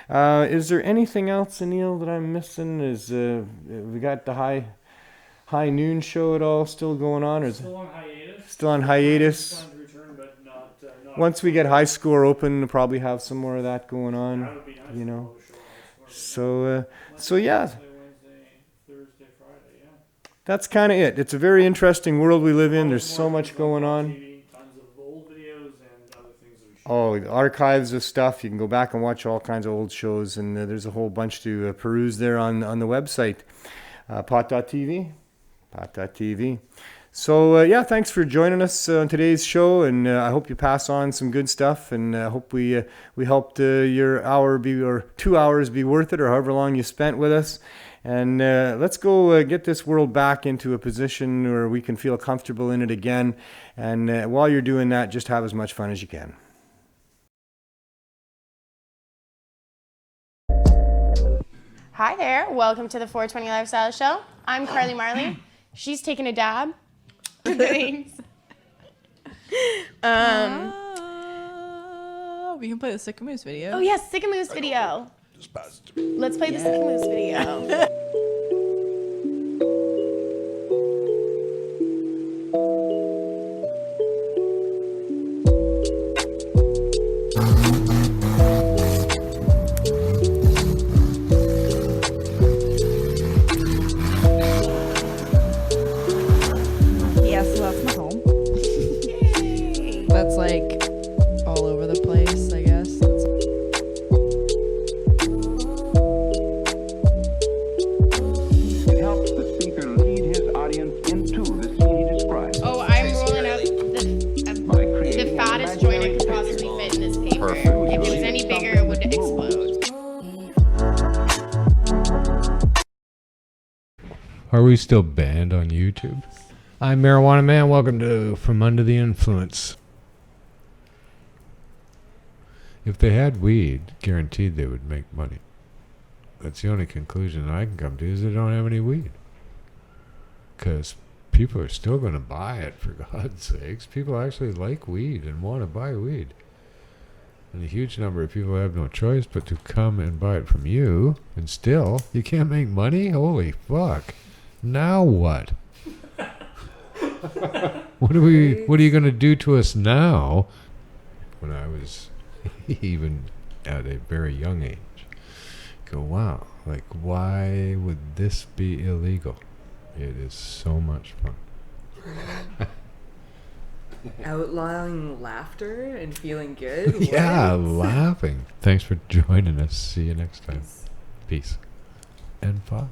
Is there anything else, Neil, that I'm missing? Is we got the high noon show at all still going on? Or Still on hiatus. Still on hiatus. It's on return, but not Once we get High Score open, we'll probably have some more of that going on. That would be nice. You know. So yeah. Wednesday, Thursday, Friday, yeah. That's kind of it. It's a very interesting world we live in. There's so much going on. TV, tons of old videos and other things that we shoot. Oh, archives of stuff. You can go back and watch all kinds of old shows, and there's a whole bunch to peruse there on the website. Pot.tv. Pot.tv. So, yeah, thanks for joining us on today's show, and I hope you pass on some good stuff, and I hope we helped your hour or 2 hours be worth it, or however long you spent with us. And let's go get this world back into a position where we can feel comfortable in it again. And while you're doing that, just have as much fun as you can. Hi there, welcome to the 420 Lifestyle Show. I'm Carly Marley. She's taking a dab. Thanks. We can play the Sick Moose video. Oh yes, Sick Moose video. Let's play the Sick Moose video. That's like all over the place, I guess. It helps the speaker lead his audience into the scene he describes. Oh, I'm rolling out the fattest joint I could possibly fit in this paper. If it was any bigger, it would explode. Are we still banned on YouTube? I'm Marijuana Man. Welcome to From Under the Influence. If they had weed, guaranteed they would make money. That's the only conclusion I can come to, is they don't have any weed. Because people are still going to buy it, for God's sakes. People actually like weed and want to buy weed. And a huge number of people have no choice but to come and buy it from you. And still, you can't make money? Holy fuck. Now what? What are you going to do to us now? When I was even at a very young age, go, wow, like, why would this be illegal? It is so much fun. Outlawing laughter and feeling good? Yeah, What? laughing. Thanks for joining us. See you next time. Peace. And pod.